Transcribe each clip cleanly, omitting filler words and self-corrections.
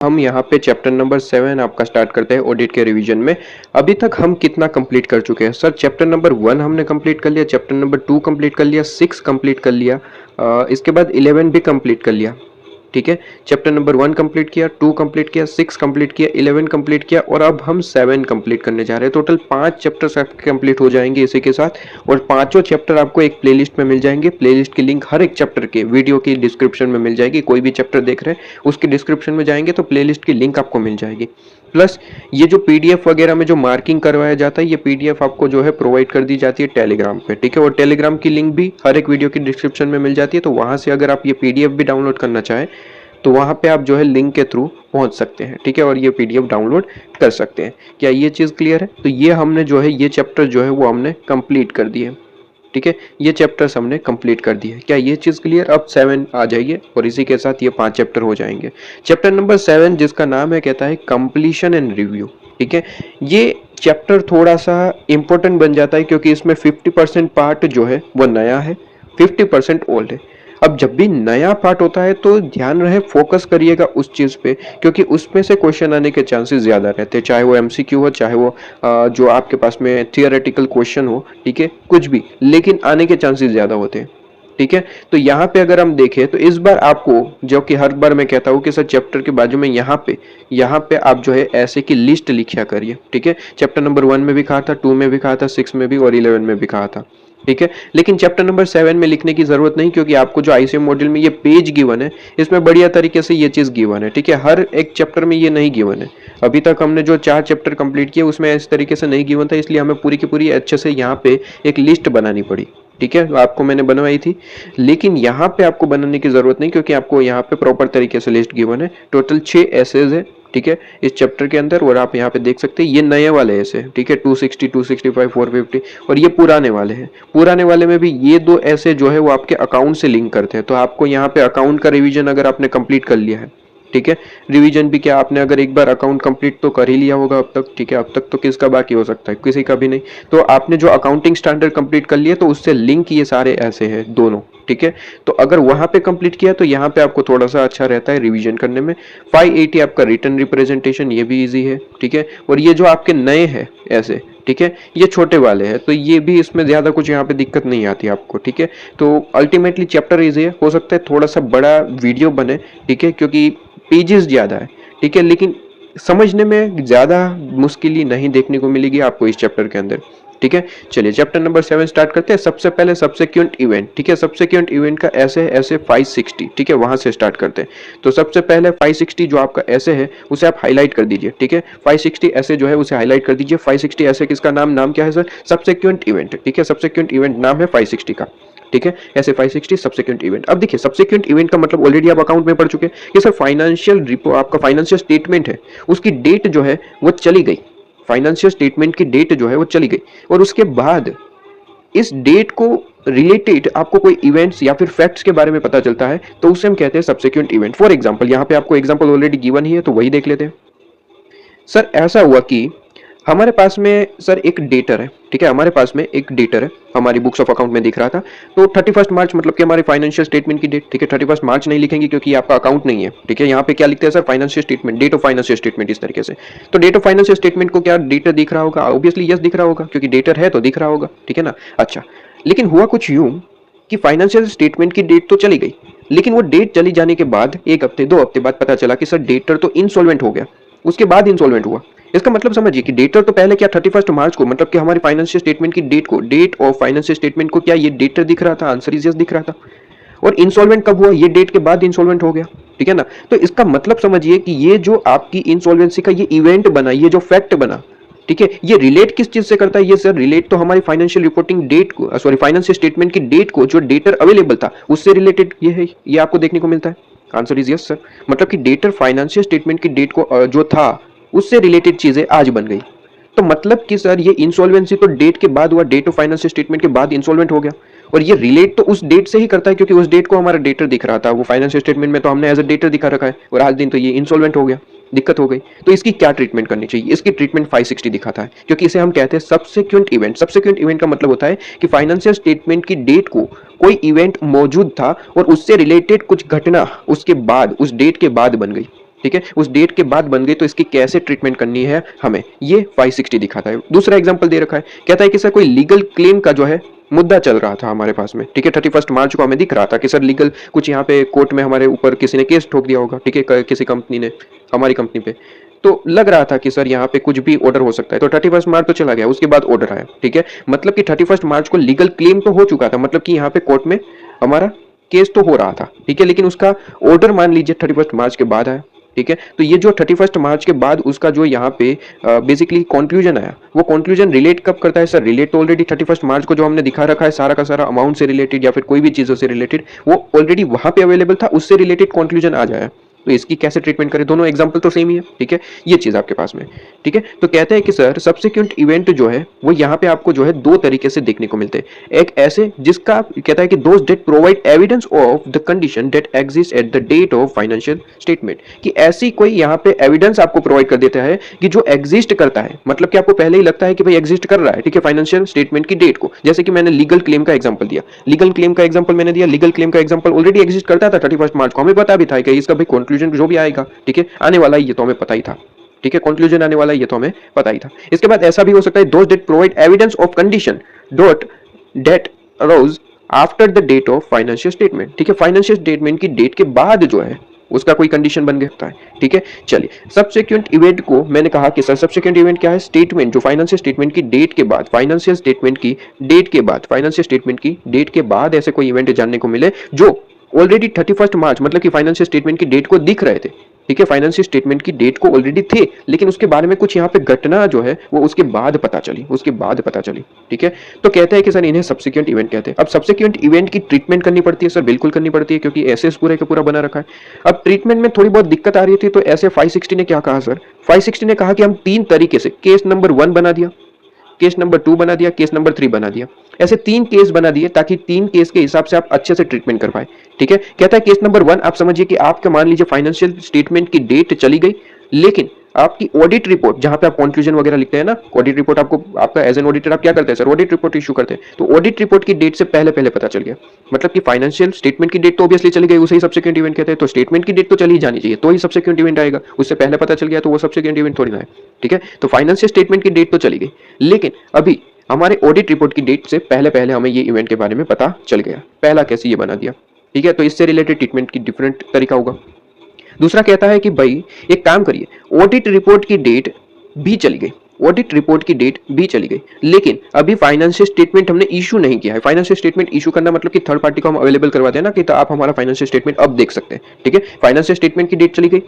हम यहाँ पे चैप्टर नंबर 7 आपका स्टार्ट करते हैं ऑडिट के रिवीजन में। अभी तक हम कितना कंप्लीट कर चुके हैं सर? चैप्टर नंबर 1 हमने कंप्लीट कर लिया, चैप्टर नंबर 2 कंप्लीट कर लिया, 6 कंप्लीट कर लिया, इसके बाद 11 भी कंप्लीट कर लिया। ठीक है, चैप्टर नंबर 1 कंप्लीट किया, 2 कंप्लीट किया, 6 कंप्लीट किया, 11 कंप्लीट किया और अब हम 7 कंप्लीट करने जा रहे हैं। टोटल 5 चैप्टर्स आपके कंप्लीट हो जाएंगे इसी के साथ, और पांचों चैप्टर आपको एक प्लेलिस्ट में मिल जाएंगे। प्लेलिस्ट की लिंक हर एक चैप्टर के वीडियो की डिस्क्रिप्शन में मिल जाएगी। कोई भी चैप्टर देख रहे हैं उसके डिस्क्रिप्शन में जाएंगे तो प्लेलिस्ट की लिंक आपको मिल जाएगी। प्लस ये जो पीडीएफ वगैरह में जो मार्किंग करवाया जाता है, ये पीडीएफ आपको जो है प्रोवाइड कर दी जाती है टेलीग्राम पे। ठीक है, और टेलीग्राम की लिंक भी हर एक वीडियो की डिस्क्रिप्शन में मिल जाती है, तो वहां से अगर आप ये पीडीएफ भी डाउनलोड करना चाहें तो वहां पे आप जो है लिंक के थ्रू पहुंच सकते हैं। ठीक है, और ये पीडीएफ डाउनलोड कर सकते हैं। क्या ये चीज़ क्लियर है? तो ये हमने जो है ये चैप्टर जो है वो हमने कंप्लीट कर दिए। ठीक है, ये चैप्टर्स हमने कंप्लीट कर दिए। क्या ये चीज़ क्लियर? अब 7 आ जाइए और इसी के साथ ये 5 चैप्टर हो जाएंगे। चैप्टर नंबर 7 जिसका नाम है, कहता है कंप्लीशन एंड रिव्यू। ठीक है, ये चैप्टर थोड़ा सा इंपॉर्टेंट बन जाता है क्योंकि इसमें 50% पार्ट जो है वो नया है, 50% ओल्ड है। अब जब भी नया पार्ट होता है तो ध्यान रहे, फोकस करिएगा उस चीज़ पे, क्योंकि उसमें से क्वेश्चन आने के चांसेस ज़्यादा रहते हैं, चाहे वो एमसीक्यू हो, चाहे वो जो आपके पास में थियोरेटिकल क्वेश्चन हो। ठीक है, कुछ भी, लेकिन आने के चांसेस ज़्यादा होते हैं। ठीक है, तो यहाँ पे अगर हम देखें तो इस बार आपको, जो कि हर बार मैं कहता हूँ कि सर चैप्टर के बाजू में यहाँ पे आप जो है ऐसे की लिस्ट लिखा करिए। ठीक है, चैप्टर नंबर 1 में भी कहा था, 2 में भी कहा था, 6 में भी और 11 में भी कहा था। ठीक है, लेकिन चैप्टर नंबर 7 में लिखने की जरूरत नहीं, क्योंकि आपको जो आईसीएम मॉड्यूल में ये पेज गिवन है, इसमें बढ़िया तरीके से ये चीज गिवन है। ठीक है, हर एक चैप्टर में ये नहीं गिवन है। अभी तक हमने जो 4 चैप्टर कंप्लीट किए उसमें इस तरीके से नहीं गिवन था, इसलिए हमें पूरी की पूरी अच्छे से यहाँ पे एक लिस्ट बनानी पड़ी। ठीक है, आपको मैंने बनवाई थी, लेकिन यहाँ पे आपको बनाने की जरूरत नहीं, क्योंकि आपको यहाँ पे प्रॉपर तरीके से लिस्ट गिवन है। टोटल 6 एसेज है। ठीक है, इस चैप्टर के अंदर, और आप यहाँ पे देख सकते हैं ये नए वाले ऐसे। ठीक है, 260, 265, 450, और ये पुराने वाले हैं। पुराने वाले में भी ये 2 ऐसे जो है वो आपके अकाउंट से लिंक करते हैं। तो आपको यहाँ पे अकाउंट का रिवीजन अगर आपने कंप्लीट कर लिया है, ठीक है, रिवीजन भी क्या, आपने अगर एक बार अकाउंट कंप्लीट तो कर ही लिया होगा अब तक। ठीक है, अब तक तो किसका बाकी हो सकता है? किसी का भी नहीं। तो आपने जो अकाउंटिंग स्टैंडर्ड कंप्लीट कर लिया तो उससे लिंक ये सारे ऐसे हैं दोनों। ठीक है, तो अगर वहां पे कंप्लीट किया तो यहाँ पे आपको थोड़ा सा अच्छा रहता है रिवीजन करने में। 580 आपका रिटर्न रिप्रेजेंटेशन, ये भी इजी है। ठीक है, और ये जो आपके नए हैं ऐसे, ठीक है, ये छोटे वाले हैं, तो ये भी इसमें ज्यादा कुछ यहाँ पे दिक्कत नहीं आती आपको। ठीक है, तो अल्टीमेटली चैप्टर इजी है। हो सकता है थोड़ा सा बड़ा वीडियो बने, ठीक है, क्योंकि पेजेस ज्यादा है। ठीक है, लेकिन समझने में ज्यादा मुश्किल नहीं देखने को मिलेगी आपको इस चैप्टर के अंदर। ठीक है, चलिए चैप्टर नंबर 7 स्टार्ट करते हैं। सबसे पहले सब्सिक्वेंट इवेंट। ठीक है, सब्सिक्वेंट इवेंट का ऐसे 560। ठीक है, वहां से स्टार्ट करते हैं। तो सबसे पहले 560 जो आपका ऐसे है उसे आप हाईलाइट कर दीजिए। ठीक है, 560 ऐसे जो है उसे हाईलाइट कर दीजिए। 560 ऐसे किसका नाम क्या है सर? Subsequent event. ठीक है, सब्सिक्वेंट इवेंट नाम है 560 का। ठीक है, ऐसे 560 सब्सिक्वेंट इवेंट। अब देखिए, सब्सिक्वेंट इवेंट का मतलब ऑलरेडी आप अकाउंट में पढ़ चुके हैं कि सर फाइनेंशियल रिपोर्ट, आपका फाइनेंशियल स्टेटमेंट है, उसकी डेट जो है वो चली गई। फाइनेंशियल स्टेटमेंट की डेट जो है वो चली गई, और उसके बाद इस डेट को रिलेटेड आपको कोई इवेंट्स या फिर फैक्ट्स के बारे में पता चलता है, तो उसे हम कहते हैं सब्सिक्वेंट इवेंट। फॉर एग्जांपल, यहाँ पे आपको एग्जांपल ऑलरेडी गिवन ही है, तो वही देख लेते हैं। सर ऐसा हुआ कि हमारे पास में सर एक डेटर है। ठीक है, हमारे पास में एक डेटर है, हमारी बुक्स ऑफ अकाउंट में दिख रहा था। तो 31 मार्च मतलब कि हमारी फाइनेंशियल स्टेटमेंट की डेट। ठीक है, 31 मार्च नहीं लिखेंगे क्योंकि आपका अकाउंट नहीं है। ठीक है, यहाँ पे क्या लिखते हैं sir? Financial statement, date of financial statement, इस तरीके से। तो डेट ऑफ फाइनेंशियल स्टेटमेंट को क्या डेटर दिख रहा होगा? ऑब्वियसली यस दिख रहा होगा, क्योंकि डेटर है तो दिख रहा होगा। ठीक है ना? अच्छा, लेकिन हुआ कुछ यूं कि फाइनेंशियल स्टेटमेंट की डेट तो चली गई, लेकिन वो डेट चली जाने के बाद 1 हफ्ते 2 हफ्ते बाद पता चला कि सर डेटर तो इंसॉल्वेंट हो गया, उसके बाद इंसॉल्वेंट हुआ। इसका मतलब समझिए कि डेटर तो पहले क्या 31 मार्च को, मतलब कि हमारी फाइनेंशियल स्टेटमेंट की डेट को, डेट ऑफ फाइनेंशियल स्टेटमेंट को क्या ये डेटर दिख रहा था? आंसर इज यस दिख रहा था। और इंसॉल्वेंट कब हुआ? ये डेट के बाद इंसॉल्वेंट हो गया। ठीक है ना? तो इसका मतलब समझिए कि ये जो आपकी इंसॉल्वेंसी का ये इवेंट बना, ये जो फैक्ट बना, ठीक है, ये रिलेट किस चीज से करता है? ये सर रिलेट तो हमारी फाइनेंशियल रिपोर्टिंग डेट को, सॉरी फाइनेंशियल स्टेटमेंट की डेट को, जो डेटर अवेलेबल था उससे रिलेटेड ये है, ये आपको देखने को मिलता है। Answer is yes sir. मतलब कि डेटर फाइनेंशियल स्टेटमेंट की डेट को जो था उससे रिलेटेड चीजें आज बन गई। तो मतलब कि सर ये इंसॉल्वेंसी तो डेट के बाद हुआ, डेट ऑफ फाइनेंशियल स्टेटमेंट के बाद इंसॉल्वेंट हो गया, और ये रिलेट तो उस डेट से ही करता है क्योंकि उस डेट को हमारा डेटर दिख रहा था। वो फाइनेंशियल स्टेटमेंट में तो हमने एज अ डेटर दिखा रखा है, और आज दिन तो ये इंसॉल्वेंट हो गया, दिक्कत हो गई। तो इसकी क्या ट्रीटमेंट करनी चाहिए? इसकी ट्रीटमेंट 560 दिखाता है, क्योंकि इसे हम कहते हैं सब्सिक्वेंट इवेंट। सब्सिक्वेंट इवेंट का मतलब होता है कि फाइनेंशियल स्टेटमेंट की डेट को कोई इवेंट मौजूद था और उससे रिलेटेड कुछ घटना उसके बाद, उस डेट के बाद बन गई। ठीक है, उस डेट के बाद बन गई तो इसकी कैसे ट्रीटमेंट करनी है हमें, ये 560 दिखाता है। दूसरा एग्जांपल दे रखा है, कहता है कि सर कोई लीगल क्लेम का जो है मुद्दा चल रहा था हमारे पास में, ठीक है, 31 मार्च को हमें दिख रहा था कि सर लीगल कुछ यहाँ पे कोर्ट में हमारे ऊपर किसी ने केस ठोक दिया होगा, ठीक है, किसी कंपनी ने हमारी कंपनी पे, तो लग रहा था कि सर यहाँ पे कुछ भी ऑर्डर हो सकता है। तो 31 मार्च तो चला गया, उसके बाद ऑर्डर आया, ठीक है, मतलब कि 31 मार्च को लीगल क्लेम तो हो चुका था, मतलब कि यहाँ पे कोर्ट में हमारा केस तो हो रहा था, ठीक है, लेकिन उसका ऑर्डर मान लीजिए 31 मार्च के बाद आया, ठीक है। तो ये जो 31 मार्च के बाद उसका जो यहाँ पे बेसिकली कंक्लूजन आया, वो कंक्लूजन रिलेट कब करता है सर, रिलेट तो ऑलरेडी 31 मार्च को जो हमने दिखा रखा है सारा का सारा अमाउंट से रिलेटेड या फिर कोई भी चीजों से रिलेटेड, वो ऑलरेडी वहां पे अवेलेबल था, उससे रिलेटेड कंक्लूजन आ जाए। तो इसकी कैसे ट्रीटमेंट करें, दोनों एग्जांपल तो सेम ही है, ठीक है, ये चीज आपके पास में, ठीक है। तो कहते हैं कि सर सब्सिक्वेंट इवेंट जो है वो यहाँ पे आपको जो है दो तरीके से देखने को मिलते हैं। एक ऐसे जिसका कहता है कि those that provide evidence of the condition that exist at the date of financial statement, कि ऐसी कोई यहाँ पे एविडेंस आपको प्रोवाइड कर देता है कि जो एग्जिस्ट करता है, मतलब कि आपको पहले ही लगता है कि भाई एग्जिस्ट कर रहा है, ठीक है, फाइनेंशियल स्टेटमेंट की डेट को। जैसे कि मैंने लीगल क्लेम का एग्जांपल दिया, लीगल क्लेम का एग्जांपल मैंने दिया, लीगल क्लेम का एग्जांपल ऑलरेडी एग्जिस्ट करता था 31 मार्च को, हमें पता भी था कि इसका भाई कंक्लूजन जो भी आएगा, ठीक है, आने वाला ये तो हमें पता ही था, ठीक है, कंक्लूजन आने वाला ये तो हमें पता ही था। इसके बाद ऐसा भी हो सकता है those that provide evidence of condition that that arose after the date of financial statement, ठीक है, फाइनेंशियल स्टेटमेंट की डेट के बाद जो है उसका कोई कंडीशन बन गया है, ठीक है। चलिए सब्सिक्वेंट इवेंट को मैंने कहा कि सर सब्सिक्वेंट इवेंट क्या है, स्टेटमेंट जो फाइनेंशियल स्टेटमेंट की डेट के बाद, फाइनेंशियल स्टेटमेंट की डेट के बाद, फाइनेंशियल स्टेटमेंट की डेट के बाद ऐसे कोई इवेंट जानने को मिले जो ऑलरेडी 31 मार्च मतलब कि फाइनेंशियल स्टेटमेंट की डेट को दिख रहे थे, ठीक है, फाइनेंशियल स्टेटमेंट की डेट को ऑलरेडी थे, लेकिन उसके बारे में कुछ यहाँ पे घटना जो है वो उसके बाद पता चली, उसके बाद पता चली, ठीक है। तो कहते हैं कि सर इन्हें सब्सिक्वेंट इवेंट कहते हैं। अब सब्सिक्वेंट इवेंट की ट्रीटमेंट करनी पड़ती है सर, बिल्कुल करनी पड़ती है, क्योंकि एसएस पूरे का पूरा बना रखा है। अब ट्रीटमेंट में थोड़ी बहुत दिक्कत आ रही थी, तो ऐसे 560 ने क्या कहा सर, 560 ने कहा कि हम तीन तरीके से केस नंबर 1 बना दिया, केस नंबर 2 बना दिया, केस नंबर 3 बना दिया, ऐसे तीन केस बना दिए ताकि तीन केस के हिसाब से आप अच्छे से ट्रीटमेंट कर पाए, ठीक है। कहता है केस नंबर 1 आप समझिए कि आपका मान लीजिए फाइनेंशियल स्टेटमेंट की डेट चली गई, लेकिन आपकी ऑडिट रिपोर्ट जहां पे आप कंक्लूजन वगैरह लिखते हैं ना, ऑडिट रिपोर्ट आपको आपका एज एन ऑडिटर आप क्या करते हैं सर, ऑडिट रिपोर्ट इशू करते हैं, तो ऑडिट रिपोर्ट की डेट से पहले पहले पता चल गया, मतलब कि फाइनेंशियल स्टेटमेंट की डेट तो ऑब्वियसली चली गई, उसे ही सब्सिक्वेंट इवेंट कहते हैं। तो स्टेटमेंट की डेट तो चली जानी चाहिए, तो ही सब्सिक्वेंट इवेंट आएगा, उससे पहले पता चल गया तो वो सब्सिक्वेंट इवेंट थोड़ी ना है, ठीक है। तो फाइनेंशियल स्टेटमेंट की डेट तो चली गई, लेकिन अभी हमारे ऑडिट रिपोर्ट की डेट से पहले पहले हमें ये इवेंट के बारे में पता चल गया, पहला केस ये बना दिया, ठीक है। तो इससे रिलेटेड ट्रीटमेंट की डिफरेंट तरीका होगा। दूसरा कहता है कि भाई एक काम करिए, ऑडिट रिपोर्ट की डेट भी चली गई, ऑडिट रिपोर्ट की डेट भी चली गई, लेकिन अभी फाइनेंशियल स्टेटमेंट हमने इशू नहीं किया है। फाइनेंशियल स्टेटमेंट इशू करना मतलब कि थर्ड पार्टी को हम अवेलेबल करवाते हैं ना, कि तो आप हमारा फाइनेंशियल स्टेटमेंट अब देख सकते हैं, ठीक है। फाइनेंशियल स्टेटमेंट की डेट चली गई,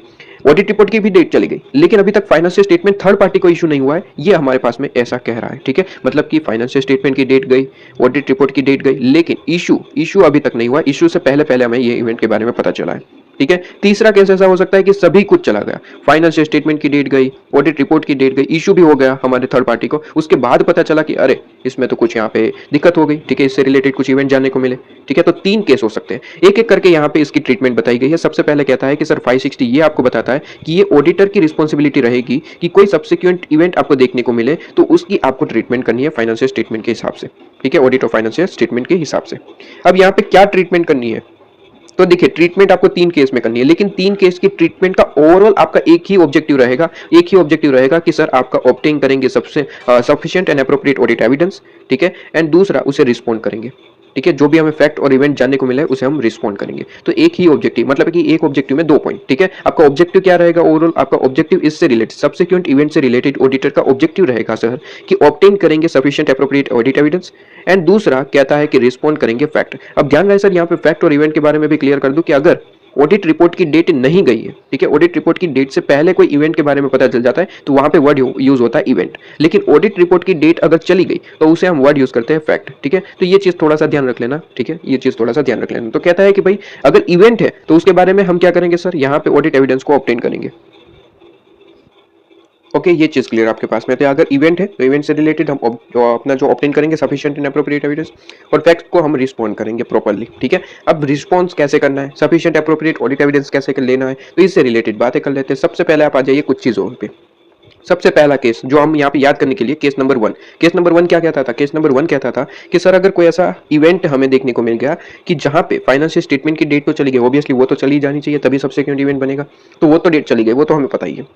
ऑडिट रिपोर्ट की भी डेट चली गई, लेकिन अभी तक फाइनेंशियल स्टेटमेंट थर्ड पार्टी को इशू नहीं हुआ है, ये हमारे पास में ऐसा कह रहा है, ठीक है। मतलब कि फाइनेंशियल स्टेटमेंट की डेट गई, ऑडिट रिपोर्ट की डेट गई, लेकिन इशू अभी तक नहीं हुआ, इशू से पहले पहले हमें ये इवेंट के बारे में पता चला है, ठीक है। तीसरा केस ऐसा हो सकता है कि सभी कुछ चला गया, फाइनेंशियल स्टेटमेंट की डेट गई, ऑडिट रिपोर्ट की डेट गई, इशू भी हो गया हमारे थर्ड पार्टी को, उसके बाद पता चला कि अरे इसमें तो कुछ यहाँ पे दिक्कत हो गई, ठीक है, इससे रिलेटेड कुछ इवेंट जानने को मिले, ठीक है। तो तीन केस हो सकते हैं, एक एक करके यहाँ पे इसकी ट्रीटमेंट बताई गई है। सबसे पहले कहता है कि सर 560 ये आपको बताता है कि ये ऑडिटर की रिस्पॉन्सिबिलिटी रहेगी कि कोई सब्सिक्वेंट इवेंट आपको देखने को मिले तो उसकी आपको ट्रीटमेंट करनी है फाइनेंशियल स्टेटमेंट के हिसाब से, ठीक है, ऑडिट और फाइनेंशियल स्टेटमेंट के हिसाब से। अब यहाँ पे क्या ट्रीटमेंट करनी है, तो देखिए ट्रीटमेंट आपको तीन केस में करनी है, लेकिन तीन केस की ट्रीटमेंट का ओवरऑल आपका एक ही ऑब्जेक्टिव रहेगा कि सर आपका ऑब्टेन करेंगे सबसे sufficient and appropriate audit evidence, ठीक है, एंड दूसरा उसे रिस्पॉन्ड करेंगे, ठीक है, जो भी हमें फैक्ट और इवेंट जानने को मिला है उसे हम रिस्पॉन्ड करेंगे। तो एक ही ऑब्जेक्टिव, मतलब कि एक ऑब्जेक्टिव में 2 पॉइंट, ठीक है। आपका ऑब्जेक्टिव क्या रहेगा ओवरऑल, आपका ऑब्जेक्टिव इससे रिलेटेड सब्सिक्वेंट इवेंट से रिलेटेड ऑडिटर का ऑब्जेक्टिव रहेगा सर कि ऑब्टेन करेंगे sufficient appropriate audit evidence, and दूसरा कहता है कि रिस्पॉन्ड करेंगे फैक्ट। अब ध्यान रहे सर यहाँ पे फैक्ट और इवेंट के बारे में भी क्लियर कर दूं कि अगर ऑडिट रिपोर्ट की डेट नहीं गई है, ठीक है, ऑडिट रिपोर्ट की डेट से पहले कोई इवेंट के बारे में पता चल जाता है तो वहां पे वर्ड यूज होता है इवेंट, लेकिन ऑडिट रिपोर्ट की डेट अगर चली गई तो उसे हम वर्ड यूज करते हैं फैक्ट, ठीक है। तो ये चीज थोड़ा सा ध्यान रख लेना, ठीक है, ये चीज थोड़ा सा ध्यान रख लेना। तो कहता है कि भाई अगर इवेंट है तो उसके बारे में हम क्या करेंगे सर, यहाँ पे ऑडिट एविडेंस को ऑब्टेन करेंगे, ओके, ये चीज क्लियर आपके पास में। तो अगर इवेंट है तो इवेंट से रिलेटेड हम अपना जो ऑब्टेन करेंगे सफिशिएंट एंड एप्रोप्रिएट एविडेंस, और फैक्ट को हम रिस्पॉन्ड करेंगे प्रॉपर्ली, ठीक है। अब रिस्पॉन्स कैसे करना है, सफिशिएंट एप्रोप्रिएट ऑडिट एविडेंस कैसे लेना है, तो इससे रिलेटेड बातें कर लेते हैं। सबसे पहले आप आ जाइए कुछ चीजों पे, सबसे पहला केस जो हम यहाँ पे याद करने के लिए, केस नंबर वन क्या कहता था? केस नंबर वन कहता था कि सर अगर कोई ऐसा इवेंट हमें देखने को मिल गया कि जहां पे फाइनेंशियल स्टेटमेंट की डेट तो चली गई, ऑब्वियसली वो तो चली जानी चाहिए तभी सब्सिक्वेंट इवेंट बनेगा, तो वो तो डेट चली गई, वो तो हमें पता ही है।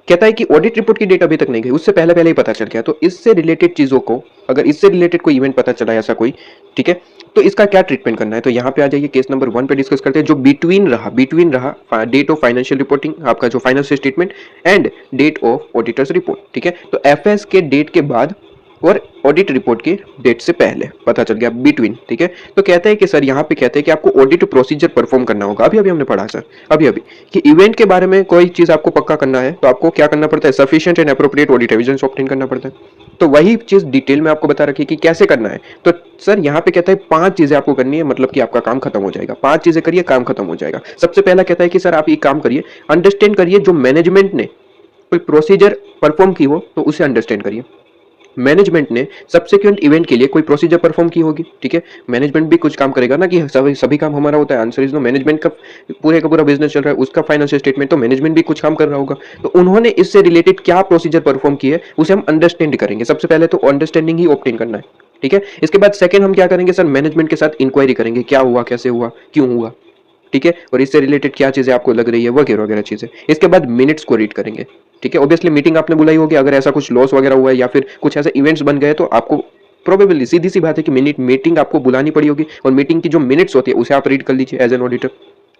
कहता है कि ऑडिट रिपोर्ट की डेट अभी तक नहीं गई, उससे पहले पहले ही पता चल गया, तो इससे रिलेटेड चीजों को, अगर इससे रिलेटेड कोई इवेंट पता चला ऐसा कोई, ठीक है, तो इसका क्या ट्रीटमेंट करना है? तो यहाँ पे आ जाइए, केस नंबर वन पे डिस्कस करते हैं, जो बिटवीन रहा डेट ऑफ फाइनेंशियल रिपोर्टिंग, आपका जो financial statement and date of auditor's report, ठीक है। तो एफएस के डेट के बाद और ऑडिट रिपोर्ट की डेट से पहले पता चल गया, बिटवीन, ठीक है। तो कहते हैं कि सर यहाँ पे कहते हैं कि आपको ऑडिट प्रोसीजर परफॉर्म करना होगा, अभी अभी हमने पढ़ा सर, अभी कि इवेंट के बारे में कोई चीज आपको पक्का करना है तो आपको क्या करना पड़ता है? Sufficient and appropriate audit evidence obtain करना पड़ता है। तो वही चीज डिटेल में आपको बता रखी है कि कैसे करना है। तो सर यहाँ पे कहता है 5 चीजें आपको करनी है, मतलब कि आपका काम खत्म हो जाएगा। 5 चीजें करिए, काम खत्म हो जाएगा। सबसे पहला कहता है कि सर आप ये काम करिए, अंडरस्टैंड करिए जो मैनेजमेंट ने कोई प्रोसीजर परफॉर्म की हो तो उसे अंडरस्टैंड करिए। मैनेजमेंट ने सब्सिक्वेंट इवेंट के लिए कोई प्रोसीजर परफॉर्म की होगी, ठीक है। मैनेजमेंट भी कुछ काम करेगा ना, कि सभी काम हमारा होता है। आंसर इज नो, मैनेजमेंट का पूरे का पूरा बिजनेस चल रहा है, उसका फाइनेंशियल स्टेटमेंट, तो मैनेजमेंट भी कुछ काम कर रहा होगा। तो उन्होंने इससे रिलेटेड क्या प्रोसीजर परफॉर्म की है उसे हम अंडरस्टैंड करेंगे। सबसे पहले तो अंडरस्टैंडिंग ही ऑब्टेन करना है, ठीक है। इसके बाद सेकंड हम क्या करेंगे सर? मैनेजमेंट के साथ इंक्वायरी करेंगे, क्या हुआ, कैसे हुआ, क्यों हुआ, ठीक है, और इससे रिलेटेड क्या चीजें आपको लग रही है, वगैरह वगैरह चीजें। इसके बाद मिनट्स को रीड करेंगे, ठीक है। ऑब्वियसली मीटिंग आपने बुलाई होगी, अगर ऐसा कुछ लॉस वगैरह हुआ है या फिर कुछ ऐसे इवेंट्स बन गए तो आपको प्रोबेबली सीधी सी बात है कि मीटिंग आपको बुलानी पड़ी होगी, और मीटिंग की जो मिनट्स होती है उसे आप रीड कर लीजिए एज एन ऑडिटर,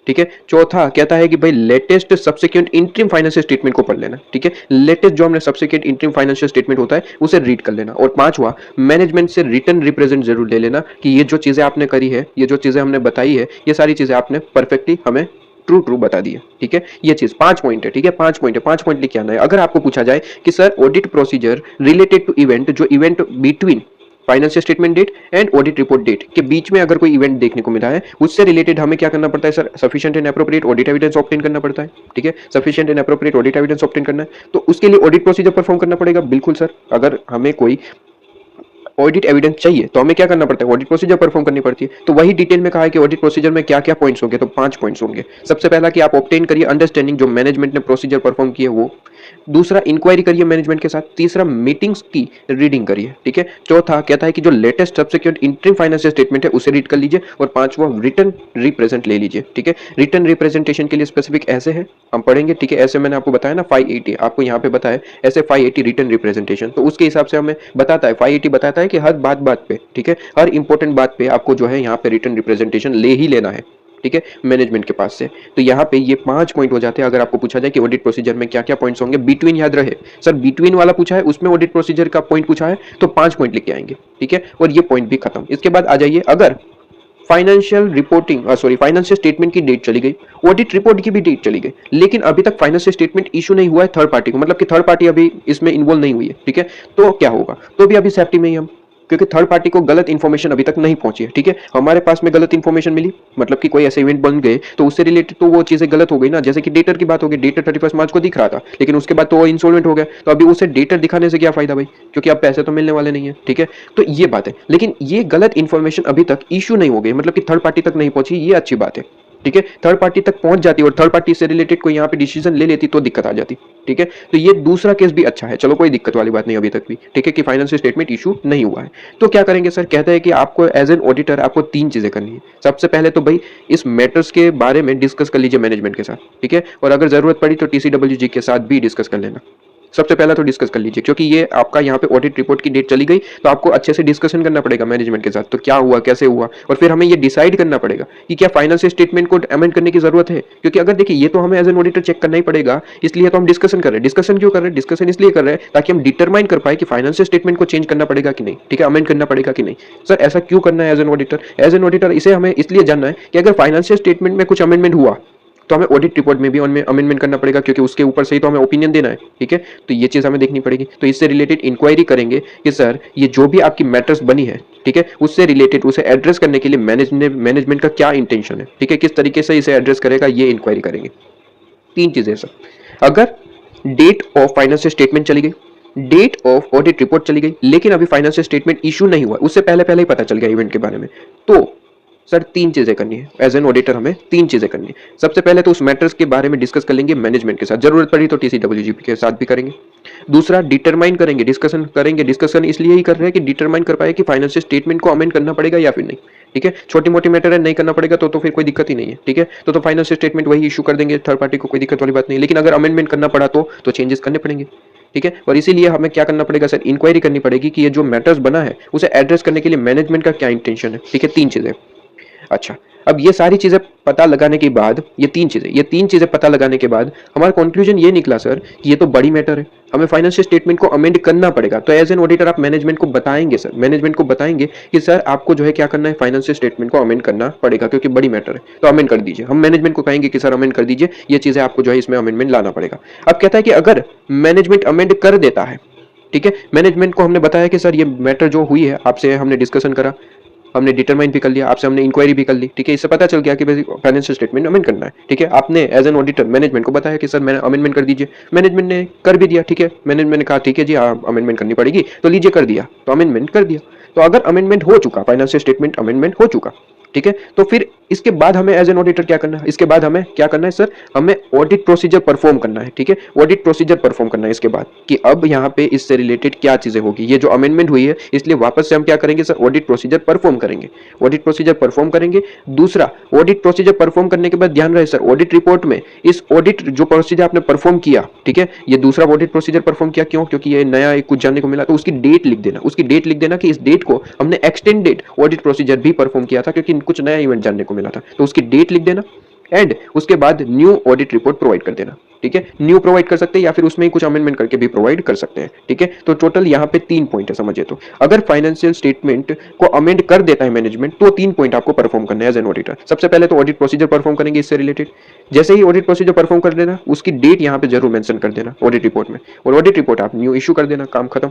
ठीक है। चौथा कहता है कि भाई latest subsequent interim financial statement को पढ़ लेना, ठीक है। लेटेस्ट जो हमने सब्सिक्वेंट इंटरिम फाइनेंशियल स्टेटमेंट होता है उसे रीड कर लेना। और पांचवा, मैनेजमेंट से रिटर्न रिप्रेजेंट जरूर ले लेना कि ये जो चीजें आपने करी है, ये जो चीजें हमने बताई है, ये सारी चीजें आपने परफेक्टली हमें ट्रू बता दी है, ठीक है। ये चीज 5 पॉइंट है, ठीक है, 5 पॉइंट है, 5 पॉइंट लिख के आना है। अगर आपको पूछा जाए कि sir audit procedure related to event, जो event between financial statement date and audit report date के बीच में अगर कोई इवेंट देखने को मिला है, उससे रिलेटेड हमें क्या करना पड़ता है sir? Sufficient and appropriate audit evidence obtain करना पड़ता है, ठीक है। Sufficient and appropriate audit evidence obtain करना है, तो उसके लिए ऑडिट प्रोसीजर परफॉर्म करना पड़ेगा। बिल्कुल सर, अगर हमें कोई ऑडिट एविडेंस चाहिए तो हमें क्या करना पड़ता है? ऑडिट प्रोसीजर परफॉर्म करनी पड़ती है। तो वही डिटेल में कहा है कि ऑडिट प्रोसीजर में क्या क्या पॉइंट्स होंगे, तो 5 पॉइंट्स होंगे। सबसे पहला कि आप ऑब्टेन करिए अंडरस्टैंडिंग जो मैनेजमेंट ने प्रोसीजर परफॉर्म किए वो। दूसरा, इंक्वायरी करिए मैनेजमेंट के साथ। तीसरा, मीटिंग्स की रीडिंग करिए, ठीक है। चौथा कहता है कि जो latest subsequent interim financial statement है उसे रीड कर लीजिए। और पांचवा, रिटर्न रिप्रेजेंट ले लीजिए, ठीक है। रिटर्न रिप्रेजेंटेशन के लिए स्पेसिफिक ऐसे है, हम पढ़ेंगे, ठीक है। ऐसे मैंने आपको बताया ना 580, आपको यहाँ पे बताया ऐसे 580 रिटर्न रिप्रेजेंटेशन, तो उसके हिसाब से हमें बताता है 580 बताता है कि हर बात पे, ठीक है, हर इंपॉर्टेंट बात पे आपको जो है यहाँ पे रिटर्न रिप्रेजेंटेशन ले ही लेना है, ठीक है, मैनेजमेंट के पास से। तो यहाँ पे ये 5 पॉइंट हो जाते हैं। अगर आपको पूछा जाए कि ऑडिट प्रोसीजर में क्या क्या पॉइंट्स होंगे, बिटवीन याद रहे सर, बिटवीन वाला पूछा है, उसमें ऑडिट प्रोसीजर का पॉइंट पूछा है तो 5 पॉइंट लिख के आएंगे, ठीक है। और ये पॉइंट भी खत्म। इसके बाद आ जाइए, अगर फाइनेंशियल रिपोर्टिंग फाइनेंशियल स्टेटमेंट की डेट चली गई, ऑडिट रिपोर्ट की भी डेट चली गई, लेकिन अभी तक फाइनेंशियल स्टेटमेंट इशू नहीं हुआ है थर्ड पार्टी को, मतलब कि थर्ड पार्टी अभी इसमें इन्वॉल्व नहीं हुई है, ठीक है, तो क्या होगा? तो भी अभी सेफ्टी में ही हम, क्योंकि थर्ड पार्टी को गलत इन्फॉर्मेशन अभी तक नहीं पहुंची है, ठीक है। हमारे पास में गलत इन्फॉर्मेशन मिली, मतलब कि कोई ऐसे इवेंट बन गए तो उससे रिलेटेड तो वो चीजें गलत हो गई ना। जैसे कि डेटर की बात हो गई, डेटर 31 मार्च को दिख रहा था, लेकिन उसके बाद तो वो इंसॉल्वेंट हो गया, तो अभी उसे डेटर दिखाने से क्या फायदा भाई, क्योंकि अब पैसे तो मिलने वाले नहीं है, ठीक है। तो ये बात है, लेकिन ये गलत इन्फॉर्मेशन अभी तक इशू नहीं हो गई, मतलब कि थर्ड पार्टी तक नहीं पहुंची, ये अच्छी बात है, ठीक है। थर्ड पार्टी तक पहुंच जाती और थर्ड पार्टी से रिलेटेड कोई यहाँ पे डिसीजन ले लेती तो दिक्कत आ जाती, ठीक है। तो ये दूसरा केस भी अच्छा है, चलो कोई दिक्कत वाली बात नहीं अभी तक भी, ठीक है, कि फाइनेंशियल स्टेटमेंट इशू नहीं हुआ है। तो क्या करेंगे सर? कहते हैं कि आपको एज एन ऑडिटर आपको 3 चीजें करनी है। सबसे पहले तो भाई इस मैटर्स के बारे में डिस्कस कर लीजिए मैनेजमेंट के साथ, ठीक है, और अगर जरूरत पड़ी तो TCWG के साथ भी डिस्कस कर लेना। सबसे पहला तो डिस्कस कर लीजिए, क्योंकि ये आपका यहाँ पे ऑडिट रिपोर्ट की डेट चली गई तो आपको अच्छे से डिस्कशन करना पड़ेगा मैनेजमेंट के साथ, तो क्या हुआ, कैसे हुआ, और फिर हमें ये डिसाइड करना पड़ेगा कि क्या फाइनेंशियल स्टेटमेंट को अमेंड करने की जरूरत है। क्योंकि अगर देखिए ये तो हमें एज एन ऑडिटर चेक करना ही पड़ेगा, इसलिए तो हम डिस्कशन कर रहे हैं। डिस्कशन क्यों कर रहे हैं? डिस्कशन इसलिए कर रहे हैं ताकि हम डिटरमाइन कर पाए कि फाइनेंशियल स्टेटमेंट को चेंज करना पड़ेगा कि नहीं, ठीक है, अमेंड करना पड़ेगा कि नहीं। सर ऐसा क्यों करना है as an auditor? As an auditor इसे हमें इसलिए जानना है कि अगर फाइनेंशियल स्टेटमेंट में कुछ अमेंडमेंट हुआ तो हमें ऑडिट रिपोर्ट में भी अमेंडमेंट करना पड़ेगा, क्योंकि उसके ऊपर से ही तो हमें ओपिनियन देना है, ठीक है। तो ये चीज हमें देखनी पड़ेगी। तो इससे रिलेटेड इंक्वायरी करेंगे कि सर ये जो भी आपकी मैटर्स बनी है, ठीक है, उससे रिलेटेड उसे एड्रेस करने के लिए मैनेजमेंट का क्या इंटेंशन है, ठीक है, किस तरीके से इसे एड्रेस करेगा, ये इंक्वायरी करेंगे। 3 चीजें सर, अगर डेट ऑफ फाइनेंशियल स्टेटमेंट चली गई, डेट ऑफ ऑडिट रिपोर्ट चली गई, लेकिन अभी फाइनेंशियल स्टेटमेंट इशू नहीं हुआ, उससे पहले पहले ही पता चल गया इवेंट के बारे में, तो सर 3 चीजें करनी है एज एन ऑडिटर, हमें 3 चीजें करनी है। सबसे पहले तो उस मैटर्स के बारे में डिस्कस कर लेंगे मैनेजमेंट के साथ, जरूरत पड़ी तो टीसीडब्ल्यूजीपी के साथ भी करेंगे। दूसरा डिटरमाइन करेंगे, डिस्कशन करेंगे, डिस्कशन इसलिए ही कर रहे हैं कि डिटरमाइन कर पाए कि फाइनेंशियल स्टेटमेंट को अमेंड करना पड़ेगा या फिर नहीं। ठीक है, छोटी मोटी मैटर है, नहीं करना पड़ेगा तो फिर कोई दिक्कत ही नहीं है। ठीक है, तो फाइनेंशियल स्टेटमेंट वही इशू कर देंगे थर्ड पार्टी को, कोई दिक्कत वाली बात नहीं। लेकिन अगर अमेंडमेंट करना पड़ा तो चेंजेस करने पड़ेंगे। ठीक है, और इसीलिए हमें क्या करना पड़ेगा सर, इंक्वायरी करनी पड़ेगी कि ये जो मैटर्स बना है उसे एड्रेस करने के लिए मैनेजमेंट का क्या इंटेंशन है। ठीक है, 3 चीजें। अच्छा, अब ये सारी चीजें पता लगाने के बाद, ये तीन चीजें पता लगाने के बाद हमारा कंक्लूजन ये निकला सर कि ये तो बड़ी मैटर है, हमें फाइनेंशियल स्टेटमेंट को अमेंड करना पड़ेगा। तो एज एन ऑडिटर आप मैनेजमेंट को बताएंगे सर, मैनेजमेंट को बताएंगे कि सर आपको जो है क्या करना है, फाइनेंशियल स्टेटमेंट को अमेंड करना पड़ेगा क्योंकि बड़ी मैटर है, तो अमेंड कर दीजिए। हम मैनेजमेंट को कहेंगे कि सर अमेंड कर दीजिए, ये चीजें आपको जो है इसमें अमेंडमेंट लाना पड़ेगा। अब कहता है कि अगर मैनेजमेंट अमेंड कर देता है, ठीक है, मैनेजमेंट को हमने बताया कि सर ये मैटर जो हुई है आपसे हमने डिस्कशन करा, हमने डिटरमाइन भी कर लिया, आपसे हमने इंक्वायरी भी कर ली। ठीक है, इससे पता चल गया कि फाइनेंशियल स्टेटमेंट अमेंड करना है। ठीक है, आपने एज एन ऑडिटर मैनेजमेंट को बताया कि सर मैंने अमेंडमेंट कर दीजिए, मैनेजमेंट ने कर भी दिया। ठीक है, मैनेजमेंट ने कहा ठीक है जी आप अमेंडमेंट करनी पड़ेगी तो लीजिए कर दिया, तो अमेंडमेंट कर दिया। तो अगर अमेंडमेंट हो चुका, फाइनेंशियल स्टेटमेंट अमेंडमेंट हो चुका, ठीक है, तो फिर इसके बाद हमें एज एन ऑडिटर क्या करना है, इसके बाद हमें क्या करना है सर, हमें ऑडिट प्रोसीजर परफॉर्म करना है। ठीक है, ऑडिट प्रोसीजर परफॉर्म करना है इसके बाद कि अब यहाँ पे इससे रिलेटेड क्या चीजें होगी, ये जो अमेंडमेंट हुई है इसलिए वापस से हम क्या करेंगे सर, ऑडिट प्रोसीजर परफॉर्म करेंगे, ऑडिट प्रोसीजर परफॉर्म करेंगे। दूसरा, ऑडिट प्रोसीजर परफॉर्म करने के बाद ध्यान रहे सर, ऑडिट रिपोर्ट में इस ऑडिट जो प्रोसीजर आपने परफॉर्म किया, ठीक है, ये दूसरा ऑडिट प्रोसीजर परफॉर्म किया, क्यों, क्योंकि ये नया एक कुछ जानने को मिला, तो उसकी डेट लिख देना, उसकी डेट लिख देना कि इस डेट को हमने एक्सटेंडेड ऑडिट प्रोसीजर भी परफॉर्म किया था क्योंकि कुछ नया इवेंट जानने को मिला था, तो उसकी डेट लिख देना। एंड उसके बाद न्यू ऑडिट रिपोर्ट प्रोवाइड कर देना। ठीक है, न्यू प्रोवाइड कर सकते हैं या फिर उसमें ही कुछ अमेंडमेंट करके भी प्रोवाइड कर सकते हैं। ठीक है, तो टोटल यहाँ पे 3 पॉइंट है समझिए। तो अगर फाइनेंशियल स्टेटमेंट को अमेंड कर देता है मैनेजमेंट तो 3 पॉइंट आपको परफॉर्म करना है एज एन ऑडिटर। सबसे पहले तो ऑडिट प्रोसीजर परफॉर्म करेंगे इससे रिलेटेड, जैसे ही ऑडिट प्रोसीजर परफॉर्म कर देना उसकी डेट यहाँ पे जरूर मेंशन कर देना ऑडिट रिपोर्ट में, और ऑडिट रिपोर्ट आप न्यू इशू कर देना, काम खत्म।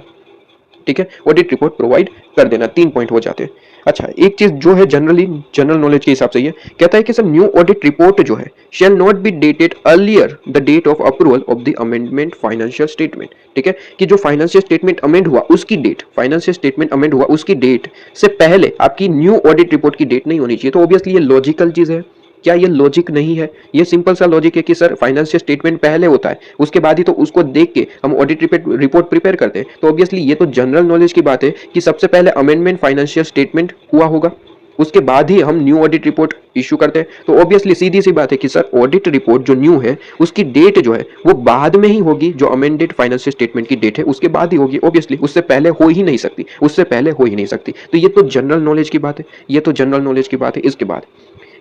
ठीक है, ऑडिट रिपोर्ट प्रोवाइड कर देना, 3 पॉइंट हो जाते हैं। अच्छा, एक चीज जो है जनरल नॉलेज के हिसाब से ये कहता है कि सर न्यू ऑडिट रिपोर्ट जो है shall not be dated earlier the date of approval of the amendment financial statement. ठीक है, कि जो फाइनेंशियल स्टेटमेंट अमेंड हुआ उसकी डेट, फाइनेंशियल स्टेटमेंट अमेंड हुआ उसकी डेट से पहले आपकी न्यू ऑडिट रिपोर्ट की डेट नहीं होनी चाहिए। तो ऑब्वियसली ये लॉजिकल चीज है, क्या ये लॉजिक नहीं है? ये सिंपल सा लॉजिक है कि सर फाइनेंशियल स्टेटमेंट पहले होता है, उसके बाद ही तो उसको देख के हम ऑडिट रिपोर्ट प्रिपेयर करते हैं। तो ऑब्वियसली ये तो जनरल नॉलेज की बात है कि सबसे पहले अमेंडमेंट फाइनेंशियल स्टेटमेंट हुआ होगा, उसके बाद ही हम न्यू ऑडिट रिपोर्ट इशू करते हैं। तो ऑब्वियसली सीधी सी बात है कि सर ऑडिट रिपोर्ट जो न्यू है उसकी डेट जो है वो बाद में ही होगी, जो अमेंडेड फाइनेंशियल स्टेटमेंट की डेट है उसके बाद ही होगी। ऑब्वियसली उससे पहले हो ही नहीं सकती, उससे पहले हो ही नहीं सकती। तो ये तो जनरल नॉलेज की बात है, ये तो जनरल नॉलेज की बात है। इसके बाद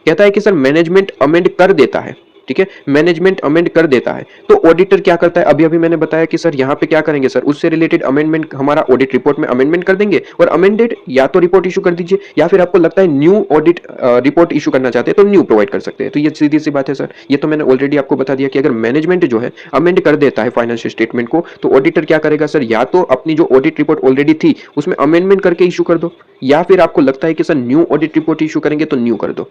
कहता है कि सर मैनेजमेंट अमेंड कर देता है। ठीक है, मैनेजमेंट अमेंड कर देता है तो ऑडिटर क्या करता है, अभी अभी मैंने बताया कि सर यहाँ पे क्या करेंगे सर, उससे रिलेटेड अमेंडमेंट हमारा ऑडिट रिपोर्ट में अमेंडमेंट कर देंगे और अमेंडेड या तो रिपोर्ट इशू कर दीजिए, या फिर आपको लगता है न्यू ऑडिट रिपोर्ट इशू करना चाहते हैं तो न्यू प्रोवाइड कर सकते हैं। तो ये सीधी सी बात है सर, ये तो मैंने ऑलरेडी आपको बता दिया कि अगर मैनेजमेंट जो है अमेंड कर देता है फाइनेंशियल स्टेटमेंट को तो ऑडिटर क्या करेगा सर, या तो अपनी जो ऑडिट रिपोर्ट ऑलरेडी थी उसमें अमेंडमेंट करके इशू कर दो, या फिर आपको लगता है कि sir new audit report issue करेंगे तो न्यू कर दो।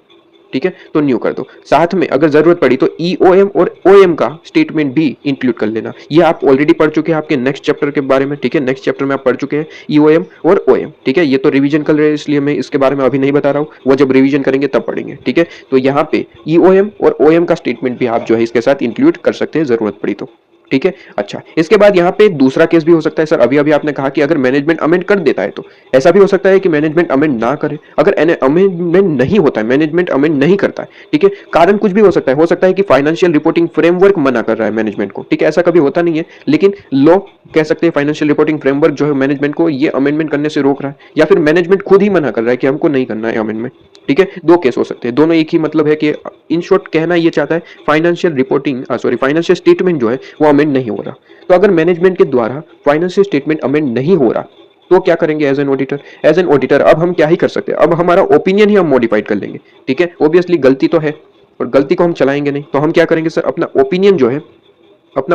ठीक है, तो न्यू कर दो। साथ में अगर जरूरत पड़ी तो ईओएम और ओएम का स्टेटमेंट भी इंक्लूड कर लेना। ये आप ऑलरेडी पढ़ चुके हैं आपके नेक्स्ट चैप्टर के बारे में। ठीक है, नेक्स्ट चैप्टर में आप पढ़ चुके हैं ईओएम और ओएम। ठीक है, ये तो रिवीजन कर रहे हैं इसलिए मैं इसके बारे में अभी नहीं बता रहा हूँ, वो जब रिवीजन करेंगे तब पढ़ेंगे। ठीक है, तो यहाँ पे ईओएम और ओएम का स्टेटमेंट भी आप जो है इसके साथ इंक्लूड कर सकते हैं जरूरत पड़ी तो। ठीक है, अच्छा, इसके बाद यहाँ पे दूसरा केस भी हो सकता है सर, अभी अभी आपने कहा कि अगर मैनेजमेंट अमेंड कर देता है तो ऐसा भी हो सकता है कि मैनेजमेंट अमेंड ना करे। अगर अमेंडमेंट नहीं होता है, मैनेजमेंट अमेंड नहीं करता है, ठीक है, कारण कुछ भी हो सकता है कि फाइनेंशियल रिपोर्टिंग फ्रेमवर्क मना कर रहा है मैनेजमेंट को। ठीक है, ऐसा कभी होता नहीं है, लेकिन लॉ कह सकते हैं फाइनेंशियल रिपोर्टिंग फ्रेमवर्क जो है मैनेजमेंट को ये अमेंडमेंट करने से रोक रहा है, या फिर मैनेजमेंट खुद ही मना कर रहा है कि हमको नहीं करना है अमेंडमेंट। ठीक है, दो केस हो सकते हैं, दोनों एक ही मतलब है कि इन शॉर्ट कहना ये चाहता है फाइनेंशियल स्टेटमेंट जो है वो अमेंड नहीं हो रहा। तो अगर मैनेजमेंट के द्वारा फाइनेंशियल स्टेटमेंट अमेंड नहीं हो रहा तो क्या करेंगे as an auditor? As an auditor अब हम क्या ही कर सकते हैं, अब हमारा ओपिनियन ही हम मॉडिफाइड कर लेंगे। ठीक है, ऑब्वियसली गलती तो है और गलती को हम चलाएंगे नहीं, तो हम क्या करेंगे सर, अपना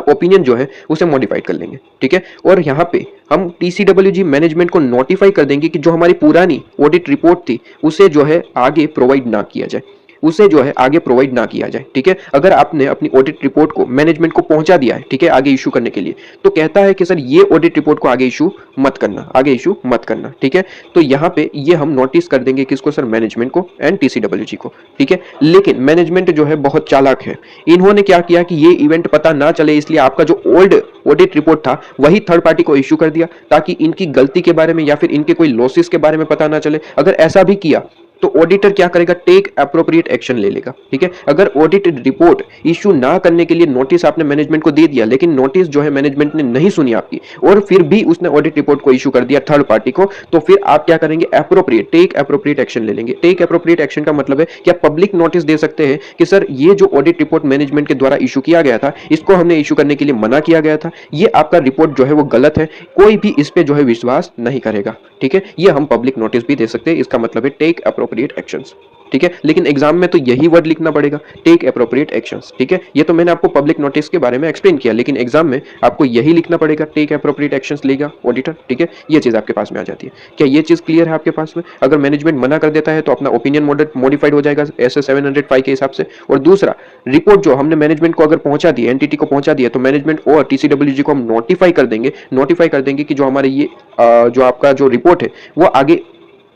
ओपिनियन जो है उसे मॉडिफाइड कर लेंगे। ठीक है, और यहाँ पे हम टीसीडब्ल्यूजी मैनेजमेंट को नोटिफाई कर देंगे कि जो हमारी पुरानी ऑडिट रिपोर्ट थी उसे जो है आगे प्रोवाइड ना किया जाए। उसे जो है आगे प्रोवाइड ना किया जाए। ठीक है, अगर आपने अपनी ऑडिट रिपोर्ट को मैनेजमेंट को पहुंचा दिया है, ठीक है, आगे इशू करने के लिए, तो कहता है कि सर ये ऑडिट रिपोर्ट को आगे इशू मत करना, आगे इशू मत करना। ठीक है, तो यहाँ पे ये हम नोटिस कर देंगे किसको सर, मैनेजमेंट को एंड टीसीडब्ल्यूजी को। ठीक है, लेकिन मैनेजमेंट जो है बहुत चालाक है, इन्होंने क्या किया कि ये इवेंट पता ना चले, इसलिए आपका जो ओल्ड ऑडिट रिपोर्ट था वही थर्ड पार्टी को इशू कर दिया, ताकि इनकी गलती के बारे में या फिर इनके कोई लॉसेस के बारे में पता ना चले। अगर ऐसा भी किया तो ऑडिटर क्या करेगा, टेक अप्रोप्रिएट एक्शन ले लेगा। ठीक है, अगर ऑडिट रिपोर्ट इशू ना करने के लिए नोटिस आपने मैनेजमेंट को दे दिया, लेकिन नोटिस जो है मैनेजमेंट ने नहीं सुनी आपकी, और फिर भी उसने ऑडिट रिपोर्ट को इशू कर दिया थर्ड पार्टी को, तो फिर आप क्या करेंगे, अप्रोप्रिएट, टेक अप्रोप्रिएट एक्शन ले लेंगे। टेक अप्रोप्रिएट एक्शन का मतलब है कि आप पब्लिक नोटिस दे सकते हैं कि सर ये जो ऑडिट रिपोर्ट मैनेजमेंट के द्वारा इशू किया गया था, इसको हमने इशू करने के लिए मना किया गया था, ये आपका रिपोर्ट जो है वो गलत है, कोई भी इस पे जो है विश्वास नहीं करेगा। ठीक है, ये हम पब्लिक नोटिस भी दे सकते हैं, इसका मतलब है टेक अप्रोप्रिएट एक्शंस। ठीक है, लेकिन एग्जाम में तो यही वर्ड लिखना पड़ेगा, टेक अप्रोप्रिएट एक्शंस। ठीक है, ये तो मैंने आपको पब्लिक नोटिस के बारे में एक्सप्लेन किया, लेकिन एग्जाम में आपको यही लिखना पड़ेगा, टेक अप्रोप्रिएट एक्शंस लेगा ऑडिटर। ठीक है, ये चीज आपके पास में आ जाती है। क्या ये चीज क्लियर है आपके पास में? अगर मैनेजमेंट मना कर देता है तो अपना ओपिनियन मॉडिफाइड हो जाएगा ऐसे 705 के हिसाब से। और दूसरा, रिपोर्ट जो हमने मैनेजमेंट को अगर पहुंचा दी, एनटीटी को पहुंचा दिया, तो मैनेजमेंट और टीसीडब्ल्यूजी को हम नोटिफाई कर देंगे कि जो हमारे ये जो आपका जो रिपोर्ट है वो आगे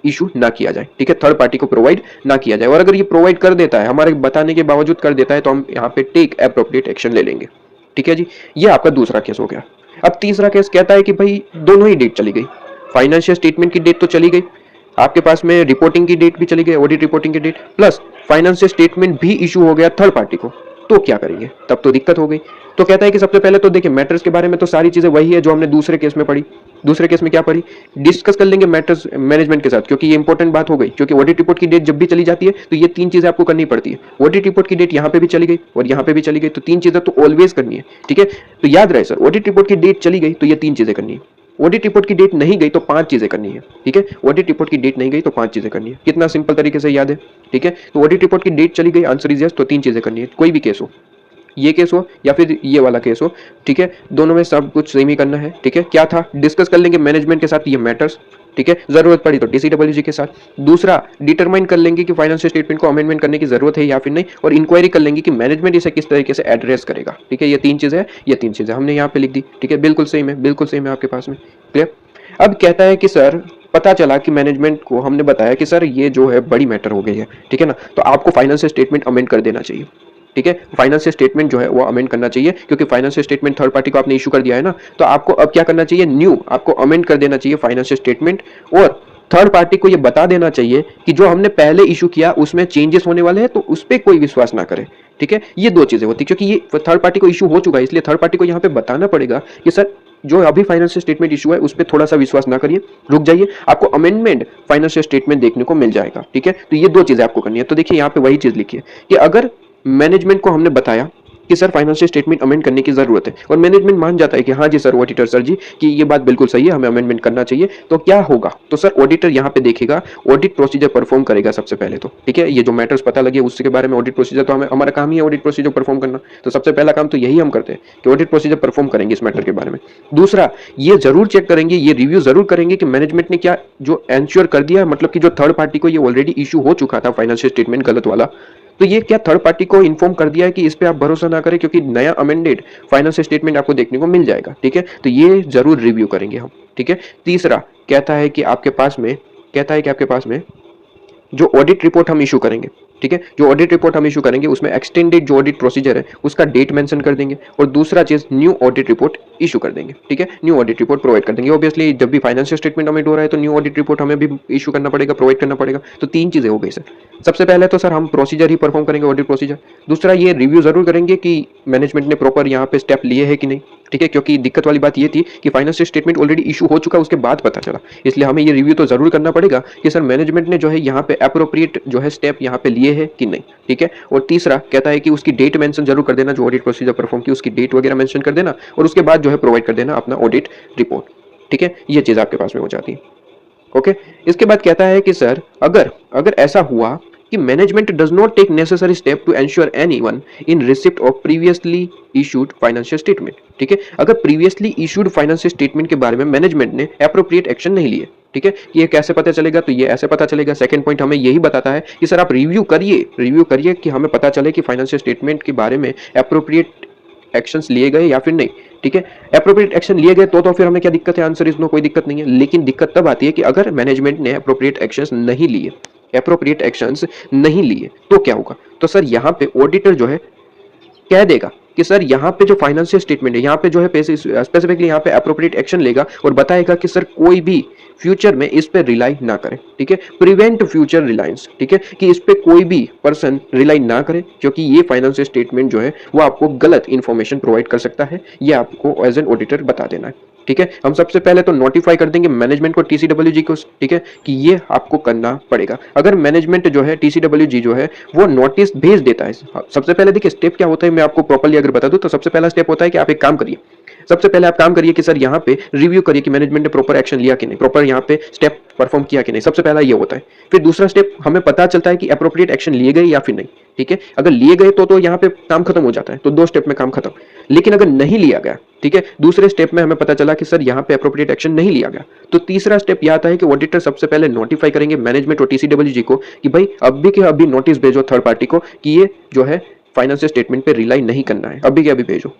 इशू ना किया जाए। ठीक है, थर्ड पार्टी को प्रोवाइड ना किया जाए, और अगर ये प्रोवाइड कर देता है, हमारे बताने के बावजूद कर देता है, तो हम यहाँ पे टेक अप्रोप्रिएट एक्शन ले लेंगे। ठीक है जी, ये आपका दूसरा केस हो गया। अब तीसरा केस कहता है कि भाई दोनों ही डेट चली गई, फाइनेंशियल स्टेटमेंट की डेट तो चली गई, आपके पास में रिपोर्टिंग की डेट भी चली गई, ऑडिट रिपोर्टिंग की डेट, प्लस फाइनेंशियल स्टेटमेंट भी इशू हो गया थर्ड पार्टी को, तो क्या करेंगे? तब तो दिक्कत हो गई। तो कहता है कि सबसे पहले तो देखिए, मैटर्स के बारे में तो सारी चीजें वही है जो हमने दूसरे केस में पढ़ी। दूसरे केस में क्या पढ़ी, डिस्कस कर लेंगे मैटर्स मैनेजमेंट के साथ, क्योंकि ये इंपॉर्टेंट बात हो गई, क्योंकि ऑडिट रिपोर्ट की डेट जब भी चली जाती है तो ये तीन चीजें आपको करनी पड़ती है। ऑडिट रिपोर्ट की डेट यहाँ पे भी चली गई और यहाँ पे भी चली गई, तो तीन चीजें तो ऑलवेज करनी है। ठीक है, तो याद रहे सर, ऑडिट रिपोर्ट की डेट चली गई तो ये तीन चीजें करनी है, ऑडिट रिपोर्ट की डेट नहीं गई तो पांच चीजें करनी है। ठीक है, ऑडिट रिपोर्ट की डेट नहीं गई तो पांच चीजें करनी है। कितना सिंपल तरीके से याद है? ठीक है, तो ऑडिट रिपोर्ट की डेट चली गई, आंसर इज यस, तो तीन चीजें करनी है, कोई भी केस हो, ये केस हो या फिर ये वाला केस हो। ठीक है, दोनों में सब कुछ सेम ही करना है। ठीक है, क्या था, डिस्कस कर लेंगे मैनेजमेंट के साथ ये मैटर्स। ठीक है, जरूरत पड़ी तो टीसीडब्ल्यूजी के साथ। दूसरा, डिटरमाइन कर लेंगे कि फाइनेंशियल स्टेटमेंट को अमेंडमेंट करने की जरूरत है या फिर नहीं, और इंक्वायरी कर लेंगे कि मैनेजमेंट इसे किस तरीके से एड्रेस करेगा। ठीक है, ये तीन चीजें हैं, ये तीन चीजें हमने यहाँ पे लिख दी। ठीक है, बिल्कुल सेम है, बिल्कुल सेम है आपके पास में। क्लियर? अब कहता है कि सर पता चला कि मैनेजमेंट को हमने बताया कि सर ये जो है बड़ी मैटर हो गई है, ठीक है ना, तो आपको फाइनेंशियल स्टेटमेंट अमेंड कर देना चाहिए। ठीक है, फाइनेंशियल स्टेटमेंट जो है वो अमेंड करना चाहिए, क्योंकि फाइनेंशियल स्टेटमेंट थर्ड पार्टी को आपने इशू कर दिया है ना, तो आपको अब क्या करना चाहिए, न्यू आपको अमेंड कर देना चाहिए फाइनेंशियल स्टेटमेंट, और थर्ड पार्टी को ये बता देना चाहिए कि जो हमने पहले इशू किया उसमें चेंजेस होने वाले हैं, तो उस पर कोई विश्वास ना करे। ठीक है, ये दो चीजें होती है, क्योंकि ये थर्ड पार्टी को इशू हो चुका है, इसलिए थर्ड पार्टी को यहाँ पे बताना पड़ेगा कि सर जो अभी फाइनेंशियल स्टेटमेंट इशू है उस पर थोड़ा सा विश्वास ना करिए, रुक जाइए, आपको अमेंडमेंट फाइनेंशियल स्टेटमेंट देखने को मिल जाएगा। ठीक है, तो ये दो चीजें आपको करनी है। तो देखिए यहाँ पे वही चीज लिखी है कि अगर मैनेजमेंट को हमने बताया कि सर फाइनेंशियल स्टेटमेंट अमेंड करने की जरूरत है, और मैनेजमेंट मान जाता है कि हाँ जी सर, ऑडिटर सर जी कि ये बात बिल्कुल सही है, हमें अमेंडमेंट करना चाहिए, तो क्या होगा, तो सर ऑडिटर यहाँ पे देखेगा, ऑडिट प्रोसीजर परफॉर्म करेगा सबसे पहले तो। ठीक है, ये जो मैटर्स पता लगे उसके बारे में ऑडिट प्रोसीजर, तो हमें हमारा काम ही है ऑडिट प्रोसीजर परफॉर्म करना, तो सबसे पहला काम तो यही हम करते हैं कि ऑडिट प्रोसीजर परफॉर्म करेंगे इस मैटर के बारे में। दूसरा, ये जरूर चेक करेंगे, ये रिव्यू जरूर करेंगे कि मैनेजमेंट ने क्या जो एंश्योर कर दिया है, मतलब कि जो थर्ड पार्टी को ये ऑलरेडी इशू हो चुका था फाइनेंशियल स्टेटमेंट गलत वाला, तो ये क्या थर्ड पार्टी को इन्फॉर्म कर दिया है कि इस पे आप भरोसा ना करें, क्योंकि नया अमेंडेड फाइनेंशियल स्टेटमेंट आपको देखने को मिल जाएगा। ठीक है, तो ये जरूर रिव्यू करेंगे हम। ठीक है, तीसरा कहता है कि आपके पास में जो ऑडिट रिपोर्ट हम इशू करेंगे, ठीक है, जो ऑडिट रिपोर्ट हम इशू करेंगे उसमें एक्सटेंडेड जो ऑडिट प्रोसीजर है उसका डेट मेंशन कर देंगे, और दूसरा चीज न्यू ऑडिट रिपोर्ट इशू कर देंगे। ठीक है, न्यू ऑडिट रिपोर्ट प्रोवाइड कर देंगे। ऑब्वियसली जब भी फाइनेंशियल स्टेटमेंट अमेंड हो रहा है तो न्यू ऑडिट रिपोर्ट हमें भी इशू करना पड़ेगा, प्रोवाइड करना पड़ेगा। तो तीन चीजें हो गई सर। सबसे पहले तो सर हम प्रोसीजर ही परफॉर्म करेंगे, ऑडिट प्रोसीजर। दूसरा, ये रिव्यू जरूर करेंगे कि मैनेजमेंट ने प्रॉपर यहाँ पे स्टेप लिए है कि नहीं। ठीक है, क्योंकि दिक्कत वाली बात ये थी कि फाइनेंशियल स्टेटमेंट ऑलरेडी इशू हो चुका, उसके बाद पता चला, इसलिए हमें ये रिव्यू तो जरूर करना पड़ेगा कि सर मैनेजमेंट ने जो है यहाँ पे अप्रोप्रिएट जो है स्टेप यहाँ पे लिए है कि नहीं। ठीक है, और तीसरा कहता है कि उसकी डेट मेंशन जरूर कर देना, जो ऑडिट प्रोसीजर परफॉर्म की उसकी डेट वगैरह मेंशन कर देना, और उसके बाद जो है प्रोवाइड कर देना अपना ऑडिट रिपोर्ट। ठीक है, ये चीज आपके पास में हो जाती है। ओके, इसके बाद कहता है कि सर अगर ऐसा हुआ कि management does not take necessary step to ensure anyone in receipt of previously issued financial statement. ठीक है, अगर प्रीवियसली इशूड फाइनेंशियल स्टेटमेंट के बारे में मैनेजमेंट ने एप्रोप्रिएट एक्शन नहीं लिए, ठीक है, कि ये कैसे पता चलेगा, तो ये ऐसे पता चलेगा। सेकंड पॉइंट हमें यही बताता है कि सर आप रिव्यू करिए कि हमें पता चले कि फाइनेंशियल स्टेटमेंट के बारे में एप्रोप्रिएट एक्शंस लिए गए या फिर नहीं। ठीक है, एप्रोप्रिएट एक्शन लिए गए तो फिर हमें क्या दिक्कत है, आंसर इज नो, कोई दिक्कत नहीं है। लेकिन दिक्कत तब आती है कि अगर मैनेजमेंट ने एप्रोप्रिएट एक्शंस नहीं लिए तो क्या होगा। तो सर यहाँ पे ऑडिटर जो है कह देगा कि सर यहाँ पे जो फाइनेंशियल स्टेटमेंट है, यहाँ पे जो है स्पेसिफिकली यहाँ पे अप्रोप्रिएट एक्शन लेगा और बताएगा कि सर कोई भी फ्यूचर में इस पे रिलाई ना करे। ठीक है, प्रिवेंट फ्यूचर रिलायंस। ठीक है, कि इस पे कोई भी पर्सन रिलाई ना करे, क्योंकि ये फाइनेंशियल स्टेटमेंट जो है वो आपको गलत इंफॉर्मेशन प्रोवाइड कर सकता है, ये आपको एज एन ऑडिटर बता देना है। ठीक है, हम सबसे पहले तो नोटिफाई कर देंगे मैनेजमेंट को, टीसीडब्ल्यूजी को। ठीक है, कि ये आपको करना पड़ेगा। अगर मैनेजमेंट जो है, टीसीडब्ल्यूजी जो है, वो नोटिस भेज देता है, सबसे पहले देखिए स्टेप क्या होता है, मैं आपको प्रॉपर्ली अगर बता दूं तो सबसे पहला स्टेप होता है कि आप एक काम करिए। सबसे पहले आप काम करिए कि सर यहाँ पे रिव्यू करिए कि मैनेजमेंट ने प्रॉपर एक्शन लिया कि नहीं, प्रॉपर यहाँ पे स्टेप परफॉर्म किया कि नहीं। सबसे पहला ये होता है। फिर दूसरा स्टेप हमें पता चलता है कि अप्रोप्रिएट एक्शन लिए गए या फिर नहीं। ठीक है, अगर लिए गए तो यहाँ पे काम खत्म हो जाता है, तो 2 स्टेप में काम खत्म। लेकिन अगर नहीं लिया गया, ठीक है, दूसरे स्टेप में हमें पता चला कि सर यहाँ पे अप्रोप्रिएट एक्शन नहीं लिया गया, तो तीसरा स्टेप यह आता है कि ऑडिटर सबसे पहले नोटिफाई करेंगे मैनेजमेंट और टीसीडब्ल्यूजी को कि भाई अभी के अभी नोटिस भेजो थर्ड पार्टी को कि ये जो है फाइनेंशियल स्टेटमेंट पे रिलाई नहीं करना है, अभी के अभी भेजो।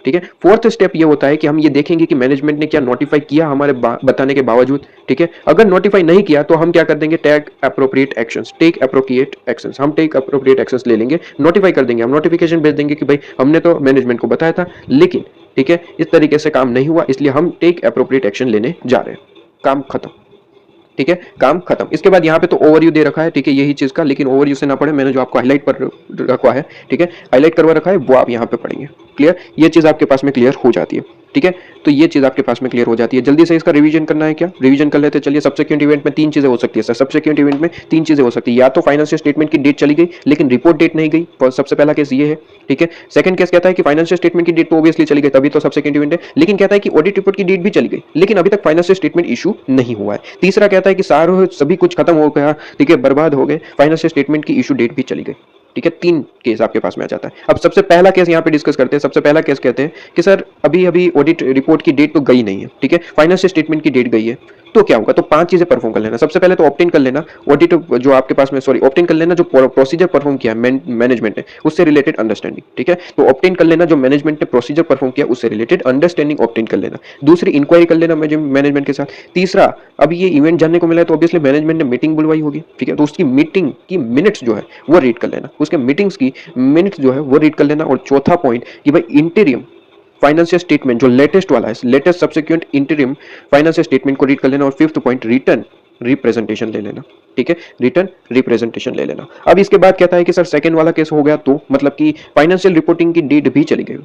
ठीक है, फोर्थ स्टेप ये होता है कि हम ये देखेंगे कि मैनेजमेंट ने क्या नोटिफाई किया हमारे बताने के बावजूद। ठीक है, अगर नोटिफाई नहीं किया तो हम क्या कर देंगे, टेक अप्रोप्रिएट एक्शंस, हम टेक अप्रोप्रिएट एक्शंस ले लेंगे, नोटिफाई कर देंगे, हम नोटिफिकेशन भेज देंगे कि भाई हमने तो मैनेजमेंट को बताया था, लेकिन ठीक है इस तरीके से काम नहीं हुआ, इसलिए हम टेक अप्रोप्रिएट एक्शन लेने जा रहे हैं। काम खत्म। ठीक है, काम खत्म। इसके बाद यहाँ पे तो ओवरव्यू दे रखा है, ठीक है, यही चीज का, लेकिन ओवरव्यू से ना पढ़े, मैंने जो आपको हाईलाइट पर रखा है, ठीक है, हाईलाइट करवा रखा है, वो आप यहाँ पे पढ़ेंगे। क्लियर, ये चीज आपके पास में क्लियर हो जाती है। ठीक है, तो ये चीज आपके पास में क्लियर हो जाती है। जल्दी से इसका रिवीजन करना है क्या, रिवीजन कर लेते हैं। चलिए, सब्सिक्वेंट इवेंट में 3 चीजें हो सकती है सर, सब्सिक्वेंट इवेंट में 3 चीजें हो सकती है, या तो फाइनेंशियल स्टेटमेंट की डेट चली गई लेकिन रिपोर्ट डेट नहीं गई, सबसे पहला केस ये है। ठीक है, सेकंड केस कहता है कि फाइनेंशियल स्टेटमेंट की डेट तो ऑब्वियसली चली गई, तभी तो सब्सिक्वेंट इवेंट है, लेकिन कहता है कि ऑडिट रिपोर्ट की डेट भी चली गई लेकिन अभी तक फाइनेंशियल स्टेटमेंट इशू नहीं हुआ है। तीसरा कहता है कि सारे सभी कुछ खत्म हो गया, ठीक है, बर्बाद हो गए, फाइनेंशियल स्टेटमेंट की इशू डेट भी चली गई। ठीक है, 3 केस आपके पास में आ जाता है। अब सबसे पहला केस यहाँ पे डिस्कस करते हैं। सबसे पहला केस कहते हैं कि सर अभी अभी ऑडिट रिपोर्ट की डेट तो गई नहीं है, ठीक है, फाइनेंशियल स्टेटमेंट की डेट गई है, तो क्या होगा, तो 5 चीजें परफॉर्म कर लेना। सबसे पहले तो ऑप्टेन कर लेना ऑडिट जो आपके पास में, सॉरी, ऑप्टेन कर लेना जो प्रोसीजर परफॉर्म किया मैनेजमेंट ने, उससे रिलेटेड अंडरस्टैंडिंग। ठीक है, तो ऑप्टेन कर लेना जो मैनेजमेंट ने प्रोसीजर परफॉर्म किया उससे रिलेटेड अंडरस्टैंडिंग ऑप्टेन कर लेना। दूसरी, इंक्वायरी कर लेना मैनेजमेंट के साथ। तीसरा, अभी ये इवेंट जानने को मिला है तो ऑब्वियसली मैनेजमेंट ने मीटिंग बुलवाई होगी, ठीक है, तो उसकी मीटिंग की मिनट्स जो है वो रीड कर लेना, उसके मीटिंग्स की मिनट्स जो है वो रीड कर लेना। और चौथा पॉइंट कि भाई इंटीरियम फाइनेंशियल स्टेटमेंट जो लेटेस्ट वाला है, लेटेस्ट सब्सिक्वेंट इंटीरियम फाइनेंशियल स्टेटमेंट को रीड कर लेना। और फिफ्थ पॉइंट, रिटर्न रिप्रेजेंटेशन ले लेना। ठीक है, रिटर्न रिप्रेजेंटेशन ले लेना। अब इसके बाद कहता है कि सर सेकंड वाला केस हो गया तो मतलब कि फाइनेंशियल रिपोर्टिंग की डेट भी चली गई,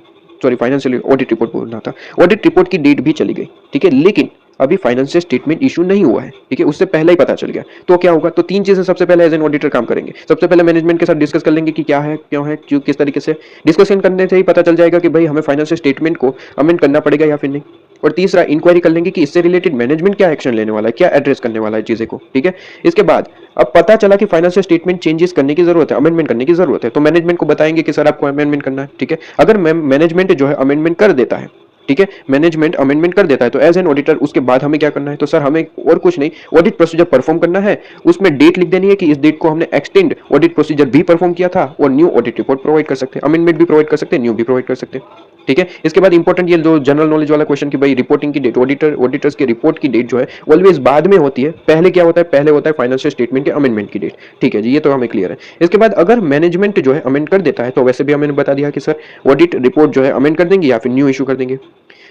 सॉरी फाइनेंशियल ऑडिट रिपोर्ट बोलना था, ऑडिट रिपोर्ट की डेट भी चली गई, ठीक है, लेकिन अभी फाइनेंशियल स्टेटमेंट इशू नहीं हुआ है, ठीक है, उससे पहले ही पता चल गया, तो क्या होगा, तो 3 चीजें सबसे पहले एज एन ऑडिटर काम करेंगे। सबसे पहले मैनेजमेंट के साथ डिस्कस कर लेंगे कि क्या है, क्यों है, क्यों, किस तरीके से। डिस्कशन करने से ही पता चल जाएगा कि भाई हमें फाइनेंशियल स्टेटमेंट को अमेंड करना पड़ेगा या फिर नहीं। और तीसरा, इंक्वायरी कर लेंगे कि इससे रिलेटेड मैनेजमेंट क्या एक्शन लेने वाला है, क्या एड्रेस करने वाला है चीजें को। ठीक है, इसके बाद अब पता चला कि फाइनेंशियल स्टेटमेंट चेंजेस करने की जरूरत है, अमेंडमेंट करने की जरूरत है, तो मैनेजमेंट को बताएंगे कि सर आपको अमेंडमेंट करना है। ठीक है, अगर मैनेजमेंट जो है अमेंडमेंट कर देता है, ठीक है, मैनेजमेंट अमेंडमेंट कर देता है, तो एज एन ऑडिटर उसके बाद हमें क्या करना है, तो सर हमें और कुछ नहीं, ऑडिट प्रोसीजर परफॉर्म करना है, उसमें डेट लिख देनी है कि इस डेट को हमने एक्सटेंड ऑडिट प्रोसीजर भी परफॉर्म किया था और न्यू ऑडिट रिपोर्ट प्रोवाइड कर सकते हैं, अमेंडमेंट भी प्रोवाइड कर सकते हैं, न्यू भी प्रोवाइड कर सकते हैं। ठीक है, इसके बाद इंपॉर्टेंट ये जो जनरल नॉलेज वाला क्वेश्चन कि भाई रिपोर्टिंग की डेट, ऑडिटर्स की रिपोर्ट की डेट जो है ऑलवेज बाद में होती है, पहले क्या होता है, पहले होता है फाइनेंशियल स्टेटमेंट के अमेंडमेंट की डेट। ठीक है जी, ये तो हमें क्लियर है। इसके बाद अगर मैनेजमेंट जो है अमेंड कर देता है तो वैसे भी हमें बता दिया कि सर ऑडिट रिपोर्ट जो है अमेंड कर देंगे या फिर न्यू इशू कर देंगे।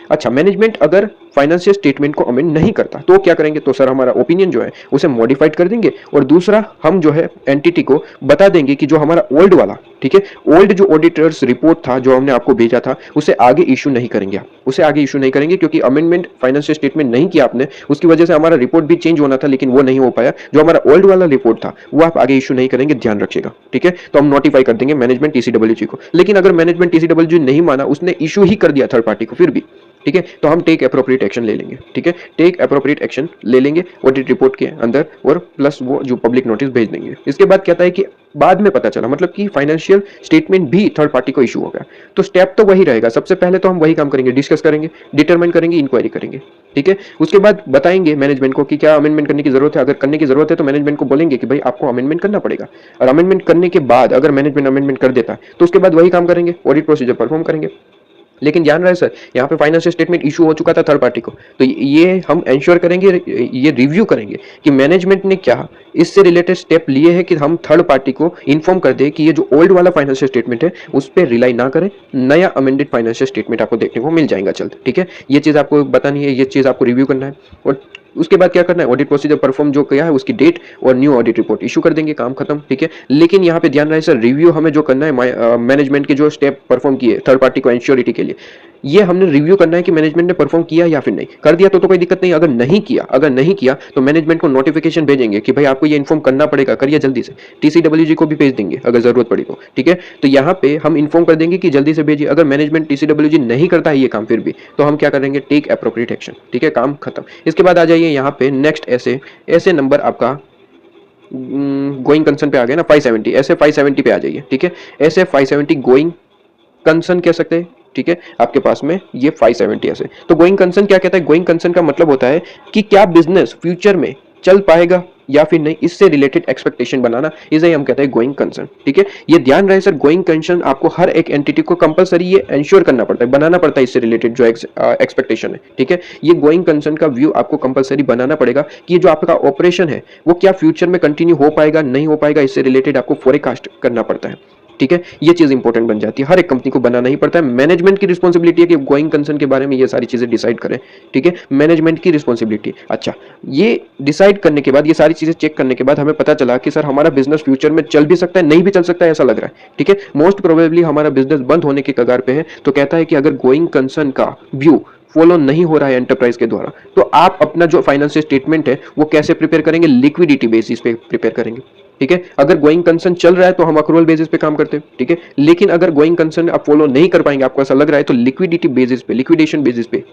अच्छा, मैनेजमेंट अगर फाइनेंशियल स्टेटमेंट को अमेंड नहीं करता तो क्या करेंगे, तो सर हमारा ओपिनियन जो है उसे मॉडिफाइड कर देंगे और दूसरा हम जो है एंटिटी को बता देंगे कि जो हमारा ओल्ड वाला, ठीक है, ओल्ड जो ऑडिटर्स रिपोर्ट था जो हमने आपको भेजा था उसे आगे इशू नहीं करेंगे, आप उसे आगे इशू नहीं करेंगे क्योंकि अमेंडमेंट फाइनेंशियल स्टेटमेंट नहीं किया आपने, उसकी वजह से हमारा रिपोर्ट भी चेंज होना था लेकिन वो नहीं हो पाया। जो हमारा ओल्ड वाला रिपोर्ट था वो आप आगे इशू नहीं करेंगे, ध्यान रखिएगा। ठीक है, तो हम नोटिफाई कर देंगे मैनेजमेंट टीसीडब्ल्यूजी को, लेकिन अगर मैनेजमेंट टीसीडब्ल्यूजी नहीं माना, उसने इशू ही कर दिया थर्ड पार्टी को फिर भी, ठीक है, तो हम टेक एप्रोप्रिएट एक्शन ले लेंगे। ठीक है, टेक एप्रोप्रिएट एक्शन ले लेंगे ऑडिट रिपोर्ट के अंदर और प्लस वो जो पब्लिक नोटिस भेज देंगे। इसके बाद कहता है कि बाद में पता चला, मतलब कि फाइनेंशियल स्टेटमेंट भी थर्ड पार्टी को इशू हो गया। तो स्टेप तो वही रहेगा, सबसे पहले तो हम वही काम करेंगे, डिस्कस करेंगे, डिटरमाइन करेंगे, इंक्वायरी करेंगे, ठीक है। उसके बाद बताएंगे मैनेजमेंट को कि क्या अमेंडमेंट करने की जरूरत है। अगर करने की जरूरत है तो मैनेजमेंट को बोलेंगे कि भाई आपको अमेंडमेंट करना पड़ेगा। और अमेंडमेंट करने के बाद अगर मैनेजमेंट अमेंडमेंट कर देता है तो उसके बाद वही काम करेंगे, ऑडिट प्रोसीजर परफॉर्म करेंगे। लेकिन ध्यान रहे सर, यहाँ पे फाइनेंशियल स्टेटमेंट इशू हो चुका था थर्ड पार्टी को, तो ये हम इंश्योर करेंगे, ये रिव्यू करेंगे कि मैनेजमेंट ने क्या इससे रिलेटेड स्टेप लिए हैं कि हम थर्ड पार्टी को इन्फॉर्म कर दें कि ये जो ओल्ड वाला फाइनेंशियल स्टेटमेंट है उस पर रिलाई ना करें, नया अमेंडेड फाइनेंशियल स्टेटमेंट आपको देखने को मिल जाएगा जल्द, ठीक है। ये चीज़ आपको बतानी है, ये चीज़ आपको रिव्यू करना है। और उसके बाद क्या करना है, ऑडिट प्रोसीजर परफॉर्म जो किया है उसकी डेट और न्यू ऑडिट रिपोर्ट इशू कर देंगे, काम खत्म, ठीक है। लेकिन यहाँ पे ध्यान रहे सर, रिव्यू हमें जो करना है मैनेजमेंट के जो स्टेप परफॉर्म किए थर्ड पार्टी को इंश्योरिटी के लिए, ये हमने रिव्यू करना है कि मैनेजमेंट ने परफॉर्म किया या फिर नहीं। कर दिया तो कोई दिक्कत नहीं, अगर नहीं किया तो मैनेजमेंट को नोटिफिकेशन भेजेंगे कि भाई आपको ये इन्फॉर्म करना पड़ेगा, करिए जल्दी से। TCWG को भी भेज देंगे अगर जरूरत पड़ी तो, ठीक है। तो यहाँ पे हम इन्फॉर्म कर देंगे कि जल्दी से भेजिए। अगर मैनेजमेंट TCWG नहीं करता है ये काम फिर भी, तो हम क्या करेंगे, टेक एप्रोप्रिएट एक्शन, ठीक है, काम खत्म। इसके बाद आ जाइए यहाँ पे नेक्स्ट ऐसे नंबर आपका गोइंग कंसर्न पे आ गया ना, 570, ऐसे 570 पे आ जाइए, ठीक है। ऐसे 570 गोइंग कंसर्न कह सकते हैं, ठीक है। आपके पास में ये 570 ऐसे। तो गोइंग कंसर्न क्या कहता है, गोइंग कंसर्न का मतलब होता है कि क्या बिजनेस फ्यूचर में चल पाएगा या फिर नहीं, इससे रिलेटेड एक्सपेक्टेशन बनाना, इसे हम कहते हैं गोइंग कंसर्न, ठीक है। ये ध्यान रहे सर, गोइंग कंसर्न आपको हर एक एंटिटी को कंपलसरी ये इंश्योर करना पड़ता है, बनाना पड़ता है, इससे रिलेटेड जो एक्सपेक्टेशन है, ठीक है। ये गोइंग कंसर्न का व्यू आपको कंपलसरी बनाना पड़ेगा कि ये जो आपका ऑपरेशन है वो क्या फ्यूचर में कंटिन्यू हो पाएगा, नहीं हो पाएगा, इससे रिलेटेड आपको फोरकास्ट करना पड़ता है, ठीक है। ये चीज इंपॉर्टेंट बन जाती है, हर एक कंपनी को बनाना ही पड़ता है। मैनेजमेंट की रिस्पॉन्सिबिलिटी है कि गोइंग कंसर्न के बारे में ये सारी चीजें डिसाइड करें, ठीक है, मैनेजमेंट की रिस्पॉन्सिबिलिटी। अच्छा, ये डिसाइड करने के बाद, ये सारी चीजें चेक करने के बाद हमें पता चला कि सर हमारा बिजनेस फ्यूचर में चल भी सकता है, नहीं भी चल सकता है, ऐसा लग रहा है, ठीक है। मोस्ट प्रोबेबली हमारा बिजनेस बंद होने के कगार पे है। तो कहता है कि अगर गोइंग कंसर्न का व्यू फॉलो नहीं हो रहा है एंटरप्राइज के द्वारा, तो आप अपना जो फाइनेंशियल स्टेटमेंट है वो कैसे प्रिपेयर करेंगे, लिक्विडिटी बेसिस पे प्रिपेयर करेंगे, ठीक है। अगर गोइंग कंसर्न चल रहा है तो हम अक्रूवल बेसिस पे काम करते हैं, ठीक है। लेकिन अगर गोइंग कंसर्न आप फॉलो नहीं कर पाएंगे, आपको ऐसा लग रहा है, तो लिक्विडिटी बेसिस पे, लिक्विडेशन बेसिस पे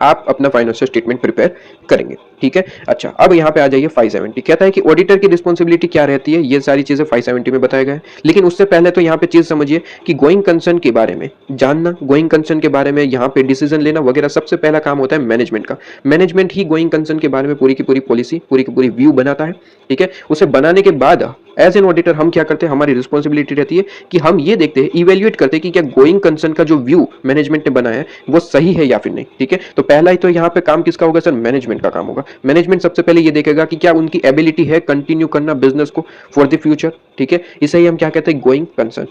आप अपना फाइनेंशियल स्टेटमेंट प्रिपेयर करेंगे, ठीक है। अच्छा, अब यहाँ पे आ जाइए 570, कहता है कि ऑडिटर की रिस्पॉन्सिबिलिटी क्या रहती है, ये सारी चीजें 570 में बताया गया है। लेकिन उससे पहले तो यहाँ पे चीज समझिए कि गोइंग कंसर्न के बारे में जानना, गोइंग कंसर्न के बारे में यहाँ पे डिसीजन लेना वगैरह, सबसे पहला काम होता है मैनेजमेंट का। मैनेजमेंट ही गोइंग कंसर्न के बारे में पूरी की पूरी पॉलिसी, पूरी की पूरी व्यू बनाता है, ठीक है। उसे बनाने के बाद एज एन ऑडिटर हम क्या करते हैं, हमारी रिस्पॉन्सिबिलिटी रहती है कि हम ये देखते हैं, इवेल्युएट करते हैं कि क्या गोइंग कंसर्न का जो व्यू मैनेजमेंट ने बनाया है वो सही है या फिर नहीं, ठीक है। तो पहला ही तो यहाँ पे काम किसका होगा सर, मैनेजमेंट का काम होगा। मैनेजमेंट सबसे पहले ये देखेगा कि क्या उनकी एबिलिटी है कंटिन्यू करना बिजनेस को फॉर द फ्यूचर, ठीक है। इसे ही हम क्या कहते हैं, गोइंग कंसर्न,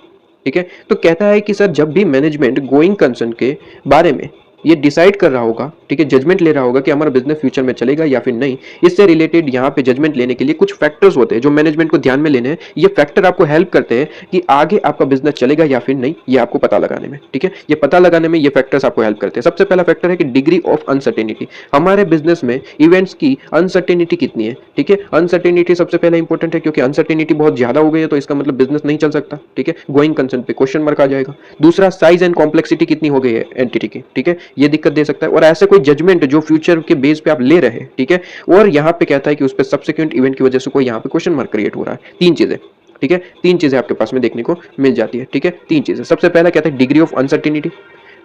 ठीक है। तो कहता है कि सर जब भी मैनेजमेंट गोइंग कंसर्न के बारे में ये डिसाइड कर रहा होगा, ठीक है, जजमेंट ले रहा होगा कि हमारा बिजनेस फ्यूचर में चलेगा या फिर नहीं, इससे रिलेटेड यहाँ पे जजमेंट लेने के लिए कुछ फैक्टर्स होते हैं जो मैनेजमेंट को ध्यान में लेने हैं। ये फैक्टर आपको हेल्प करते हैं कि आगे आपका बिजनेस चलेगा या फिर नहीं, ये आपको पता लगाने में, ठीक है। ये पता लगाने में ये फैक्टर्स आपको हेल्प करते हैं। सबसे पहला फैक्टर है कि डिग्री ऑफ अनसर्टेनिटी, हमारे बिजनेस में इवेंट्स की अनसर्टेनिटी कितनी है, ठीक है। अनसर्टेनिटी सबसे पहले इंपॉर्टेंट है, क्योंकि अनसर्टेनिटी बहुत ज्यादा हो गई है तो इसका मतलब बिजनेस नहीं चल सकता, ठीक है। गोइंग कंसर्न पे क्वेश्चन मार्क आ जाएगा। दूसरा, साइज एंड कॉम्प्लेक्सिटी कितनी हो गई है एंटिटी की, ठीक है, ये दिक्कत दे सकता है। और ऐसे कोई जजमेंट जो फ्यूचर के बेस पे आप ले रहे हैं, ठीक है। और यहाँ पे कहता है कि उस पर सब्सिक्वेंट इवेंट की वजह से कोई यहाँ पे क्वेश्चन मार्क क्रिएट हो रहा है। तीन चीजें, ठीक है, तीन चीजें आपके पास में देखने को मिल जाती है, ठीक है। तीन चीजें, सबसे पहला कहता है डिग्री ऑफ अनसर्टेनिटी,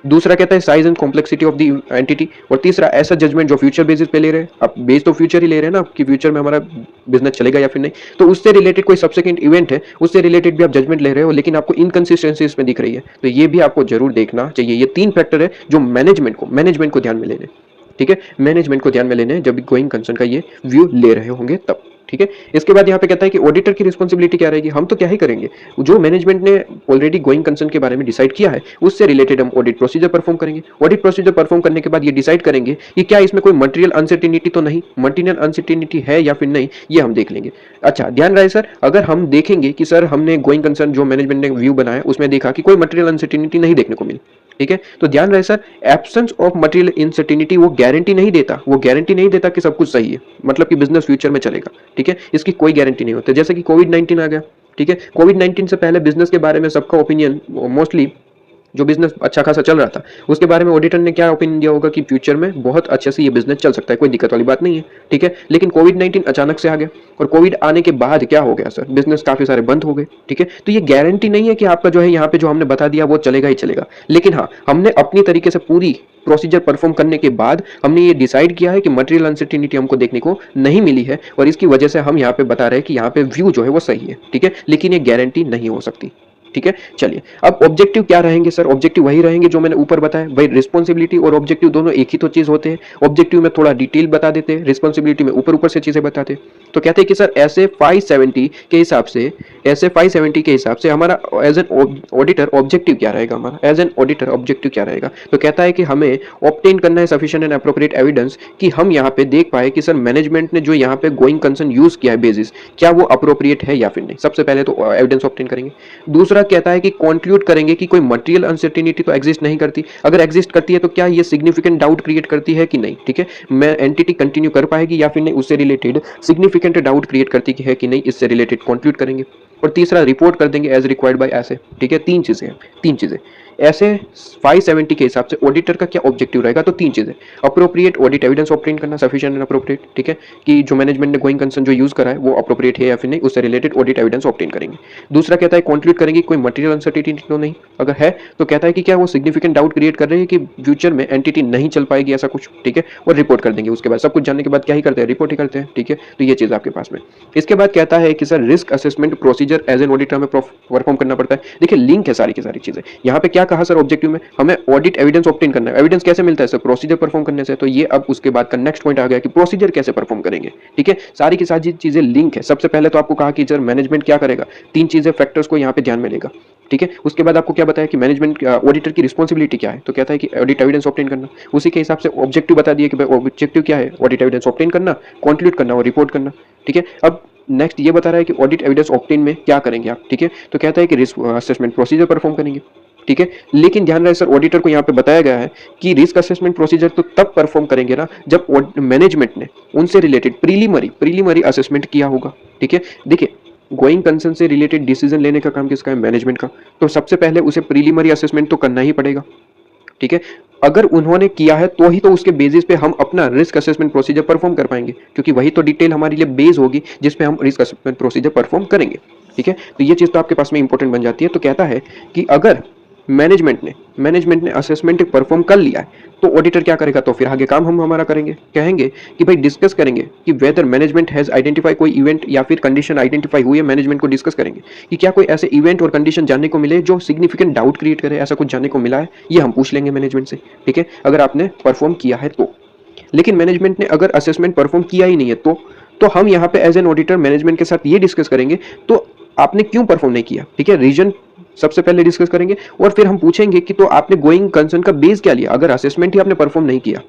दूसरा कहता है size and complexity of the entity, और तीसरा ऐसा जजमेंट जो फ्यूचर बेसिस पे ले रहे हैं। आप बेस तो फ्यूचर ही ले रहे हैं ना कि फ्यूचर में हमारा बिजनेस चलेगा या फिर नहीं, तो उससे रिलेटेड कोई सब्सिक्वेंट इवेंट है, उससे रिलेटेड भी आप जजमेंट ले रहे हो, लेकिन आपको इनकंसिस्टेंसी इसमें दिख रही है, तो ये भी आपको जरूर देखना चाहिए। ये तीन फैक्टर है जो मैनेजमेंट को ध्यान में लेने, ठीक है, मैनेजमेंट को ध्यान में लेने जब भी गोइंग कंसर्न का ये व्यू ले रहे होंगे तब, ठीक है। इसके बाद यहाँ पे कहता है कि ऑडिटर की रिस्पॉन्सिबिलिटी क्या रहेगी, हम तो क्या ही करेंगे, जो मैनेजमेंट ने ऑलरेडी गोइंग कंसर्न के बारे में डिसाइड किया है उससे रिलेटेड हम ऑडिट प्रोसीजर परफॉर्म करेंगे। ऑडिट प्रोसीजर परफॉर्म करने के बाद ये डिसाइड करेंगे कि क्या इसमें कोई मटेरियल अनसर्टेनिटी तो नहीं, मटेरियल अनसर्टेनिटी है या फिर नहीं, ये हम देख लेंगे। अच्छा, ध्यान रहे सर, अगर हम देखेंगे कि सर हमने गोइंग कंसर्न जो मैनेजमेंट ने व्यू बनाया उसमें देखा कि कोई मटेरियल अनसर्टेनिटी नहीं देखने को मिली, ठीक है, तो ध्यान रहे सर, एब्सेंस ऑफ मटेरियल इनसर्टेनिटी वो गारंटी नहीं देता, वो गारंटी नहीं देता कि सब कुछ सही है, मतलब कि बिजनेस फ्यूचर में चलेगा, ठीक है, इसकी कोई गारंटी नहीं होती। जैसे कि कोविड-19 आ गया, ठीक है, कोविड-19 से पहले बिजनेस के बारे में सबका ओपिनियन मोस्टली जो बिजनेस अच्छा खासा चल रहा था, उसके बारे में ऑडिटर ने क्या ओपिनियन दिया होगा कि फ्यूचर में बहुत अच्छे से ये बिजनेस चल सकता है, कोई दिक्कत वाली बात नहीं है, ठीक है। लेकिन कोविड-19 अचानक से आ गया और कोविड आने के बाद क्या हो गया सर, बिजनेस काफी सारे बंद हो गए, ठीक है। तो ये गारंटी नहीं है कि आपका जो है यहाँ पे जो हमने बता दिया वो चलेगा ही चलेगा, लेकिन हाँ, हमने अपनी तरीके से पूरी प्रोसीजर परफॉर्म करने के बाद हमने ये डिसाइड किया है कि मटेरियल अनसर्टेनिटी हमको देखने को नहीं मिली है और इसकी वजह से हम यहाँ पे बता रहे हैं कि यहाँ पे व्यू जो है वो सही है, ठीक है, लेकिन ये गारंटी नहीं हो सकती, ठीक है। चलिए, अब ऑब्जेक्टिव क्या रहेंगे सर, ऑब्जेक्टिव वही रहेंगे जो मैंने ऊपर बताया भाई। रिस्पॉन्सिबिलिटी और ऑब्जेक्टिव दोनों एक ही तो चीज होते हैं। ऑब्जेक्टिव में थोड़ा डिटेल बता देते हैं, रिस्पॉन्सिबिलिटी में ऊपर ऊपर से चीजें बताते हैं। तो कहते हैं कि सर ऐसे 570 के हिसाब से, ऐसे 570 के हिसाब से हमारा एज एन ऑडिटर ऑब्जेक्टिव क्या रहेगा, हमारा एज एन ऑडिटर ऑब्जेक्टिव क्या रहेगा। तो कहता है कि हमें ऑब्टेन करना है सफिशिएंट एंड एप्रोप्रिएट एविडेंस, कि हम यहाँ पे देख पाए कि सर मैनेजमेंट ने जो यहाँ पे गोइंग कंसर्न यूज किया है बेसिस, क्या वो अप्रोप्रिएट है या फिर नहीं। सबसे पहले तो एविडेंस ऑब्टेन करेंगे। दूसरा कहता है कि कंक्लूड करेंगे कि कोई मटेरियल अनसर्टेनिटी तो एग्जिस्ट नहीं करती, अगर एग्जिस्ट करती है तो क्या ये सिग्निफिकेंट डाउट क्रिएट करती है कि नहीं, ठीक है, मैं एंटिटी कंटिन्यू कर पाएगी या फिर नहीं, उससे रिलेटेड सिग्निफिकेंट डाउट क्रिएट करती है कि नहीं, इससे रिलेटेड कंक्लूड करेंगे। और तीसरा रिपोर्ट कर देंगे एज रिक्वायर्ड बाय ऐसे, ठीक है। तीन चीजें ऐसे 570 के हिसाब से ऑडिटर का क्या ऑब्जेक्टिव रहेगा, तो तीन चीजें, अप्रोप्रिएट ऑडिट एविडेंस ऑब्टेन करना, सफिशिएंट एंड अप्रोप्रिएट, ठीक है, कि जो मैनेजमेंट ने गोइंग कंसर्न जो यूज करा है वो अप्रोप्रिएट है या फिर नहीं, उससे रिलेटेड ऑडिट एविडेंस ऑब्टेन करेंगे। दूसरा कहता है कंक्लूड करेंगे कोई मटेरियल अनसर्टेनिटी तो नहीं, अगर है तो कहता है कि क्या वो सिग्निफिकेंट डाउट क्रिएट कर रही है कि फ्यूचर में एंटिटी नहीं चल पाएगी ऐसा कुछ, ठीक है, और रिपोर्ट कर देंगे। उसके बाद सब कुछ जानने के बाद क्या ही करते हैं, रिपोर्ट ही करते हैं, ठीक है। तो ये चीज आपके पास में। इसके बाद कहता है कि sir risk assessment procedure as an auditor में परफॉर्म करना पड़ता है। देखिए लिंक है सारी की सारी चीजें। यहाँ पे क्या कहा सर ऑब्जेक्टिव में, हमें ऑडिट एविडेंस ऑब्टेन करना है। एविडेंस कैसे मिलता है सर, प्रोसीजर परफॉर्म करने से। तो ये अब उसके बाद का नेक्स्ट पॉइंट आ गया कि प्रोसीजर कैसे परफॉर्म करेंगे, ठीक है। सारी की सारी चीजें लिंक है। सबसे पहले तो आपको कहा कि सर मैनेजमेंट क्या करेगा, तीन चीजें फैक्टर्स को यहाँ पे ध्यान में लेगा, ठीक है। उसके बाद आपको क्या बताया कि मैनेजमेंट ऑडिटर की रिस्पॉन्सिबिलिटी क्या है, तो कहता है कि ऑडिट एविडेंस ऑब्टेन करना। उसी के हिसाब से ऑब्जेक्टिव बता दिए कि भाई ऑब्जेक्टिव क्या है, ऑडिट एविडेंस ऑब्टेन करना, कंक्लूड करना और रिपोर्ट करना, ठीक है। अब नेक्स्ट ये बता रहा है कि ऑडिट एविडेंस ऑब्टेन में क्या करेंगे आप, ठीक है। तो कहता है कि रिस्क असेसमेंट प्रोसीजर परफॉर्म करेंगे, ठीक है। लेकिन ध्यान रहे सर ऑडिटर को यहाँ पे बताया गया है कि रिस्क असेसमेंट प्रोसीजर तो तब परफॉर्म करेंगे ना जब मैनेजमेंट ने उनसे रिलेटेड प्रीलिमरी असेसमेंट किया होगा, ठीक है। देखिए गोइंग कंसर्न से रिलेटेड डिसीजन लेने का काम किसका है, मैनेजमेंट का। तो सबसे पहले उसे प्रीलिमरी असेसमेंट तो करना ही पड़ेगा, ठीक है। अगर उन्होंने किया है तो ही तो उसके बेसिस पे हम अपना रिस्क असेसमेंट प्रोसीजर परफॉर्म कर पाएंगे, क्योंकि वही तो डिटेल हमारे लिए बेस होगी जिसपे हम रिस्क असेसमेंट प्रोसीजर परफॉर्म करेंगे, ठीक है। तो ये चीज तो आपके पास में इंपॉर्टेंट बन जाती है। तो कहता है कि अगर मैनेजमेंट ने असेसमेंट परफॉर्म कर लिया है तो ऑडिटर क्या करेगा, तो फिर आगे काम हम हमारा करेंगे। कहेंगे कि भाई डिस्कस करेंगे कि वेदर मैनेजमेंट हैज आइडेंटिफाई, कोई इवेंट या फिर कंडीशन आइडेंटिफाई हुई है, मैनेजमेंट को डिस्कस करेंगे कि क्या कोई ऐसे इवेंट और कंडीशन जानने को मिले जो सिग्निफिकेंट डाउट क्रिएट करे, ऐसा कुछ जानने को मिला है, ये हम पूछ लेंगे मैनेजमेंट से, ठीक है, अगर आपने परफॉर्म किया है तो। लेकिन मैनेजमेंट ने अगर असेसमेंट परफॉर्म किया ही नहीं है तो हम यहाँ पे एज एन ऑडिटर मैनेजमेंट के साथ ये डिस्कस करेंगे तो आपने क्यों परफॉर्म नहीं किया, ठीक है, रीजन सबसे पहले डिस्कस करेंगे। और फिर हम पूछेंगे कि तो आपने गोइंग कंसर्न का बेस क्या लिया, अगर असेसमेंट ही आपने परफॉर्म नहीं किया,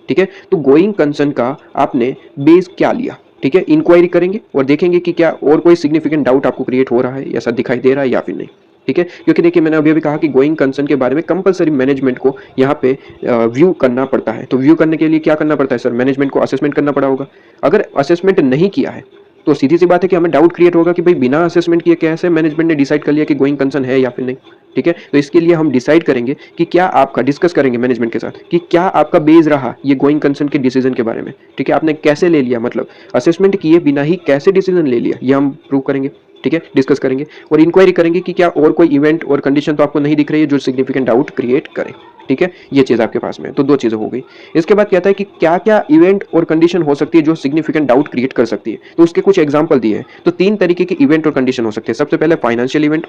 ठीक है, तो गोइंग कंसर्न का आपने बेस क्या लिया, ठीक है। इंक्वायरी करेंगे और देखेंगे कि क्या और कोई सिग्निफिकेंट डाउट आपको क्रिएट हो रहा है, ऐसा दिखाई दे रहा है या फिर नहीं, ठीक है। क्योंकि देखिए मैंने अभी कहा कि गोइंग कंसर्न के बारे में कंपलसरी मैनेजमेंट को यहाँ पे व्यू करना पड़ता है। तो व्यू करने के लिए क्या करना पड़ता है सर, मैनेजमेंट को असेसमेंट करना पड़ा होगा। अगर असेसमेंट नहीं किया है तो सीधी सी बात है कि हमें डाउट क्रिएट होगा कि भाई बिना असेसमेंट किए कैसे मैनेजमेंट ने डिसाइड कर लिया कि गोइंग कंसर्न है या फिर नहीं, ठीक है। तो इसके लिए हम डिसाइड करेंगे कि क्या आपका, डिस्कस करेंगे मैनेजमेंट के साथ कि क्या आपका बेस रहा ये गोइंग कंसर्न के डिसीजन के बारे में, ठीक है। आपने कैसे ले लिया, मतलब असेसमेंट किए बिना ही कैसे डिसीजन ले लिया, ये हम प्रूव करेंगे, ठीक है, डिस्कस करेंगे। और इंक्वायरी करेंगे कि क्या और कोई इवेंट और कंडीशन तो आपको नहीं दिख रही है जो सिग्निफिकेंट डाउट क्रिएट करे, ठीक है। ये चीज आपके पास में, तो दो चीजें हो गई। इसके बाद कहता है कि क्या क्या इवेंट और कंडीशन हो सकती है जो सिग्निफिकेंट डाउट क्रिएट कर सकती है। तो उसके कुछ एग्जांपल दिए हैं। तो तीन तरीके के इवेंट और कंडीशन हो सकते हैं। सबसे पहले फाइनेंशियल इवेंट,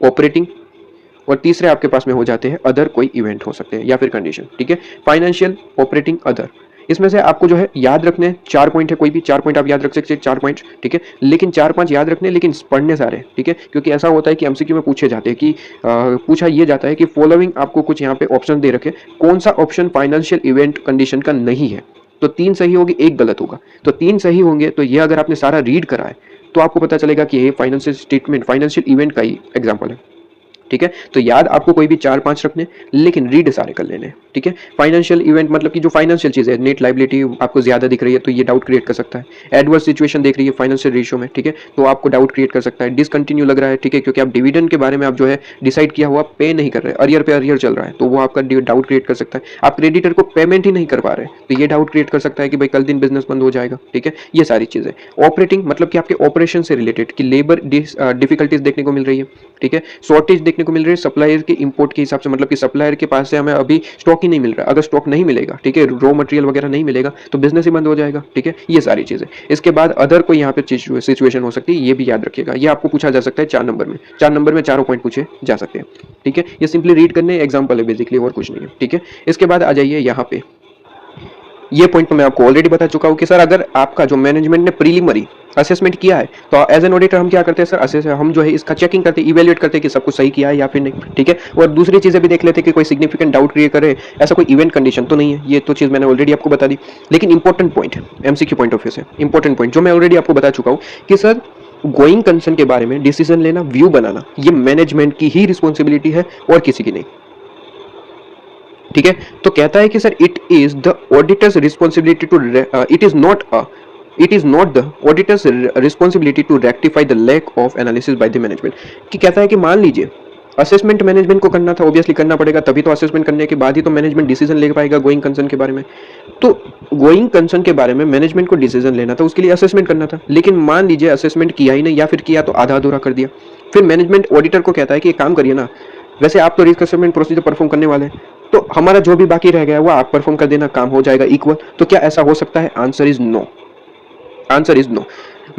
ऑपरेटिंग, और तीसरे आपके पास में हो जाते हैं अदर कोई इवेंट हो सकते हैं या फिर कंडीशन, ठीक है। फाइनेंशियल, ऑपरेटिंग, अदर, इसमें से आपको जो है याद रखने 4 पॉइंट है, कोई भी 4 पॉइंट आप याद रख सकते हैं, 4 पॉइंट, ठीक है। लेकिन 4-5 याद रखने, लेकिन पढ़ने सारे, ठीक है, क्योंकि ऐसा होता है कि एमसीक्यू में पूछे जाते हैं कि पूछा ये जाता है कि फॉलोइंग, आपको कुछ यहाँ पे ऑप्शन दे रखे, कौन सा ऑप्शन फाइनेंशियल इवेंट कंडीशन का नहीं है। तो 3 सही होगी, 1 गलत होगा। तो 3 सही होंगे तो ये अगर आपने सारा रीड करा है तो आपको पता चलेगा कि ये फाइनेंशियल स्टेटमेंट, फाइनेंशियल इवेंट का ही एग्जाम्पल है। ठीक है। तो याद आपको कोई भी 4-5 रखने, लेकिन रीड सारे कर लेने, ठीक है। फाइनेंशियल इवेंट मतलब कि जो फाइनेंशियल चीज़ है, नेट लायबिलिटी आपको ज़्यादा दिख रही है तो ये डाउट क्रिएट कर सकता है। एडवर्स सिचुएशन देख रही है फाइनेंशियल रेशियो में, ठीक है, तो आपको डाउट क्रिएट कर सकता है। डिसकंटिन्यू लग रहा है, ठीक है, क्योंकि आप डिविडेंड के बारे में आप जो है डिसाइड किया हुआ पे नहीं कर रहे, अरियर पे अरियर चल रहा है, तो वो आपका डाउट क्रिएट कर सकता है। आप क्रेडिटर को पेमेंट ही नहीं कर पा रहे, तो ये डाउट क्रिएट कर सकता है कि भाई कल दिन बिजनेस बंद हो जाएगा, ठीक है। ये सारी चीज़ें ऑपरेटिंग मतलब कि आपके ऑपरेशन से रिलेटेड कि लेबर डिफिकल्टीज देखने को मिल रही है, ठीक है। शॉर्टेज देखने को मिल रही है सप्लायर के इंपोर्ट के हिसाब से, मतलब कि सप्लायर के पास से हमें अभी स्टॉक ही नहीं मिल रहा। अगर स्टॉक नहीं मिलेगा, ठीक है, रॉ मटेरियल वगैरह नहीं मिलेगा तो बिजनेस ही बंद हो जाएगा, ठीक है। ये सारी चीजें। इसके बाद अदर कोई यहाँ पे सिचुएशन हो सकती है, ये भी याद रखिएगा। ये आपको पूछा जा सकता है 4 नंबर में, 4 नंबर में चारों पॉइंट पूछे जा सकते हैं, ठीक है। ये सिंपली रीड करने एग्जाम्पल है बेसिकली, और कुछ नहीं है, ठीक है। इसके बाद आ जाइए यहाँ पे, ये पॉइंट तो मैं आपको ऑलरेडी बता चुका हूँ कि सर अगर आपका जो मैनेजमेंट ने प्रीलिमिनरी असेसमेंट किया है तो एज एन ऑडिटर हम क्या करते हैं सर, हम जो है इसका चेकिंग करते हैं, इवेल्युएट करते हैं कि सब कुछ सही किया है या फिर नहीं, ठीक है। और दूसरी चीजें भी देख लेते हैं कि कोई सिग्निफिकेंट डाउट क्रिएट करे, ऐसा कोई इवेंट कंडीशन तो नहीं है। ये तो चीज मैंने ऑलरेडी आपको बता दी। लेकिन important point MCQ point of view से इंपॉर्टेंट पॉइंट जो मैं ऑलरेडी आपको बता चुका हूँ कि सर गोइंग कंसर्न के बारे में डिसीजन लेना, व्यू बनाना, ये मैनेजमेंट की ही रिस्पॉन्सिबिलिटी है और किसी की नहीं, ठीक है। तो कहता है कि sir it is the auditor's responsibility to it is not the auditor's responsibility to rectify the lack of analysis by the management. कि कहता है कि मान लीजिए असेसमेंट मैनेजमेंट को करना था, ऑब्वियसली करना पड़ेगा, तभी तो असेसमेंट करने के बाद ही तो मैनेजमेंट डिसीजन ले पाएगा गोइंग कंसर्न के बारे में। तो गोइंग कंसर्न के बारे में मैनेजमेंट को डिसीजन लेना था, उसके लिए असेसमेंट करना था। लेकिन मान लीजिए असेसमेंट किया ही नहीं, या फिर किया तो आधा अधूरा कर दिया। फिर मैनेजमेंट ऑडिटर को कहता है कि एक काम करिए ना, वैसे आप तो रिस्क असेसमेंट प्रोसीजर परफॉर्म करने वाले हैं, तो हमारा जो भी बाकी रह गया वो आप परफॉर्म कर देना, काम हो जाएगा इक्वल। तो क्या ऐसा हो सकता है? Answer is no. Answer is no.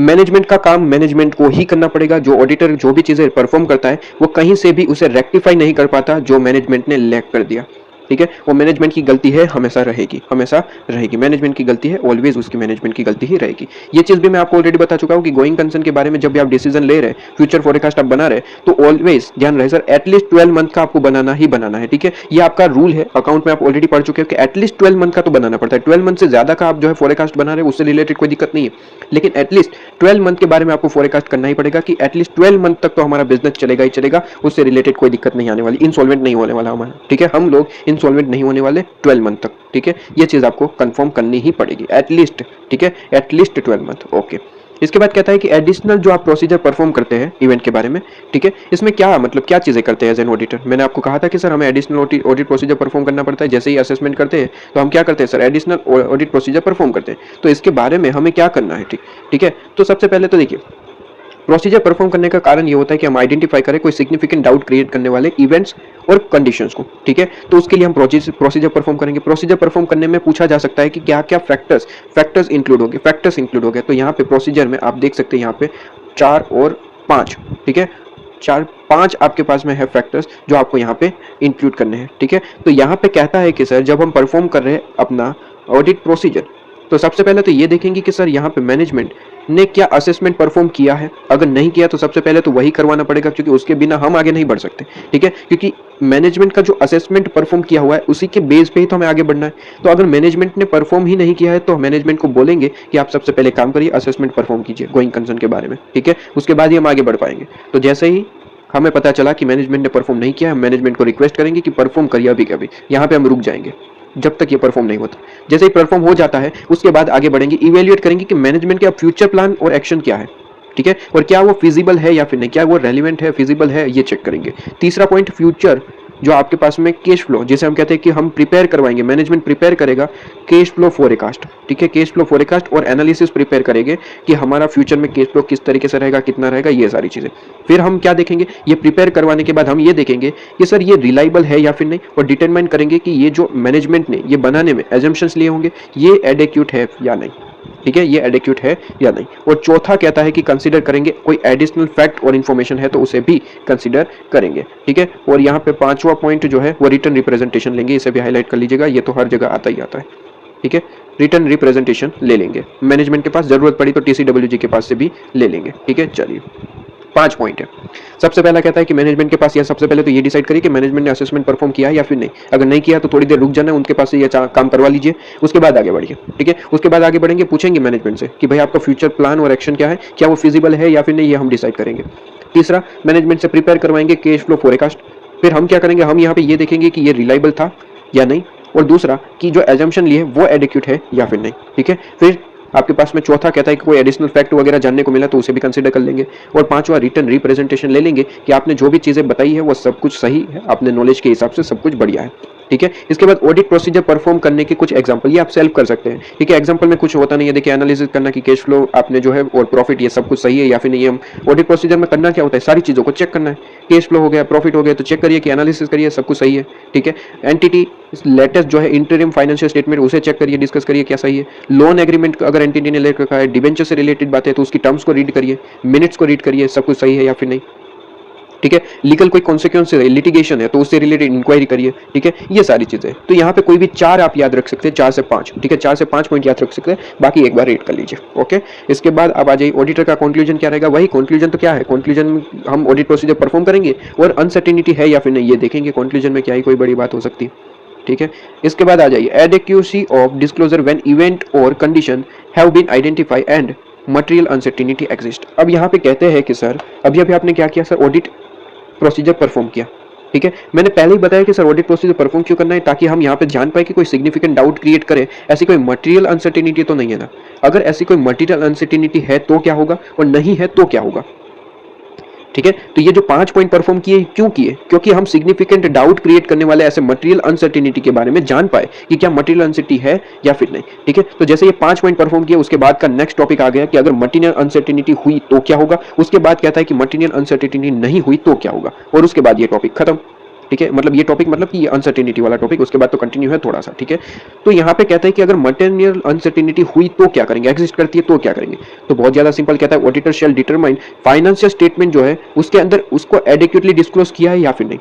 Management का काम मैनेजमेंट को ही करना पड़ेगा। जो ऑडिटर जो भी चीजें परफॉर्म करता है वो कहीं से भी उसे रेक्टिफाई नहीं कर पाता जो मैनेजमेंट ने लैक कर दिया, ठीक है। वो मैनेजमेंट की गलती है, हमेशा रहेगी, हमेशा रहेगी। मैनेजमेंट की गलती है, ऑलवेज उसकी मैनेजमेंट की गलती ही रहेगी। ये चीज भी मैं आपको ऑलरेडी बता चुका हूँ कि गोइंग कंसर्न के बारे में जब भी आप डिसीजन ले रहे हैं, फ्यूचर फोरकास्ट आप बना रहे हैं, तो ऑलवेज ध्यान रहे सर एटलीस्ट 12 मंथ का आपको बनाना ही बनाना है, ठीक है। ये आपका रूल है, अकाउंट में आप ऑलरेडी पढ़ चुके हो कि एटलीस्ट 12 मंथ का तो बनाना पड़ता है। 12 मंथ से ज्यादा का आप जो है फोरकास्ट बना रहे हैं उससे रिलेटेड कोई दिक्कत नहीं है, लेकिन एटलीस्ट 12 मंथ के बारे में आपको फोरकास्ट करना ही पड़ेगा कि एटलीस्ट 12 मंथ तक तो हमारा बिजनेस चलेगा ही चलेगा, उससे रिलेटेड कोई दिक्कत नहीं आने वाली, इंसॉल्वेंट नहीं होने वाला हमारा, ठीक है। हम लोग इंसॉल्वेंट नहीं होने वाले 12 मंथ तक, ठीक है। ये चीज आपको कंफर्म करनी ही पड़ेगी एटलीस्ट, ठीक है, एटलीस्ट 12 मंथ, ओके। इसके बाद कहता है कि एडिशनल जो आप प्रोसीजर परफॉर्म करते हैं इवेंट के बारे में, ठीक है, इसमें क्या मतलब क्या चीजें करते हैं एज एन ऑडिटर। मैंने आपको कहा था कि सर हमें एडिशनल ऑडिट प्रोसीजर परफॉर्म करना पड़ता है। जैसे ही असेसमेंट करते हैं तो हम क्या करते हैं sir, additional audit procedure perform करते हैं। तो इसके बारे में हमें क्या करना है, ठीक है। तो सबसे पहले तो देखिए प्रोसीजर परफॉर्म करने का कारण ये होता है कि हम आइडेंटिफाई करें कोई सिग्निफिकेंट डाउट क्रिएट करने वाले इवेंट्स और कंडीशंस को, ठीक है। तो उसके लिए हम प्रोसीजर परफॉर्म करेंगे। प्रोसीजर परफॉर्म करने में पूछा जा सकता है कि क्या क्या फैक्टर्स इंक्लूड हो गए। तो यहाँ पे प्रोसीजर में आप देख सकते हैं यहाँ पे 4 और 5, ठीक है, 4-5 आपके पास में है फैक्टर्स जो आपको यहाँ पे इंक्लूड करने हैं, ठीक है। तो यहाँ पे कहता है कि सर जब हम परफॉर्म कर रहे हैं अपना ऑडिट प्रोसीजर, तो सबसे पहले तो ये देखेंगे कि सर यहाँ पे मैनेजमेंट ने क्या असेसमेंट परफॉर्म किया है। अगर नहीं किया तो सबसे पहले तो वही करवाना पड़ेगा, क्योंकि उसके बिना हम आगे नहीं बढ़ सकते, ठीक है। क्योंकि मैनेजमेंट का जो असेसमेंट परफॉर्म किया हुआ है उसी के बेस पे ही तो हमें आगे बढ़ना है। तो अगर मैनेजमेंट ने परफॉर्म ही नहीं किया है तो मैनेजमेंट को बोलेंगे कि आप सबसे पहले काम करिए, असेसमेंट परफॉर्म कीजिए गोइंग कंसर्न के बारे में, ठीक है। उसके बाद ही हम आगे बढ़ पाएंगे। तो जैसे ही हमें पता चला कि मैनेजमेंट ने परफॉर्म नहीं किया, हम मैनेजमेंट को रिक्वेस्ट करेंगे कि परफॉर्म करिए अभी के अभी। यहाँ पे हम रुक जाएंगे जब तक ये परफॉर्म नहीं होता। जैसे ही परफॉर्म हो जाता है उसके बाद आगे बढ़ेंगे, इवेल्युएट करेंगे कि मैनेजमेंट का फ्यूचर प्लान और एक्शन क्या है, ठीक है, और क्या वो फिजिबल है या फिर नहीं, क्या वो रेलिवेंट है, फिजिबल है, ये चेक करेंगे। तीसरा पॉइंट फ्यूचर जो आपके पास में कैश फ्लो, जिसे हम कहते हैं कि हम प्रिपेयर करवाएंगे, मैनेजमेंट प्रिपेयर करेगा कैश फ्लो फोरकास्ट, ठीक है, कैश फ्लो फोरकास्ट और एनालिसिस प्रिपेयर करेंगे कि हमारा फ्यूचर में कैश फ्लो किस तरीके से रहेगा, कितना रहेगा, ये सारी चीजें। फिर हम क्या देखेंगे, ये प्रिपेयर करवाने के बाद हम ये देखेंगे कि सर ये रिलायबल है या फिर नहीं, और डिटरमाइन करेंगे कि ये जो मैनेजमेंट ने ये बनाने में एजम्पशंस लिए होंगे ये एडेक्यूट है या नहीं, ठीक है, ये एडिक्यूट है या नहीं। और चौथा कहता है कि कंसीडर करेंगे कोई एडिशनल फैक्ट और इन्फॉर्मेशन है तो उसे भी कंसीडर करेंगे, ठीक है। और यहाँ पे 5वां पॉइंट जो है वो रिटर्न रिप्रेजेंटेशन लेंगे, इसे भी हाईलाइट कर लीजिएगा, ये तो हर जगह आता ही आता है, ठीक है। रिटर्न रिप्रेजेंटेशन ले लेंगे, मैनेजमेंट के पास जरूरत पड़ी तो TCWG के पास से भी ले लेंगे, ठीक है। चलिए 5 पॉइंट है। सबसे पहला कहता है कि मैनेजमेंट के पास या सबसे पहले तो ये डिसाइड करिए कि मैनेजमेंट ने असेसमेंट परफॉर्म किया है या फिर नहीं। अगर नहीं किया तो थोड़ी देर रुक जाना, उनके पास से ये काम करवा लीजिए, उसके बाद आगे बढ़िए, ठीक है। उसके बाद आगे बढ़ेंगे, पूछेंगे मैनेजमेंट से कि भाई आपका फ्यूचर प्लान और एक्शन क्या है, क्या वो फिजिबल है या फिर नहीं, ये हम डिसाइड करेंगे। तीसरा, मैनेजमेंट से प्रिपेयर करवाएंगे कैश फ्लो फोरकास्ट। फिर हम क्या करेंगे, हम यहाँ पे ये देखेंगे कि ये रिलायबल था या नहीं, और दूसरा कि जो एजम्पशन लिए वो एडिक्यूट है या फिर नहीं, ठीक है। फिर आपके पास में चौथा कहता है कि कोई एडिशनल फैक्ट वगैरह जानने को मिला तो उसे भी कंसीडर कर लेंगे, और पांचवा रिटर्न रिप्रेजेंटेशन ले लेंगे कि आपने जो भी चीजें बताई है वो सब कुछ सही है, आपने नॉलेज के हिसाब से सब कुछ बढ़िया है, ठीक है। इसके बाद ऑडिट प्रोसीजर परफॉर्म करने के कुछ एग्जांपल, ये आप सेल्फ कर सकते हैं, ठीक है। एग्जांपल में कुछ होता नहीं है, देखिए एनालिसिस करना कि कैश फ्लो आपने जो है और प्रॉफिट ये सब कुछ सही है या फिर नहीं है। हम ऑडिट प्रोसीजर में करना क्या होता है, सारी चीजों को चेक करना है, कैश फ्लो हो गया, प्रॉफिट हो गया तो चेक करिए कि एनालिसिस करिए सब कुछ सही है, ठीक है। एंटिटी लेटेस्ट जो है इंटरिम फाइनेंशियल स्टेटमेंट उसे चेक करिए, डिस्कस करिए क्या सही है। लोन एग्रीमेंट अगर एंटिटी ने ले रखा है, डिबेंचर से रिलेटेड बात है तो उसकी टर्म्स को रीड करिए, मिनट्स को रीड करिए, सब कुछ सही है या फिर नहीं, ठीक है। लीगल कोई कॉन्सिक्वेंस है, लिटिगेशन है तो उससे रिलेटेड इंक्वायरी करिए, ठीक है। ये सारी चीजें, तो यहाँ पे कोई भी 4 आप याद रख सकते हैं, 4 से 5, ठीक है, 4 से 5 पॉइंट याद रख सकते हैं, बाकी एक बार रीड कर लीजिए, ओके। इसके बाद अब आ जाइए ऑडिटर का कंक्लूजन क्या रहेगा। वही कंक्लूजन तो क्या है, कंक्लूजन में हम ऑडिट प्रोसीजर परफॉर्म करेंगे और अनसर्टेनिटी है या फिर नहीं ये देखेंगे, कंक्लूजन में क्या ही कोई बड़ी बात हो सकती है, ठीक है। इसके बाद आ जाइए adequacy of disclosure when event और condition have been identify and material uncertainty exist. अब यहाँ पे कहते हैं कि सर अभी अभी आपने क्या किया सर, ऑडिट प्रोसीजर परफॉर्म किया, ठीक है। मैंने पहले ही बताया कि सर ऑडिट प्रोसीजर परफॉर्म क्यों करना है, ताकि हम यहाँ पे जान पाए कि कोई सिग्निफिकेंट डाउट क्रिएट करे, ऐसी कोई मटेरियल अनसर्टेनिटी तो नहीं है ना। अगर ऐसी कोई मटेरियल अनसर्टेनिटी है तो क्या होगा और नहीं है तो क्या होगा, ठीक है। तो ये जो 5 पॉइंट परफॉर्म किए क्यों किए, क्योंकि हम सिग्निफिकेंट डाउट क्रिएट करने वाले ऐसे मटेरियल अनसर्टेनिटी के बारे में जान पाए कि क्या मटेरियल अनसर्टेनिटी है या फिर नहीं, ठीक है। तो जैसे ये 5 पॉइंट परफॉर्म किए उसके बाद का नेक्स्ट टॉपिक आ गया कि अगर मटेरियल अनसर्टेनिटी हुई तो क्या होगा, उसके बाद कहता है कि मटेरियल अनसर्टेनिटी नहीं हुई तो क्या होगा, और उसके बाद ये टॉपिक खत्म, ठीक है। मतलब ये टॉपिक मतलब कि ये अनसर्टेनिटी वाला टॉपिक, उसके बाद तो कंटिन्यू है थोड़ा सा, ठीक है। तो यहाँ पे कहता है कि अगर मटेरियल अनसर्टेनिटी हुई तो क्या करेंगे, एग्जिस्ट करती है तो क्या करेंगे। तो बहुत ज्यादा सिंपल कहता है auditor shall determine financial statement जो है उसके अंदर उसको एडिक्वेटली डिस्क्लोज किया है या फिर नहीं,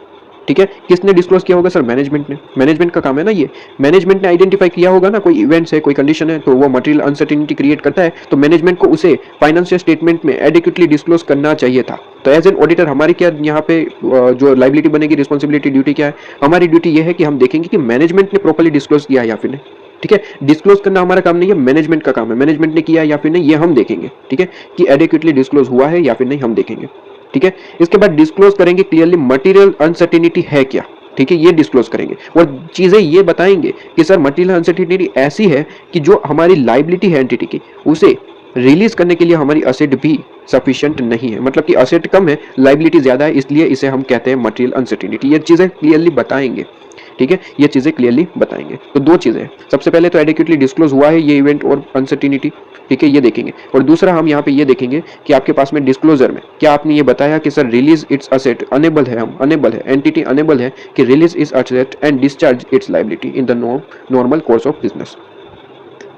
ठीक है। किसने डिस्क्लोज किया होगा सर, मैनेजमेंट ने, मैनेजमेंट का काम है ना ये, मैनेजमेंट ने आइडेंटिफाई किया होगा ना, कोई इवेंट्स है कोई कंडीशन है तो वो मटेरियल अनसर्टेनिटी क्रिएट करता है, तो मैनेजमेंट को उसे फाइनेंशियल स्टेटमेंट में एडिक्वेटली डिस्क्लोज करना चाहिए था। तो एज एन ऑडिटर हमारी क्या यहाँ पे जो लाइबिलिटी बनेगी, रिस्पॉन्सिबिलिटी, ड्यूटी क्या है, हमारी ड्यूटी ये है कि हम देखेंगे कि मैनेजमेंट ने प्रॉपर्ली डिस्क्लोज किया या फिर नहीं, ठीक है। डिस्क्लोज करना हमारा काम नहीं है, मैनेजमेंट का काम है, मैनेजमेंट ने किया या फिर नहीं ये हम देखेंगे, ठीक है, कि एडिक्वेटली डिस्क्लोज हुआ है या फिर नहीं हम देखेंगे, ठीक है। इसके बाद डिस्क्लोज करेंगे क्लियरली मटेरियल अनसर्टेनिटी है क्या, ठीक है, ये डिस्क्लोज करेंगे और चीजें ये बताएंगे कि सर मटेरियल अनसर्टेनिटी ऐसी है कि जो हमारी लाइबिलिटी है एंटिटी की उसे रिलीज करने के लिए हमारी असेट भी सफिशिएंट नहीं है, मतलब कि असेट कम है लाइबिलिटी ज्यादा है, इसलिए इसे हम कहते हैं मटेरियल अनसर्टेनिटी। ये चीजें क्लियरली बताएंगे, ठीक है, ये चीजें क्लियरली बताएंगे। तो दो चीजें, सबसे पहले तो एडिक्वेटली डिस्क्लोज हुआ है ये इवेंट और अनसर्टेनिटी, ठीक है, ये देखेंगे, और दूसरा हम यहाँ पे ये देखेंगे कि आपके पास में डिस्क्लोजर में क्या आपने ये बताया कि sir release its asset unable है, हम अनेबल है, एंटिटी अनेबल है कि release its asset and discharge its liability in the normal course of business.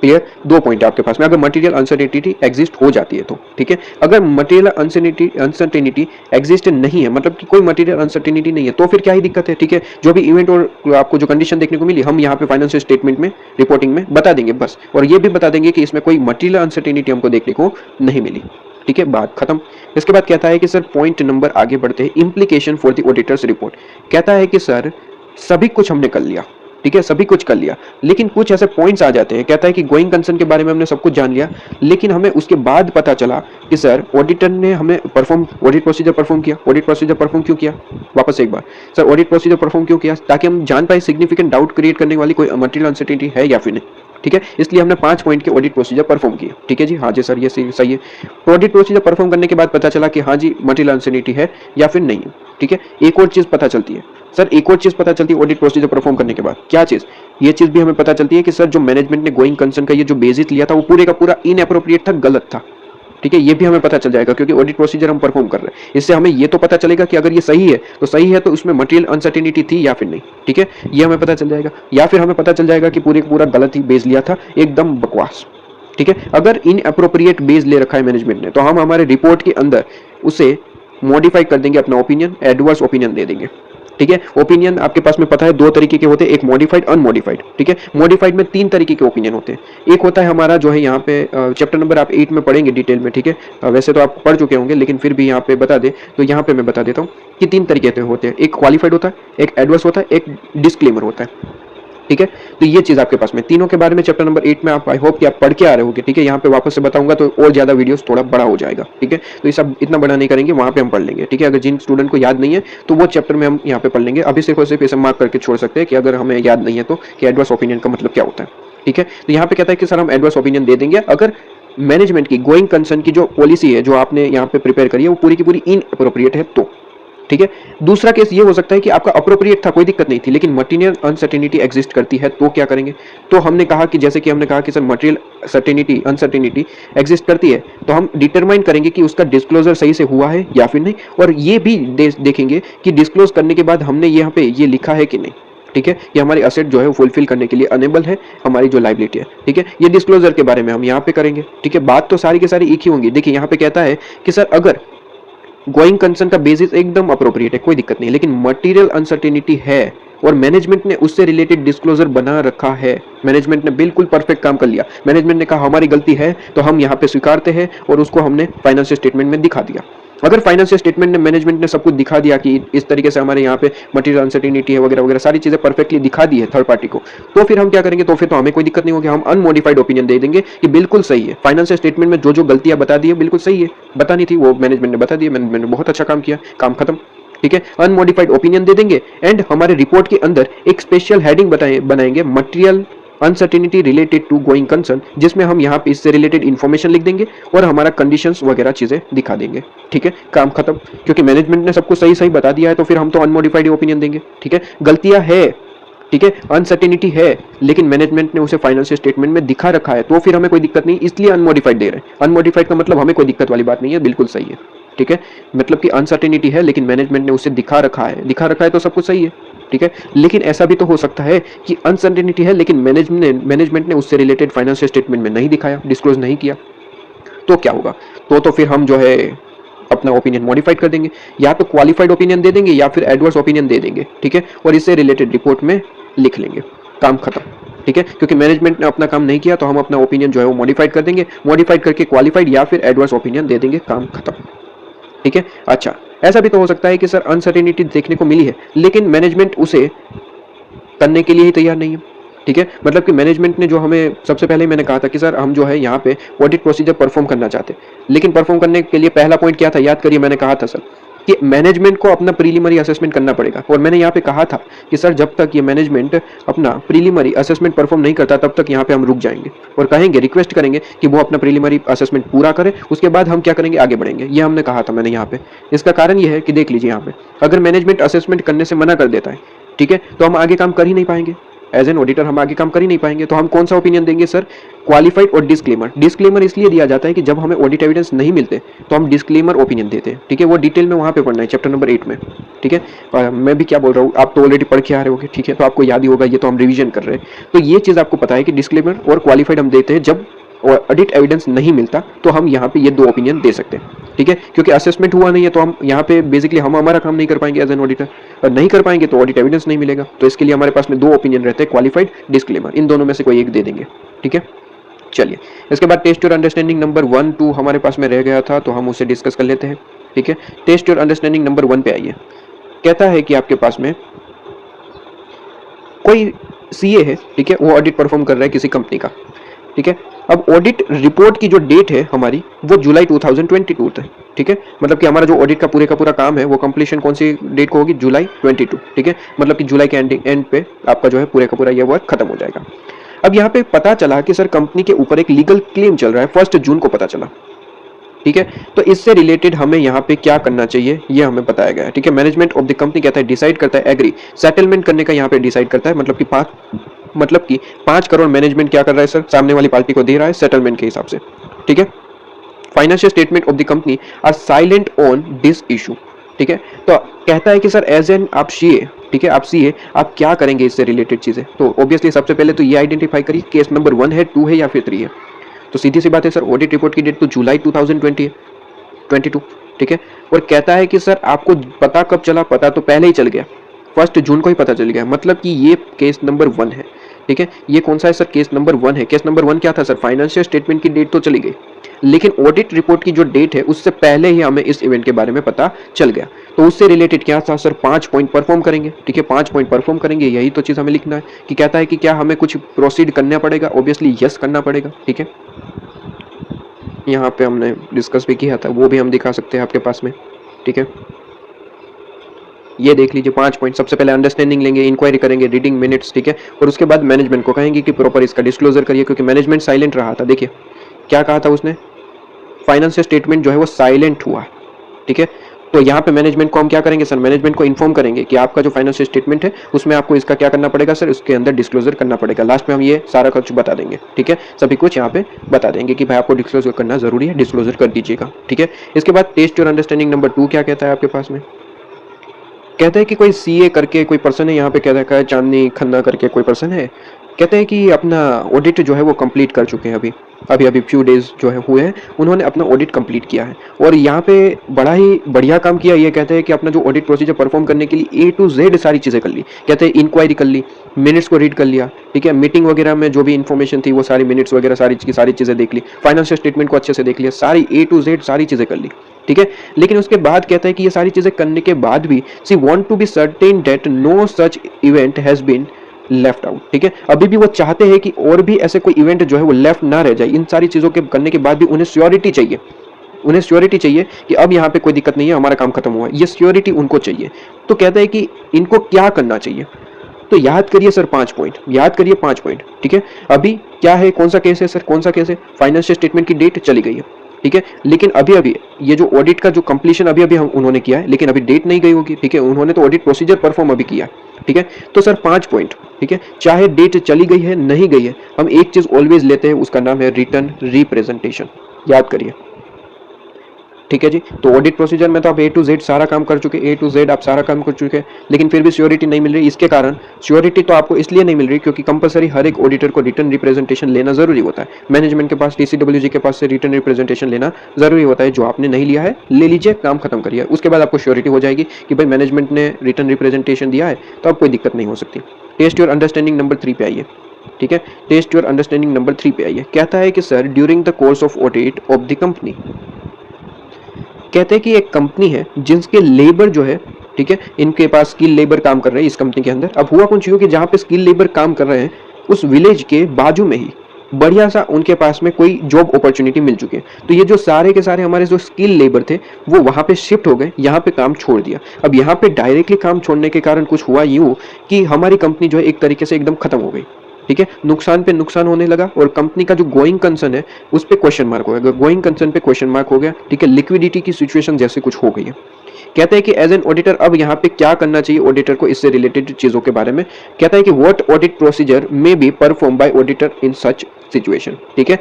Clear, दो पॉइंट है आपके पास में, अगर मटेरियल अनसर्टेनिटी एग्जिस्ट हो जाती है तो, ठीक है। अगर मटेरियल अनसर्टेनिटी एग्जिस्ट नहीं है, मतलब कि कोई मटेरियल अनसर्टेनिटी नहीं है, तो फिर क्या ही दिक्कत है, ठीक है। जो भी इवेंट और आपको जो कंडीशन देखने को मिली हम यहाँ पे फाइनेंशियल स्टेटमेंट में रिपोर्टिंग में बता देंगे बस, और ये भी बता देंगे कि इसमें कोई मटेरियल अनसर्टेनिटी हमको देखने को नहीं मिली, ठीक है, बात खत्म। इसके बाद कहता है कि सर पॉइंट नंबर आगे बढ़ते हैं, implication for the auditors report. कहता है कि सर सभी कुछ हमने कर लिया, ठीक है, सभी कुछ कर लिया, लेकिन कुछ ऐसे पॉइंट्स आ जाते हैं। कहता है कि गोइंग कंसर्न के बारे में हमने सब कुछ जान लिया, लेकिन हमें उसके बाद पता चला कि सर ऑडिटर ने हमें ऑडिट प्रोसीजर परफॉर्म किया। ऑडिट प्रोसीजर परफॉर्म क्यों किया, वापस एक बार सर ऑडिट प्रोसीजर परफॉर्म क्यों किया, ताकि हम जान पाए सिग्निफिकेंट डाउट क्रिएट करने वाली कोई मटेरियल अनसर्टेनिटी है या फिर नहीं, ठीक है। इसलिए हमने 5 पॉइंट के ऑडिट प्रोसीजर परफॉर्म किए, ठीक है जी, हाँ जी सर ये सही है। ऑडिट प्रोसीजर परफॉर्म करने के बाद पता चला कि हाँ जी मटेरियल अनसर्टेनिटी है या फिर नहीं है, ठीक है। एक और चीज पता चलती है सर, एक और चीज पता चलती है ऑडिट प्रोसीजर परफॉर्म करने के बाद, क्या चीज, ये चीज भी हमें पता चलती है कि सर जो मैनेजमेंट ने गोइंग कंसर्न का ये जो बेसिस लिया था वो पूरे का पूरा इनएप्रोप्रिएट था, गलत था, ठीक है। ये भी हमें पता चल जाएगा क्योंकि ऑडिट प्रोसीजर हम परफॉर्म कर रहे हैं, इससे हमें ये तो पता चलेगा कि अगर ये सही है तो उसमें मटेरियल अनसर्टेनिटी थी या फिर नहीं, ठीक है, ये हमें पता चल जाएगा। या फिर हमें पता चल जाएगा कि पूरे का पूरा गलत ही बेस लिया था, एकदम बकवास, ठीक है। अगर इनएप्रोप्रिएट बेस ले रखा है मैनेजमेंट ने तो हम हमारे रिपोर्ट के अंदर उसे मॉडिफाई कर देंगे, अपना ओपिनियन एडवर्स ओपिनियन दे देंगे, ठीक है। ओपिनियन आपके पास में पता है 2 तरीके के होते हैं, एक मॉडिफाइड अनमॉडिफाइड, ठीक है। मॉडिफाइड में 3 तरीके के ओपिनियन होते हैं। एक होता है हमारा जो है यहाँ पे चैप्टर नंबर आप 8 में पढ़ेंगे डिटेल में, ठीक है, वैसे तो आप पढ़ चुके होंगे लेकिन फिर भी यहाँ पे बता दे, तो यहाँ पे मैं बता देता हूँ कि 3 तरीके के होते हैं, एक क्वालिफाइड होता है, एक एडवर्स होता है, एक डिस्क्लेमर होता है, ठीक है। तो ये चीज आपके पास में तीनों के बारे में चैप्टर नंबर 8 में आप आई होप कि आप पढ़ के आ रहे होगे, ठीक है। यहाँ पे वापस से बताऊंगा तो और ज्यादा वीडियोस थोड़ा बड़ा हो जाएगा, ठीक है। तो ये सब इतना बड़ा नहीं करेंगे, वहां पे हम पढ़ लेंगे, ठीक है। अगर जिन स्टूडेंट को याद नहीं है तो वो चैप्टर में हम यहाँ पे पढ़ लेंगे। अभी सिर्फ और सिर्फ इसे मार्क करके छोड़ सकते हैं कि अगर हमें याद नहीं है तो कि एडवर्स ओपिनियन का मतलब क्या होता है, ठीक है। तो यहाँ पे कहता है कि सर हम एडवर्स ओपिनियन दे देंगे अगर मैनेजमेंट की गोइंग कंसर्न की जो पॉलिसी है जो आपने यहाँ पे प्रिपेयर करी है वो पूरी की पूरी इनअप्रोप्रिएट है तो, ठीक है। दूसरा केस ये हो सकता है कि आपका अप्रोप्रिएट था, कोई दिक्कत नहीं थी, लेकिन मटेरियल अनसर्टेनिटी एग्जिस्ट करती है तो क्या करेंगे। तो हमने कहा कि जैसे कि हमने कहा कि sir material certainty uncertainty exist करती है तो हम डिटरमाइन करेंगे कि उसका डिस्क्लोजर सही से हुआ है या फिर नहीं, और ये भी देखेंगे कि डिस्क्लोज करने के बाद हमने यहाँ पे ये लिखा है कि नहीं, ठीक है। ये हमारी असेट जो है वो फुलफिल करने के लिए अनेबल है, हमारी जो लाइबिलिटी है, ठीक है। ये डिस्क्लोजर के बारे में हम यहाँ पे करेंगे, ठीक है। बात तो सारी की सारी एक ही होंगी। देखिए यहाँ पे कहता है कि सर अगर गोइंग कंसर्न का बेसिस एकदम अप्रोप्रिएट है, कोई दिक्कत नहीं, लेकिन मटेरियल अनसर्टेनिटी है और मैनेजमेंट ने उससे रिलेटेड डिस्क्लोजर बना रखा है, मैनेजमेंट ने बिल्कुल परफेक्ट काम कर लिया, मैनेजमेंट ने कहा हमारी गलती है तो हम यहाँ पे स्वीकारते हैं और उसको हमने फाइनेंशियल स्टेटमेंट में दिखा दिया। अगर फाइनेंशियल स्टेटमेंट में मैनेजमेंट ने सब कुछ दिखा दिया कि इस तरीके से हमारे यहाँ पे मटेरियल अनसर्टेनिटी है वगैरह वगैरह सारी चीजें परफेक्टली दिखा दी है थर्ड पार्टी को, तो फिर हम क्या करेंगे, तो फिर तो हमें कोई दिक्कत नहीं होगी, हम अनमोडिफाइड ओपिनियन दे देंगे कि बिल्कुल सही है, फाइनेंशियल स्टेटमेंट में जो जो गलतियां बता दी है बिल्कुल सही है, बतानी थी वो मैनेजमेंट ने बता दी, मैनेजमेंट ने बहुत अच्छा काम किया, काम खत्म, ठीक है। अनमोडिफाइड ओपिनियन दे देंगे एंड हमारे रिपोर्ट के अंदर एक स्पेशल हेडिंग बनाएंगे material uncertainty related to going concern, जिसमें हम यहाँ पे इससे रिलेटेड इन्फॉर्मेशन लिख देंगे और हमारा कंडीशंस वगैरह चीजें दिखा देंगे, ठीक है। काम खत्म, क्योंकि मैनेजमेंट ने सबको सही सही बता दिया है तो फिर हम तो अनमोडिफाइड ओपिनियन देंगे, ठीक है। गलतियां है, ठीक है, अनसर्टेनिटी है, लेकिन मैनेजमेंट ने उसे फाइनेंशियल स्टेटमेंट में दिखा रखा है तो फिर हमें कोई दिक्कत नहीं, इसलिए अनमोडिफाइड दे रहे हैं। अनमोडिफाइड का मतलब हमें कोई दिक्कत वाली बात नहीं है, बिल्कुल सही है, ठीक है। मतलब कि अनसर्टेनिटी है लेकिन मैनेजमेंट ने उसे दिखा रखा है तो सब कुछ सही है, ठीक है। लेकिन ऐसा भी तो हो सकता है कि अनसर्टेनिटी है लेकिन मैनेजमेंट ने उससे रिलेटेड फाइनेंशियल स्टेटमेंट में नहीं दिखाया, डिस्क्लोज नहीं किया, तो क्या होगा, तो फिर हम जो है अपना ओपिनियन मॉडिफाइड कर देंगे, या तो क्वालिफाइड ओपिनियन दे देंगे या फिर एडवर्स ओपिनियन दे देंगे, ठीक है। और इससे रिलेटेड रिपोर्ट में लिख लेंगे, काम खत्म, ठीक है। क्योंकि मैनेजमेंट ने अपना काम नहीं किया तो हम अपना ओपिनियन जो है वो मॉडिफाइड कर देंगे, मॉडिफाइड करके क्वालिफाइड या फिर एडवर्स ओपिनियन दे देंगे, काम खत्म, ठीक है। अच्छा, ऐसा भी तो हो सकता है कि सर अनसर्टेनिटी देखने को मिली है लेकिन मैनेजमेंट उसे करने के लिए ही तैयार नहीं है, ठीक है। मतलब कि मैनेजमेंट ने जो हमें सबसे पहले मैंने कहा था कि सर हम जो है यहाँ पे ऑडिट प्रोसीजर परफॉर्म करना चाहते, लेकिन परफॉर्म करने के लिए पहला पॉइंट क्या था, याद करिए, मैंने कहा था सर कि मैनेजमेंट को अपना प्रीलिमिनरी असेसमेंट करना पड़ेगा, और मैंने यहाँ पे कहा था कि सर जब तक ये मैनेजमेंट अपना प्रीलिमिनरी असेसमेंट परफॉर्म नहीं करता तब तक यहाँ पे हम रुक जाएंगे और कहेंगे, रिक्वेस्ट करेंगे कि वो अपना प्रीलिमिनरी असेसमेंट पूरा करे, उसके बाद हम क्या करेंगे, आगे बढ़ेंगे। ये हमने कहा था मैंने यहाँ पे। इसका कारण ये है कि देख लीजिए यहाँ पे अगर मैनेजमेंट असेसमेंट करने से मना कर देता है, ठीक है, तो हम आगे काम कर ही नहीं पाएंगे, एज एन ऑडिटर हम आगे काम कर ही नहीं पाएंगे। तो हम कौन सा ओपिनियन देंगे सर, क्वालिफाइड और डिस्क्लेमर। डिस्क्लेमर इसलिए दिया जाता है कि जब हमें ऑडिट एविडेंस नहीं मिलते तो हम डिस्क्लेमर ओपिनियन देते हैं, ठीक है। वो डिटेल में वहाँ पे पढ़ना है चैप्टर नंबर 8 में, ठीक है। और मैं भी क्या बोल रहा हूँ, आप तो ऑलरेडी पढ़ के आ रहे होगे, ठीक है, तो आपको याद ही होगा, ये तो हम रिवीजन कर रहे हैं। तो ये चीज़ आपको पता है कि डिस्क्लेमर और क्वालिफाइड हम देते हैं जब ऑडिट एविडेंस नहीं मिलता, तो हम यहाँ पे ये दो ओपिनियन दे सकते हैं, ठीक है। क्योंकि असेसमेंट हुआ नहीं है तो हम यहाँ पे बेसिकली हम हमारा काम नहीं कर पाएंगे एज एन ऑडिटर, और नहीं कर पाएंगे तो ऑडिट एविडेंस नहीं मिलेगा। तो इसके लिए हमारे पास में दो ओपिनियन रहते हैं, क्वालिफाइड, डिस्क्लेमर, इन दोनों में से कोई एक दे देंगे, ठीक है। चलिए, इसके बाद टेस्ट योर अंडरस्टैंडिंग नंबर 1, 2 हमारे पास में रह गया था तो हम उसे डिस्कस कर लेते हैं, ठीक है। टेस्ट योर अंडरस्टैंडिंग नंबर 1 पे आइए। कहता है कि आपके पास में कोई सीए है, ठीक है, वो ऑडिट परफॉर्म कर रहा है किसी कंपनी का, ठीक है। अब ऑडिट रिपोर्ट की जो डेट है हमारी वो जुलाई 2022 है, ठीक है। मतलब कि हमारा जो ऑडिट का पूरा काम है वो कंप्लीशन कौन सी डेट को होगी, जुलाई 22, ठीक है। मतलब कि जुलाई के एंड पे आपका जो है पूरा का पूरा ये वर्क खत्म हो जाएगा। अब यहाँ पे पता चला कि सर कंपनी के ऊपर एक लीगल क्लेम चल रहा है, 1 जून को पता चला, ठीक है। तो इससे रिलेटेड हमें यहाँ पे क्या करना चाहिए ये हमें बताया गया है, ठीक है। मैनेजमेंट ऑफ द कंपनी कहता है, डिसाइड करता है, एग्री, सेटलमेंट करने का यहाँ पे डिसाइड करता है। मतलब कि 5 करोड़ मैनेजमेंट क्या कर रहा है सर, सामने वाली पार्टी को दे रहा है सेटलमेंट के हिसाब से, ठीक है। Financial statement of the company are silent on this issue, ठीक है। तो कहता है कि सर एज एन आप सीए, ठीक है, आप सीए आप क्या करेंगे इससे रिलेटेड चीजें। तो ऑब्वियसली सबसे पहले तो ये आइडेंटिफाई करिए केस नंबर 1 है, 2 है या फिर 3 है। तो सीधी सी बात है सर, ऑडिट रिपोर्ट की डेट तो जुलाई 2022, ठीक है। और कहता है कि सर आपको पता कब चला, पता तो पहले ही चल गया, 1 जून को ही पता चल गया, मतलब कि ये केस नंबर 1 है, ठीक है। ये कौन सा है सर, केस नंबर 1 है। केस नंबर 1 क्या था सर, फाइनेंशियल स्टेटमेंट की डेट तो चली गई लेकिन ऑडिट रिपोर्ट की जो डेट है उससे पहले ही हमें इस इवेंट के बारे में पता चल गया। तो उससे रिलेटेड क्या था सर, 5 पॉइंट परफॉर्म करेंगे। ठीक है, 5 पॉइंट परफॉर्म करेंगे, यही तो चीज़ हमें लिखना है कि कहता है कि क्या हमें कुछ प्रोसीड करना पड़ेगा, ऑब्वियसली यस करना पड़ेगा। ठीक है, यहाँ पे हमने डिस्कस भी किया था, वो भी हम दिखा सकते हैं आपके पास में। ठीक है, ये देख लीजिए 5 पॉइंट। सबसे पहले अंडरस्टैंडिंग लेंगे, इंक्वायरी करेंगे, रीडिंग मिनट्स। ठीक है, और उसके बाद मैनेजमेंट को कहेंगे कि प्रॉपर इसका डिस्क्लोजर करिए, क्योंकि मैनेजमेंट साइलेंट रहा था। देखिए क्या कहा था उसने, फाइनेंशियल स्टेटमेंट जो है वो साइलेंट हुआ। ठीक है, तो यहाँ पे मैनेजमेंट को हम क्या करेंगे सर, मैनेजमेंट को इन्फॉर्म करेंगे कि आपका जो फाइनेंशियल स्टेटमेंट है उसमें आपको इसका क्या करना पड़ेगा सर, उसके अंदर डिस्क्लोजर करना पड़ेगा। लास्ट में हम ये सारा कुछ बता देंगे। ठीक है, सभी कुछ यहाँ पे बता देंगे कि भाई आपको डिस्क्लोजर करना जरूरी है, डिस्क्लोजर कर दीजिएगा। ठीक है, इसके बाद टेस्ट और अंडरस्टैंडिंग नंबर 2 क्या कहता है आपके पास में, कहते हैं कि कोई सीए करके कोई पर्सन है, यहाँ पे क्या देखा है, चांदनी खन्ना करके कोई पर्सन है, कहते हैं कि अपना ऑडिट जो है वो कंप्लीट कर चुके हैं। अभी फ्यू डेज जो है हुए हैं, उन्होंने अपना ऑडिट कंप्लीट किया है और यहाँ पे बड़ा ही बढ़िया काम किया। ये कहते हैं कि अपना जो ऑडिट प्रोसीजर परफॉर्म करने के लिए A to Z सारी चीज़ें कर ली। कहते हैं इंक्वायरी कर ली, मिनट्स को रीड कर लिया। ठीक है, मीटिंग वगैरह में जो भी इन्फॉर्मेशन थी वो सारी मिनट्स वगैरह सारी चीज़ें देख ली, फाइनेंशियल स्टेटमेंट को अच्छे से देख लिया, सारी A to Z सारी चीज़ें कर ली। ठीक है, लेकिन उसके बाद कहता है कि ये सारी चीजें करने के बाद भी she want to be certain that no such event has been left out. ठीक है, अभी भी वो चाहते हैं कि और भी ऐसे कोई इवेंट जो है वो लेफ्ट ना रह जाए। इन सारी चीजों के करने के बाद भी उन्हें श्योरिटी चाहिए, उन्हें श्योरिटी चाहिए कि अब यहाँ पे कोई दिक्कत नहीं है, हमारा काम खत्म हुआ है, ये श्योरिटी उनको चाहिए। तो कहता है कि इनको क्या करना चाहिए, तो याद करिए सर 5 पॉइंट, याद करिए 5 पॉइंट। ठीक है, अभी क्या है, कौन सा केस है सर, कौन सा केस है, फाइनेंशियल स्टेटमेंट की डेट चली गई है। ठीक है, लेकिन अभी ये जो ऑडिट का जो कंप्लीशन अभी हम उन्होंने किया है, लेकिन अभी डेट नहीं गई होगी। ठीक है, उन्होंने तो ऑडिट प्रोसीजर परफॉर्म अभी किया है। ठीक है, तो सर 5 पॉइंट। ठीक है, चाहे डेट चली गई है नहीं गई है, हम एक चीज ऑलवेज लेते हैं, उसका नाम है रिटर्न रिप्रेजेंटेशन। याद करिए। ठीक है जी, तो ऑडिट प्रोसीजर में तो आप A to Z सारा काम कर चुके, A to Z आप सारा काम कर चुके, लेकिन फिर भी श्योरिटी नहीं मिल रही। इसके कारण श्योरिटी तो आपको इसलिए नहीं मिल रही क्योंकि कंपलसरी हर एक ऑडिटर को रिटर्न रिप्रेजेंटेशन लेना जरूरी होता है। मैनेजमेंट के पास, TCWG के पास से रिटर्न रिप्रेजेंटेशन लेना जरूरी होता है। जो आपने नहीं लिया है ले लीजिए, काम खत्म करिए, उसके बाद आपको श्योरिटी हो जाएगी कि भाई मैनेजमेंट ने रिटर्न रिप्रेजेंटेशन दिया है, तो अब कोई दिक्कत नहीं हो सकती। टेस्ट योर अंडरस्टैंडिंग नंबर 3 पे आइए। ठीक है, टेस्ट योर अंडरस्टैंडिंग नंबर 3 पे आइए। कहता है कि sir during the course of audit of the company, कहते हैं कि एक कंपनी है जिनके लेबर जो है, ठीक है, इनके पास स्किल लेबर काम कर रहे हैं इस कंपनी के अंदर। अब हुआ कुछ यूँ कि जहाँ पे स्किल लेबर काम कर रहे हैं उस विलेज के बाजू में ही बढ़िया सा उनके पास में कोई जॉब अपॉर्चुनिटी मिल चुकी है। तो ये जो सारे के सारे हमारे जो स्किल लेबर थे वो वहाँ पे शिफ्ट हो गए, यहाँ पे काम छोड़ दिया। अब यहाँ पे डायरेक्टली काम छोड़ने के कारण कुछ हुआ यूँ कि हमारी कंपनी जो है एक तरीके से एकदम खत्म हो गई। ठीक है, नुकसान पे नुकसान होने लगा और कंपनी का जो गोइंग कंसर्न है उस पे क्वेश्चन मार्क हो गया, गोइंग कंसर्न पे क्वेश्चन मार्क हो गया। ठीक है, लिक्विडिटी की सिचुएशन जैसे कुछ हो गई है। कहते हैं कि एज एन ऑडिटर अब यहाँ पे क्या करना चाहिए ऑडिटर को इससे रिलेटेड चीजों के बारे में। कहता है कि what audit procedure may be perform by auditor in such situation. ठीक है,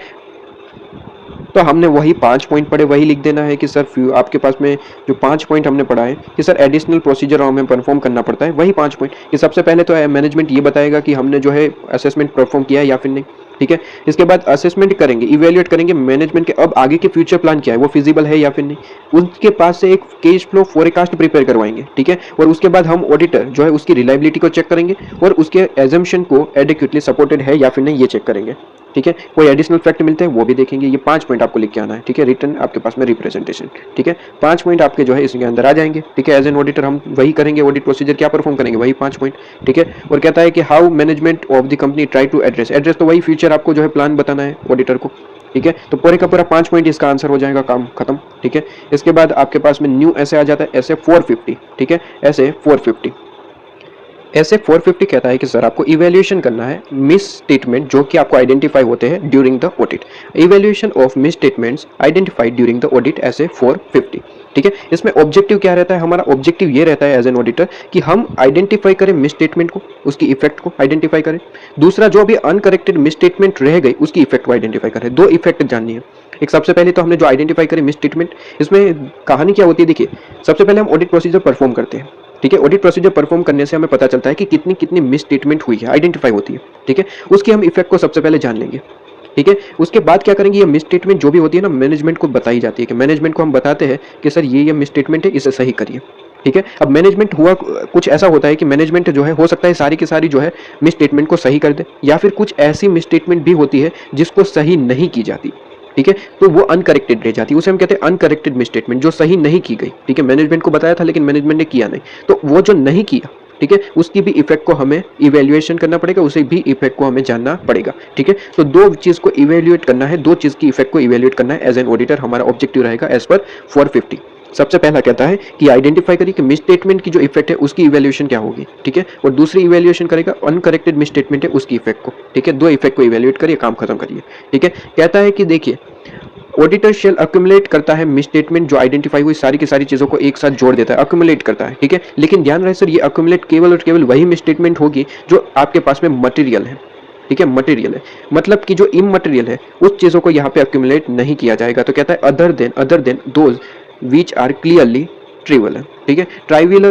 तो हमने वही 5 पॉइंट पढ़े, वही लिख देना है कि सर आपके पास में जो 5 पॉइंट हमने पढ़ा है कि सर एडिशनल प्रोसीजर हमें परफॉर्म करना पड़ता है, वही 5 पॉइंट कि सबसे पहले तो मैनेजमेंट ये बताएगा कि हमने जो है असेसमेंट परफॉर्म किया है या फिर नहीं। ठीक है, इसके बाद असेसमेंट करेंगे, इवेल्युएट करेंगे मैनेजमेंट के अब आगे के फ्यूचर प्लान क्या है, वो फिजिबल है या फिर नहीं। उनके पास से एक कैश फ्लो फोरकास्ट प्रिपेयर करवाएंगे। ठीक है, और उसके बाद हम ऑडिटर जो है उसकी रिलायबिलिटी को चेक करेंगे और उसके एजम्पशन को एडिक्वेटली सपोर्टेड है या फिर नहीं ये चेक करेंगे। ठीक है, कोई एडिशनल फैक्ट मिलते हैं वो भी देखेंगे। ये 5 पॉइंट आपको लिख के आना है। ठीक है, रिटर्न आपके पास में रिप्रेजेंटेशन। ठीक है, 5 पॉइंट आपके जो है इसके अंदर आ जाएंगे। ठीक है, एज एन ऑडिटर हम वही करेंगे, ऑडिट प्रोसीजर क्या परफॉर्म करेंगे, वही 5 पॉइंट। ठीक है, और कहता है कि how management of the company try to address तो वही फ्यूचर आपको जो है प्लान बताना है ऑडिटर को। ठीक है, तो पूरे का पूरा 5 पॉइंट इसका आंसर हो जाएगा, काम खत्म। ठीक है, इसके बाद आपके पास में न्यू ऐसे आ जाता है, ऐसे 450। ठीक है, ऐसे 450 ऐसे 450 कहता है कि सर आपको इवैल्यूएशन करना है मिस स्टेटमेंट जो कि आपको आइडेंटिफाई होते हैं during the audit. Evaluation of miss statements identified during the audit ऐसे 450। ठीक है, इसमें ऑब्जेक्टिव क्या रहता है, हमारा ऑब्जेक्टिव ये रहता है एज एन ऑडिटर कि हम आइडेंटिफाई करें मिस स्टेटमेंट को, उसकी इफेक्ट को आइडेंटिफाई करें। दूसरा, जो भी अनकरेक्टेड मिस स्टेटमेंट रह गई उसकी इफेक्ट को आइडेंटिफाई करें। 2 इफेक्ट जाननी है। एक सबसे पहले तो हमने जो आइडेंटिफाई करें मिस स्टेटमेंट, इसमें कहानी क्या होती है, देखिए सबसे पहले हम ऑडिट प्रोसीजर परफॉर्म करते हैं। ठीक है, ऑडिट प्रोसीजर परफॉर्म करने से हमें पता चलता है कि कितनी कितनी मिस स्टेटमेंट हुई है, आइडेंटिफाई होती है। ठीक है, उसकी हम इफेक्ट को सबसे पहले जान लेंगे। ठीक है, उसके बाद क्या करेंगे, ये मिस स्टेटमेंट जो भी होती है ना मैनेजमेंट को बताई जाती है कि मैनेजमेंट को हम बताते हैं कि सर ये मिस स्टेटमेंट है, इसे सही करिए। ठीक है, अब मैनेजमेंट हुआ कुछ ऐसा होता है कि मैनेजमेंट जो है हो सकता है सारी की सारी जो है मिस स्टेटमेंट को सही कर दे, या फिर कुछ ऐसी मिस स्टेटमेंट भी होती है जिसको सही नहीं की जाती। ठीक है, तो वो अनकरेक्टेड रह जाती है, उसे हम कहते हैं अनकरेक्टेड मिसस्टेटमेंट, जो सही नहीं की गई। ठीक है, मैनेजमेंट को बताया था लेकिन मैनेजमेंट ने किया नहीं, तो वो जो नहीं किया, ठीक है, उसकी भी इफेक्ट को हमें इवेल्युएशन करना पड़ेगा, उसे भी इफेक्ट को हमें जानना पड़ेगा। ठीक है, तो दो चीज को इवेल्युएट करना है, दो चीज की इफेक्ट को इवेल्युएट करना है एज एन ऑडिटर, हमारा ऑब्जेक्टिव रहेगा एज पर 450। सबसे पहला कहता है कि आइडेंटिफाई करिए कि मिसस्टेटमेंट की जो इफेक्ट है उसकी इवैल्यूएशन क्या होगी। ठीक है, और दूसरी इवैल्यूएशन करेगा अनकरेक्टेड मिसस्टेटमेंट है उसकी इफेक्ट को। ठीक है, दो इफेक्ट को इवैल्यूएट करिए, काम खत्म करिए। ठीक है, कहता है कि देखिए ऑडिटर शेल अक्यूमुलेट करता है मिसस्टेटमेंट, जो आइडेंटिफाई हुई सारी की सारी चीजों को एक साथ जोड़ देता है, अक्यूमुलेट करता है। ठीक है, लेकिन ध्यान रहे सर, ये अक्यूमुलेट केवल और केवल वही मिसस्टेटमेंट होगी जो आपके पास में मटेरियल है। ठीक है, मटेरियल है, मतलब कि जो इमटेरियल है उस चीजों को यहाँ पे अक्यूमुलेट नहीं किया जाएगा। तो कहता है other than those which are clearly trivial है। ठीक है, ट्राइवियल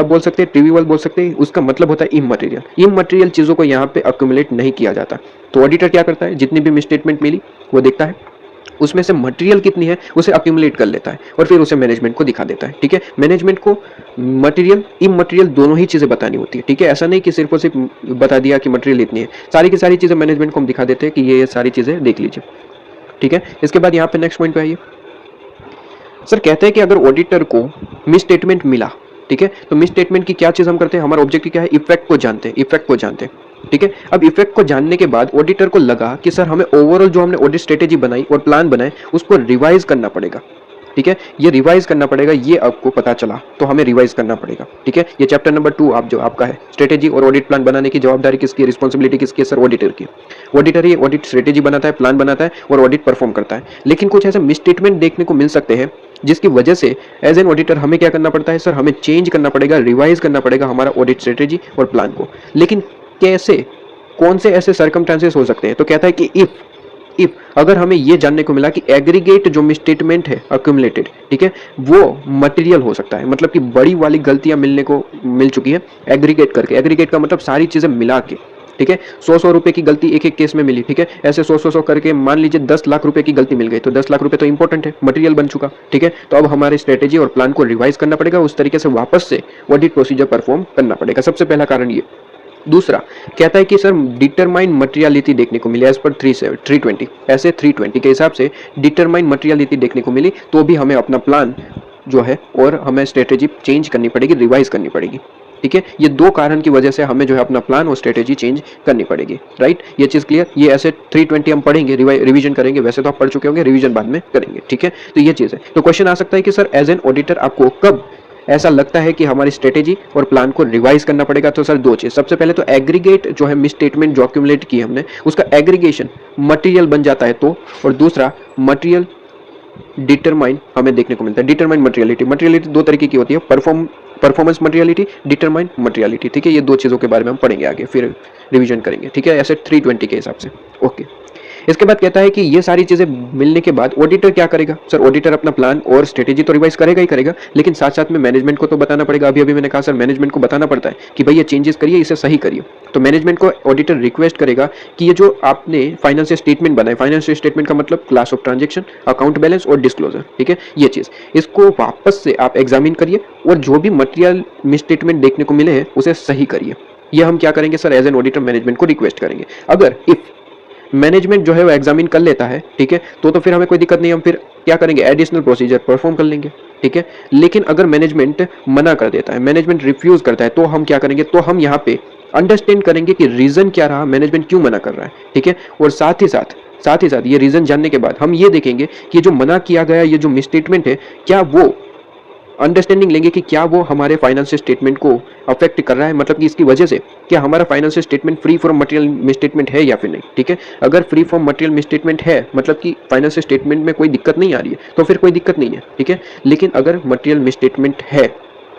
बोल सकते हैं, ट्रिवियल बोल सकते हैं, उसका मतलब होता है इमटेरियल चीजों को यहाँ पे अक्यूमुलेट नहीं किया जाता। तो ऑडिटर क्या करता है, जितनी भी मिसस्टेटमेंट मिली वो देखता है, उसमें से मटेरियल कितनी है उसे अक्यूमुलेट कर लेता है और फिर उसे मैनेजमेंट को दिखा देता है। ठीक है, मैनेजमेंट को मटेरियल इमटेरियल दोनों ही चीजें बतानी होती है। ठीक है, ऐसा नहीं कि सिर्फ और सिर्फ बता दिया कि मटेरियल इतनी है, सारी की सारी चीजें मैनेजमेंट को हम दिखा देते हैं कि ये सारी चीजें देख लीजिए। ठीक है, इसके बाद यहाँ पे नेक्स्ट पॉइंट पे आइए। सर कहते हैं कि अगर ऑडिटर को मिस स्टेटमेंट मिला, ठीक है, तो मिस स्टेटमेंट की क्या चीज हम करते हैं, हमारा ऑब्जेक्टिव क्या है, इफेक्ट को जानते हैं। ठीक है, अब इफेक्ट को जानने के बाद ऑडिटर को लगा कि सर हमें ओवरऑल जो हमने ऑडिट स्ट्रेटेजी बनाई और प्लान बनाए उसको रिवाइज करना पड़ेगा। ठीक है, ये रिवाइज करना पड़ेगा, ये आपको पता चला तो हमें रिवाइज करना पड़ेगा। ठीक है, ये चैप्टर नंबर 2 आप जो आपका है, स्ट्रेटेजी और ऑडिट प्लान बनाने की जवाबदारी किसकी, रिस्पॉन्सिबिलिटी किसकी है सर, ऑडिटर की। ऑडिटर ही ऑडिट स्ट्रेटेजी बनाता है, प्लान बनाता है और ऑडिट परफॉर्म करता है। लेकिन कुछ ऐसे मिसस्टेटमेंट देखने को मिल सकते हैं जिसकी वजह से एज एन ऑडिटर हमें क्या करना पड़ता है सर, हमें चेंज करना पड़ेगा, रिवाइज करना पड़ेगा हमारा ऑडिट स्ट्रेटेजी और प्लान को। लेकिन कैसे, कौन से ऐसे सर्कमस्टांसेस हो सकते हैं, तो कहता है कि इफ अगर हमें ये जानने को मिला कि एग्रीगेट जो मिसस्टेटमेंट है अक्यूमुलेटेड, ठीक है, वो मटेरियल हो सकता है, मतलब कि बड़ी वाली गलतियां मिल चुकी है एग्रीगेट करके। एग्रीगेट का मतलब सारी चीजें मिला के। ठीक है, 100 रुपए की गलती एक केस में मिली। ठीक है, ऐसे 100 करके मान लीजिए 10 लाख रुपए की गलती मिल गई, तो 10 लाख रुपए तो इंपॉर्टेंट है, मटेरियल बन चुका। ठीक है, तो अब हमारी स्ट्रेटेजी और प्लान को रिवाइज करना पड़ेगा, उस तरीके से वापस से ऑडिट प्रोसीजर परफॉर्म करना पड़ेगा। सबसे पहला कारण ये। दूसरा कहता है कि सर डिटरमाइन मटेरियलिटी देखने को मिली एज पर 320, ऐसे 320 के हिसाब से डिटरमाइन मटेरियलिटी देखने को मिली, तो भी हमें अपना प्लान जो है और हमें स्ट्रेटेजी चेंज करनी पड़ेगी, रिवाइज करनी पड़ेगी। ठीक है, ये दो कारण की वजह से हमें जो है अपना प्लान और स्ट्रेटेजी चेंज करनी पड़ेगी। राइट, ये चीज क्लियर। ये ऐसे 320 हम पढ़ेंगे, रिवीजन करेंगे, वैसे तो आप पढ़ चुके होंगे, रिवीजन बाद में करेंगे। ठीक है, तो ये चीज है। तो क्वेश्चन आ सकता है कि सर एज एन ऑडिटर आपको कब ऐसा लगता है कि हमारी स्ट्रेटेजी और प्लान को रिवाइज करना पड़ेगा, तो सर दो चीज। सबसे पहले तो एग्रीगेट जो है मिस स्टेटमेंट जो अक्यूमुलेट की हमने, उसका एग्रीगेशन मटेरियल बन जाता है तो, और दूसरा मटेरियल डिटरमाइन हमें देखने को मिलता है। डिटरमाइन मटेरियलिटी दो तरीके की होती है, परफॉर्मेंस मटेरियलिटी, डिटरमाइन मटेरियलिटी। ठीक है, ये दो चीजों के बारे में हम पढ़ेंगे आगे, फिर रिवीजन करेंगे। ठीक है, ऐसे 320 के हिसाब से। ओके, इसके बाद कहता है कि ये सारी चीजें मिलने के बाद ऑडिटर क्या करेगा सर, ऑडिटर अपना प्लान और स्ट्रेटेजी तो रिवाइज करेगा ही करेगा, लेकिन साथ साथ में मैनेजमेंट को तो बताना पड़ेगा। अभी मैंने कहा सर मैनेजमेंट को बताना पड़ता है कि भाई ये चेंजेस करिए, इसे सही करिए। तो मैनेजमेंट को ऑडिटर रिक्वेस्ट करेगा कि ये जो आपने फाइनेंशियल स्टेटमेंट बनाए, फाइनेंशियल स्टेटमेंट का मतलब class of transaction, account balance और डिस्क्लोजर, ठीक है, ये चीज इसको वापस से आप एग्जामिन करिए और जो भी मटेरियल मिसस्टेटमेंट देखने को मिले हैं उसे सही करिए। ये हम क्या करेंगे sir, as an auditor management को रिक्वेस्ट करेंगे। अगर इफ मैनेजमेंट जो है वो एग्जामिन कर लेता है, ठीक है, तो फिर हमें कोई दिक्कत नहीं, हम फिर क्या करेंगे, एडिशनल प्रोसीजर परफॉर्म कर लेंगे। ठीक है, लेकिन अगर मैनेजमेंट मना कर देता है, मैनेजमेंट रिफ्यूज करता है, तो हम क्या करेंगे, तो हम यहाँ पे अंडरस्टैंड करेंगे कि रीजन क्या रहा, मैनेजमेंट क्यों मना कर रहा है। ठीक है, और साथ ही साथ ये रीजन जानने के बाद हम ये देखेंगे कि जो मना किया गया, ये जो मिसस्टेटमेंट है, क्या वो अंडरस्टैंडिंग लेंगे कि क्या वो हमारे फाइनेंशियल स्टेटमेंट को अफेक्ट कर रहा है, मतलब कि इसकी वजह से क्या हमारा financial statement free from material misstatement है या फिर नहीं। ठीक है, अगर फ्री फ्रॉम मटेरियल मिसस्टेटमेंट है, मतलब कि फाइनेंशियल स्टेटमेंट में कोई दिक्कत नहीं आ रही है, तो फिर कोई दिक्कत नहीं है। ठीक है, लेकिन अगर मटेरियल मिसस्टेटमेंट है,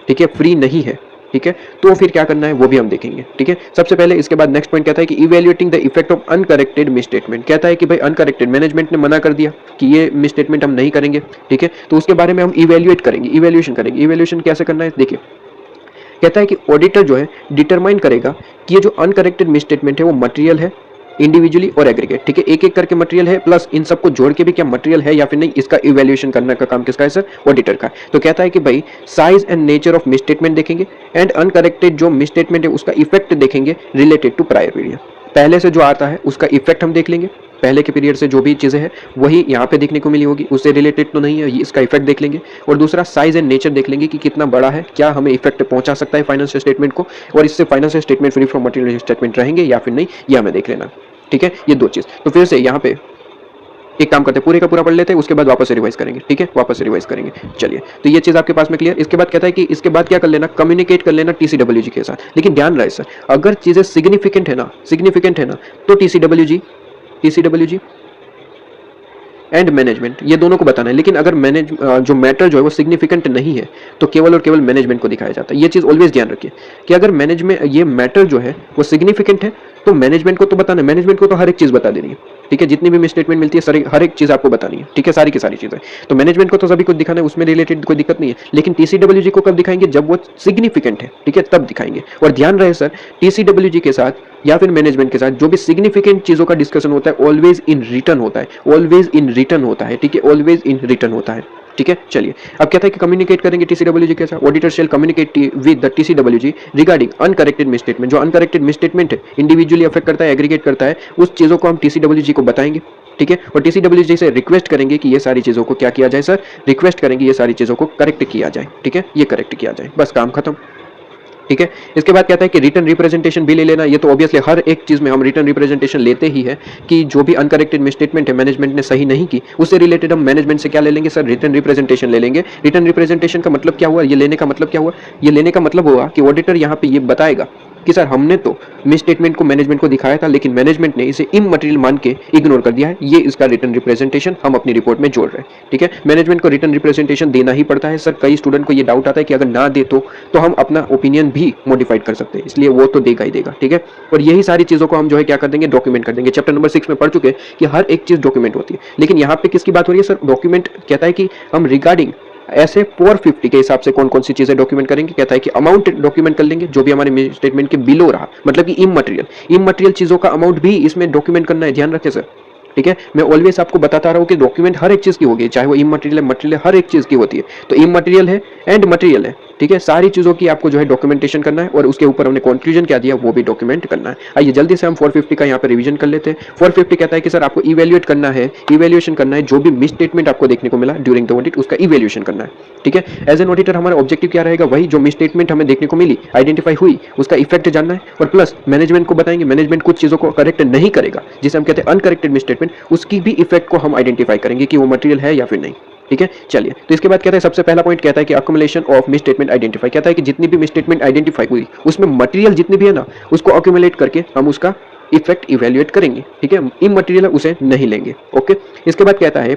ठीक है, फ्री नहीं है, ठीक है, तो फिर क्या करना है वो भी हम देखेंगे। ठीक है, सबसे पहले इसके बाद नेक्स्ट पॉइंट कहता है कि evaluating the effect of uncorrected misstatement. कहता है कि भाई अनकरेक्टेड, मैनेजमेंट ने मना कर दिया कि ये मिसस्टेटमेंट हम नहीं करेंगे, ठीक है, तो उसके बारे में हम इवैल्यूएट करेंगे, इवैल्यूएशन करेंगे। इवैल्यूएशन कैसे करना है देखिए, कहता है कि ऑडिटर जो है डिटरमाइन करेगा कि ये जो अनकरेक्टेड मिसस्टेटमेंट है वो मटेरियल है इंडिविजुअली और एग्रीगेट। ठीक है, एक एक करके मटेरियल है, प्लस इन सबको जोड़ के भी क्या मटेरियल है या फिर नहीं, इसका इवैल्यूएशन करने का काम किसका है सर, ऑडिटर का। तो कहता है कि भाई size and nature of misstatement देखेंगे एंड अनकरेक्टेड जो मिसस्टेटमेंट है उसका इफेक्ट देखेंगे रिलेटेड टू प्रायर पीरियड। पहले से जो आता है उसका इफेक्ट हम देख लेंगे, पहले के पीरियड से जो भी चीज़ें हैं वही यहाँ पे देखने को मिली होगी, उससे रिलेटेड तो नहीं है, इसका इफेक्ट देख लेंगे। और दूसरा साइज एंड नेचर देख लेंगे कि कितना बड़ा है, क्या हमें इफेक्ट पहुंचा सकता है फाइनेंशियल स्टेटमेंट को, और इससे financial statement free from material statement रहेंगे या फिर नहीं, ये हमें देख लेना। ठीक है, ये दो चीज़। तो फिर से यहाँ पे एक काम करते हैं, पूरे का पूरा पढ़ लेते हैं, उसके बाद वापस से रिवाइज करेंगे। ठीक है, वापस से रिवाइज करेंगे। चलिए, तो ये चीज़ आपके पास में क्लियर। इसके बाद कहता है कि इसके बाद क्या कर लेना, कम्युनिकेट कर लेना TCWG के साथ। लेकिन ध्यान रहे सर, अगर चीज़ें सिग्निफिकेंट है ना तो TCWG एंड मैनेजमेंट, ये दोनों को बताना है। लेकिन अगर जो मैटर जो है वो सिग्निफिकेंट नहीं है तो केवल और केवल मैनेजमेंट को दिखाया जाता है। ये चीज़ ऑलवेज ध्यान रखिए कि अगर ये मैटर जो है वो सिग्निफिकेंट है तो मैनेजमेंट को तो बताना है, मैनेजमेंट को तो हर एक चीज़ बता देनी है। ठीक है, जितनी भी मिसस्टेटमेंट मिलती है हर एक चीज़ आपको बतानी है। ठीक है, सारी की सारी चीज़ें तो मैनेजमेंट को तो सभी कुछ दिखाना है, उसमें रिलेटेड कोई दिक्कत नहीं है। लेकिन TCWG को कब दिखाएंगे, जब वो सिग्निफिकेंट है। ठीक है, तब दिखाएंगे। और ध्यान रहे सर, TCWG के साथ या फिर मैनेजमेंट के साथ जो भी सिग्निफिकेंट चीज़ों का डिस्कशन होता है ऑलवेज इन रिटर्न होता है, ऑलवेज इन रिटर्न होता है। ठीक है, ऑलवेज इन रिटर्न होता है। ठीक है, चलिए अब कहता है कि कम्युनिकेट करेंगे TCWG के साथ। Auditor shall communicate with the TCWG regarding uncorrected misstatement. जो अनकरेक्टेड मिसस्टेटमेंट है, इंडिविजुअली अफेक्ट करता है, एग्रीगेट करता है, उस चीज़ों को हम TCWG को बताएंगे। ठीक है, और TCWG से रिक्वेस्ट करेंगे कि ये सारी चीज़ों को क्या किया जाए सर, रिक्वेस्ट करेंगे ये सारी चीज़ों को करेक्ट किया जाए। ठीक है, ये करेक्ट किया जाए, बस काम खत्म। ठीक है, इसके बाद कहता है कि रिटर्न रिप्रेजेंटेशन भी ले लेना। ये तो ऑब्वियसली हर एक चीज में हम रिटर्न रिप्रेजेंटेशन लेते ही है कि जो भी अनकरेक्टेड मिसस्टेटमेंट है मैनेजमेंट ने सही नहीं की, उससे रिलेटेड हम मैनेजमेंट से क्या ले लेंगे सर, रिटर्न रिप्रेजेंटेशन ले लेंगे। रिटर्न रिप्रेजेंटेशन का मतलब क्या हुआ, ये लेने का मतलब क्या हुआ, ये लेने का मतलब हुआ कि ऑडिटर यहाँ पे ये बताएगा कि सर हमने तो मिसस्टेटमेंट को मैनेजमेंट को दिखाया था लेकिन मैनेजमेंट ने इसे इमटेरियल मान के इग्नोर कर दिया है, ये इसका रिटर्न रिप्रेजेंटेशन हम अपनी रिपोर्ट में जोड़ रहे हैं। ठीक है, मैनेजमेंट को रिटर्न रिप्रेजेंटेशन देना ही पड़ता है सर। कई स्टूडेंट को ये डाउट आता है कि अगर ना दे तो हम अपना ओपिनियन भी मॉडिफाइड कर सकते हैं, इसलिए वो तो देगा ही देगा। ठीक है, और यही सारी चीज़ों को हम जो है क्या कर देंगे, डॉक्यूमेंट कर देंगे। चैप्टर नंबर 6 में पढ़ चुके हैं कि हर एक चीज़ डॉक्यूमेंट होती है। लेकिन यहाँ पे किसकी बात हो रही है सर, डॉक्यूमेंट कहता है कि हम रिगार्डिंग ऐसे 450 के हिसाब से कौन कौन सी चीजें डॉक्यूमेंट करेंगे। कहता है कि अमाउंट डॉक्यूमेंट कर लेंगे जो भी हमारे स्टेटमेंट के बिलो रहा, मतलब कि इमटेरियल चीजों का अमाउंट भी इसमें डॉक्यूमेंट करना है, ध्यान रखें सर। ठीक है, मैं ऑलवेज आपको बताता रहा हूँ कि डॉक्यूमेंट हर एक चीज की होगी, चाहे वो इमटेरियल है मटेरियल है, हर एक चीज की होती है। तो इमटेरियल है एंड मटेरियल है। ठीक है, सारी चीजों की आपको जो है डॉक्यूमेंटेशन करना है और उसके ऊपर हमने कंक्लूजन क्या दिया वो भी डॉक्यूमेंट करना है। आइए जल्दी से हम 450 का यहाँ पे रिवीजन कर लेते हैं। 450 कहता है कि सर आपको इवेल्युएट करना है, इवेल्युएशन करना है, जो भी मिसस्टेटमेंट आपको देखने को मिला ड्यूरिंग द ऑडिट उसका इवेल्युएशन करना है। ठीक है, एज एन ऑडिटर हमारा ऑब्जेक्टिव क्या रहेगा, वही जो मिसस्टेटमेंट हमें देखने को मिली, आइडेंटिफाई हुई, उसका इफेक्ट जानना है और प्लस मैनेजमेंट को बताएंगे। मैनेजमेंट कुछ चीजों को करेक्ट नहीं करेगा जिसे हम कहते हैं अनकरेक्टेड मिसस्टेटमेंट, उसकी भी इफेक्ट को हम आइडेंटिफाई करेंगे कि वो मटेरियल है या फिर नहीं। ठीक है, चलिए तो इसके बाद कहता है सबसे पहला पॉइंट कहता है कि अक्यूमुलेशन ऑफ मिसस्टेटमेंट आइडेंटिफाई। कहता है कि जितनी भी मिसस्टेटमेंट आइडेंटिफाई हुई उसमें मटेरियल जितनी भी है ना उसको अक्यूमुलेट करके हम उसका इफेक्ट इवेल्युएट करेंगे। ठीक है, इमटेरियल उसे नहीं लेंगे। ओके, इसके बाद कहता है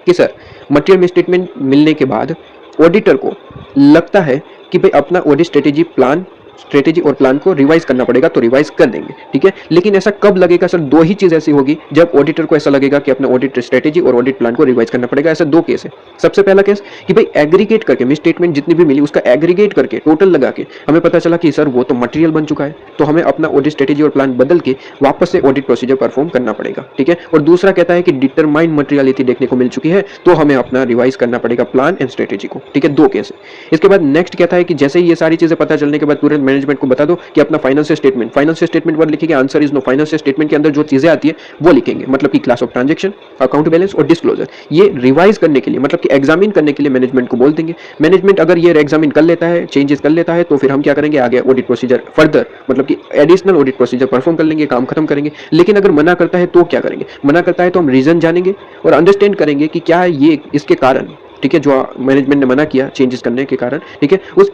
कि सर मटेरियल मिसस्टेटमेंट मिलने के बाद ऑडिटर को लगता है कि भाई अपना ऑडिट स्ट्रेटेजी और प्लान को रिवाइज करना पड़ेगा तो रिवाइज कर देंगे। ठीक है, लेकिन ऐसा कब लगेगा सर, दो ही चीज ऐसी होगी जब ऑडिटर को ऐसा लगेगा कि अपना ऑडिट स्ट्रेटेजी और ऑडिट प्लान को रिवाइज करना पड़ेगा। ऐसे दो केस है। सबसे पहला केस कि भाई एग्रीगेट करके मिसस्टेटमेंट जितनी भी मिली उसका एग्रीगेट करके टोटल लगा के हमें पता चला कि सर वो तो मटेरियल बन चुका है, तो हमें अपना ऑडिट स्ट्रेटेजी और प्लान बदल के वापस से ऑडिट प्रोसीजर परफॉर्म करना पड़ेगा। ठीक है, और दूसरा कहता है कि डिटरमाइंड मटेरियलिटी देखने को मिल चुकी है तो हमें अपना रिवाइज करना पड़ेगा प्लान एंड स्ट्रेटेजी को। ठीक है, दो केस है। इसके बाद नेक्स्ट कहता है कि जैसे ही ये सारी चीजें पता चलने के बाद तुरंत मैनेजमेंट को बता दो कि अपना फाइनेंशियल स्टेटमेंट पर लिखेंगे answer is no. Financial statement के अंदर जो चीजें आती है वो लिखेंगे, मतलब कि class of transaction, account balance और डिस्क्लोजर। ये रिवाइज करने के लिए मतलब कि एग्जामिन करने के लिए मैनेजमेंट को बोल देंगे। मैनेजमेंट अगर ये एग्जामिन कर लेता है, चेंजेस कर लेता है, तो फिर हम क्या करेंगे, आगे ऑडिट प्रोसीजर फर्दर मतलब कि एडिशनल ऑडिट प्रोसीजर परफॉर्म कर लेंगे, काम खत्म करेंगे। लेकिन अगर मना करता है तो क्या करेंगे, मना करता है तो हम रीजन जानेंगे और अंडरस्टैंड करेंगे कि क्या है ये इसके कारण। ठीक है, जो मैनेजमेंट ने मना किया चेंजेस करने के कारण, ठीक है, उस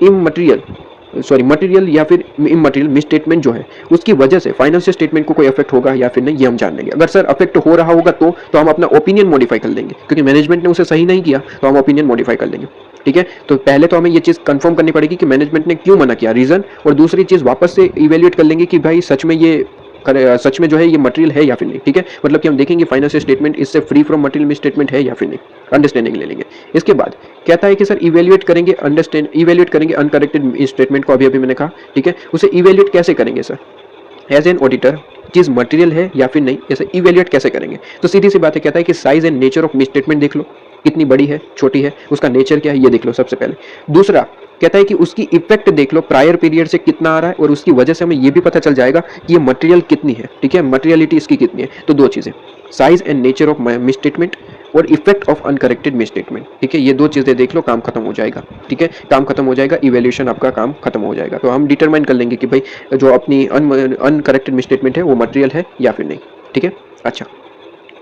मटेरियल या फिर इमटेरियल मिसस्टेटमेंट जो है उसकी वजह से फाइनेंशियल स्टेटमेंट को कोई इफेक्ट होगा या फिर नहीं, ये हम जान लेंगे। अगर सर इफेक्ट हो रहा होगा तो हम अपना ओपिनियन मॉडिफाई कर लेंगे, क्योंकि मैनेजमेंट ने उसे सही नहीं किया तो हम ओपिनियन मॉडिफाई कर लेंगे। ठीक है, तो पहले तो हमें ये चीज कंफर्म करनी पड़ेगी कि मैनेजमेंट ने क्यों मना किया, रीजन, और दूसरी चीज वापस से इवेल्युएट कर लेंगे कि भाई सच में जो है ये मटेरियल है या फिर नहीं। ठीक है, मतलब कि हम देखेंगे फाइनेंशियल स्टेटमेंट इससे फ्री फ्रॉम मटेरियल मिसस्टेटमेंट है या फिर नहीं, अंडरस्टैंडिंग ले लेंगे। इसके बाद कहता है कि सर इवेल्युएट करेंगे अनकरेक्टेड स्टेटमेंट को, अभी मैंने कहा। ठीक है, उसे इवेल्युएट कैसे करेंगे सर, एज एन ऑडिटर चीज मटेरियल है या फिर नहीं, ऐसे इवेल्युएट कैसे करेंगे। तो सीधी सी बात है, कहता है कि size and nature of misstatement देख लो। कितनी बड़ी है, छोटी है, उसका नेचर क्या है, ये देख लो सबसे पहले। दूसरा कहता है कि उसकी इफेक्ट देख लो, प्रायर पीरियड से कितना आ रहा है, और उसकी वजह से हमें ये भी पता चल जाएगा कि ये मटेरियल कितनी है, ठीक है, मटेरियलिटी इसकी कितनी है। तो दो चीजें, size and nature of misstatement और इफेक्ट ऑफ अनकरेक्टेड मिसस्टेटमेंट, ठीक है, ये दो चीजें देख लो, काम खत्म हो जाएगा, ठीक है, काम खत्म हो जाएगा, इवैल्यूएशन आपका काम खत्म हो जाएगा। तो हम डिटरमाइन कर लेंगे कि भाई जो अपनी अनकरेक्टेड मिसस्टेटमेंट है वो मटेरियल है या फिर नहीं, ठीक है। अच्छा,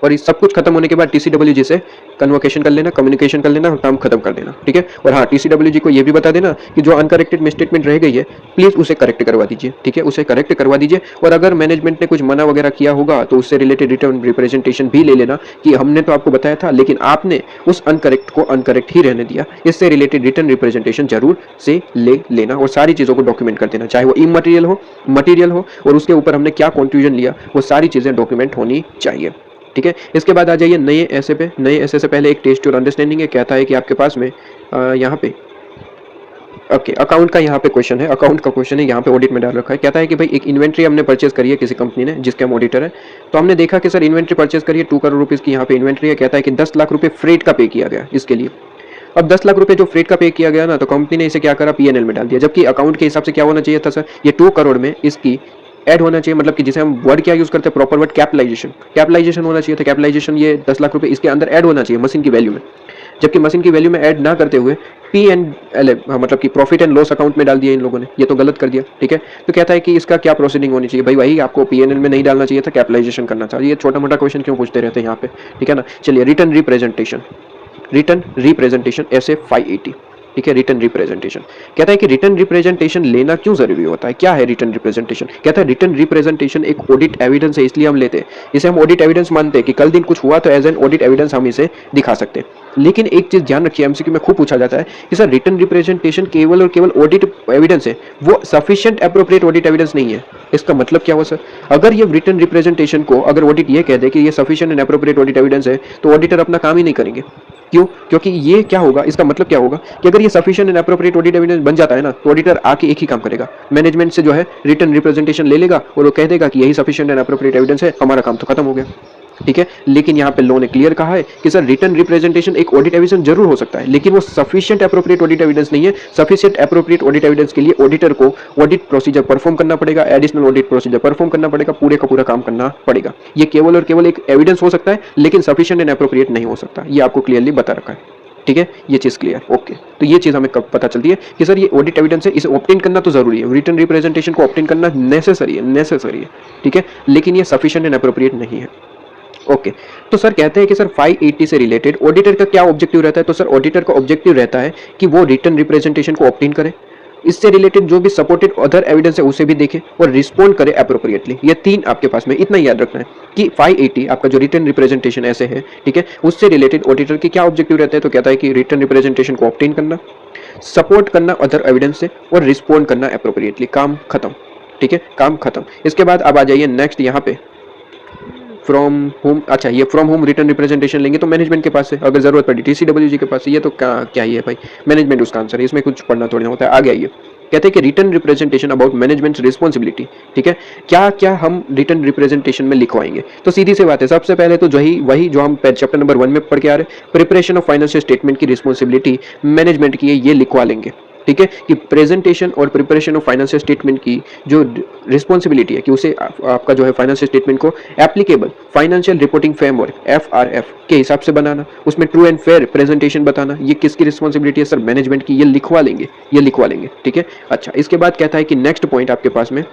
और ये सब कुछ खत्म होने के बाद TCWG से कन्वोकेशन कर लेना, कम्युनिकेशन कर लेना, काम खत्म कर देना, ठीक है। और हाँ, TCWG को ये भी बता देना कि जो अनकरेक्टेड मिसस्टेटमेंट रह गई है प्लीज उसे करेक्ट करवा दीजिए, ठीक है, उसे करेक्ट करवा दीजिए। और अगर मैनेजमेंट ने कुछ मना वगैरह किया होगा तो उससे रिलेटेड रिटर्न रिप्रेजेंटेशन भी ले लेना कि हमने तो आपको बताया था लेकिन आपने उस अनकरेक्ट को अनकरेक्ट ही रहने दिया, इससे रिलेटेड रिटर्न रिप्रेजेंटेशन जरूर से ले लेना और सारी चीज़ों को डॉक्यूमेंट कर देना, चाहे वो इमटेरियल हो, मटेरियल हो, और उसके ऊपर हमने क्या कंक्लूजन लिया वो सारी चीज़ें डॉक्यूमेंट होनी चाहिए, ठीक है। इसके बाद आ जाइए नए ऐसे पे। नए ऐसे से पहले एक टेस्ट और अंडरस्टैंडिंग है, कहता है कि आपके पास में यहाँ पे ओके अकाउंट का यहाँ पे क्वेश्चन है, अकाउंट का क्वेश्चन है, यहाँ पे ऑडिट में डाल रखा है। कहता है कि भाई एक इन्वेंट्री हमने परचेज करी है किसी कंपनी ने जिसके हम ऑडिटर है, तो हमने देखा कि सर इन्वेंट्री परचेज करिए 2 करोड़ रुपीज़ की यहाँ पे इन्वेंट्री है। कहता है कि 10 लाख रुपये फ्रेट का पे किया गया इसके लिए। अब 10 लाख रुपए जो फ्रेट का पे किया गया ना, तो कंपनी ने इसे क्या करा, PNL में डाल दिया, जबकि अकाउंट के हिसाब से क्या होना चाहिए था सर, ये 2 करोड़ में इसकी ऐड होना चाहिए, मतलब कि जिसे हम वर्ड क्या यूज करते हैं, प्रॉपर वर्ड कैपिटलाइजेशन, कैपिटलाइजेशन होना चाहिए था। कैपिटलाइजेशन ये 10 लाख रुपए इसके अंदर ऐड होना चाहिए मशीन की वैल्यू में, जबकि मशीन की वैल्यू में ऐड ना करते हुए P&L मतलब कि प्रॉफिट एंड लॉस अकाउंट में डाल दिया इन लोगों ने, ये तो गलत कर दिया, ठीक है। तो कहता है कि इसका क्या प्रोसीडिंग होनी चाहिए, भाई वही आपको PNL में नहीं डालना चाहिए था, कैपिटलाइजेशन करना चाहिए। ये छोटा मोटा क्वेश्चन क्यों पूछते रहते हैं यहाँ पे, ठीक है ना। चलिए रिटर्न रिप्रेजेंटेशन, रिटर्न रिप्रेजेंटेशन ऐसे 580, ठीक है, रिटर्न रिप्रेजेंटेशन। कहता है कि रिटर्न रिप्रेजेंटेशन लेना क्यों जरूरी होता है, क्या है रिटर्न रिप्रेजेंटेशन। कहता है रिटर्न रिप्रेजेंटेशन एक ऑडिट एविडेंस है, इसलिए हम लेते हैं इसे, हम ऑडिट एविडेंस मानते हैं कि कल दिन कुछ हुआ तो एज एन ऑडिट एविडेंस हम इसे दिखा सकते हैं। लेकिन एक चीज ध्यान रखिए, MCQ में खूब पूछा जाता है कि सर रिटर्न रिप्रेजेंटेशन केवल और केवल ऑडिट एविडेंस है, वो सफिशिएंट एप्रोप्रिएट ऑडिट एविडेंस नहीं है। इसका मतलब क्या हुआ सर, अगर ये रिटर्न रिप्रेजेंटेशन को अगर ऑडिट ये कह दे कि ये sufficient and appropriate audit evidence है, तो ऑडिटर अपना काम ही नहीं करेंगे। क्यों, क्योंकि ये क्या होगा, इसका मतलब क्या होगा कि अगर ये sufficient and appropriate audit evidence बन जाता है ना, तो ऑडिटर आके एक ही काम करेगा, मैनेजमेंट से जो है रिटर्न रिप्रेजेंटेशन ले लेगा और वो कह देगा कि यही सफिशिएंट एंड एप्रोप्रिएट एविडेंस है, हमारा काम तो खत्म हो गया, ठीक है। लेकिन यहाँ पे लॉ ने क्लियर कहा है कि सर रिटर्न रिप्रेजेंटेशन एक ऑडिट एविडेंस जरूर हो सकता है, लेकिन वो सफिशिएंट एप्रोप्रिएट ऑडिट एविडेंस नहीं है। सफिशिएंट एप्रोप्रिएट ऑडिट एविडेंस के लिए ऑडिटर को ऑडिट प्रोसीजर परफॉर्म करना पड़ेगा, एडिशनल ऑडिट प्रोसीजर परफॉर्म करना पड़ेगा, पूरे का पूरा काम करना पड़ेगा। ये केवल और केवल एक एविडेंस हो सकता है, लेकिन सफिशिएंट एंड एप्रोप्रिएट नहीं हो सकता, ये आपको क्लियरली बता रखा है, ठीक है, ये चीज क्लियर, ओके। तो ये चीज हमें कब पता चलती है कि सर ये ऑडिट एविडेंस है, इसे ऑब्टेन करना तो जरूरी है, रिटर्न रिप्रेजेंटेशन को ऑब्टेन करना नेसेसरी है, ठीक है, लेकिन ये सफिशिएंट एंड एप्रोप्रिएट नहीं है, ओके। तो सर कहते हैं कि सर 580 से रिलेटेड ऑडिटर का क्या ऑब्जेक्टिव रहता है, तो सर ऑडिटर का ऑब्जेक्टिव रहता है कि वो रिटर्न रिप्रेजेंटेशन को ऑब्टेन करे, इससे रिलेटेड जो भी सपोर्टेड अदर एविडेंस है उसे भी देखे और रिस्पॉन्ड करे अप्रोप्रिएटली। ये 3 आपके पास में, इतना याद रखना है कि 580 आपका जो रिटर्न रिप्रेजेंटेशन ऐसे है, ठीक है, उससे रिलेटेड ऑडिटर की क्या ऑब्जेक्टिव रहता है, तो कहता है कि रिटर्न रिप्रेजेंटेशन को ऑब्टेन करना, सपोर्ट करना अदर एविडेंस से और रिस्पॉन्ड करना अप्रोप्रिएटली, काम खत्म, ठीक है, काम खत्म। इसके बाद अब आ जाइए नेक्स्ट यहाँ पे फ्रॉम होम। अच्छा, ये फ्रॉम होम रिटर्न रिप्रेजेंटेशन लेंगे तो मैनेजमेंट के पास से अगर जरूरत पड़ी, TCWG के पास से, ये तो क्या ही है भाई, मैनेजमेंट उसका आंसर है, इसमें कुछ पढ़ना थोड़ी ना होता है। आगे आइए, कहते हैं कि return representation about management responsibility, ठीक है, क्या क्या हम रिटर्न रिप्रेजेंटेशन में लिखवाएंगे। तो सीधी सी बात है, सबसे पहले तो वही जो हम चैप्टर नंबर 1 में पढ़ के आ रहे, प्रिपरेशन ऑफ फाइनेंशियल स्टेटमेंट की रिस्पॉन्सिबिलिटी मैनेजमेंट की है, ये लिखवा लेंगे, ठीक है, कि प्रेजेंटेशन और प्रिपरेशन ऑफ फाइनेंशियल स्टेटमेंट की जो रिस्पॉन्सिबिलिटी है कि उसे आपका जो है फाइनेंशियल स्टेटमेंट को applicable financial reporting framework FRF के हिसाब से बनाना, उसमें ट्रू एंड फेयर प्रेजेंटेशन बताना, ये किसकी रिस्पॉन्सिबिलिटी है सर, मैनेजमेंट की, ये लिखवा लेंगे, ठीक है। अच्छा, इसके बाद कहता है कि नेक्स्ट पॉइंट आपके पास में,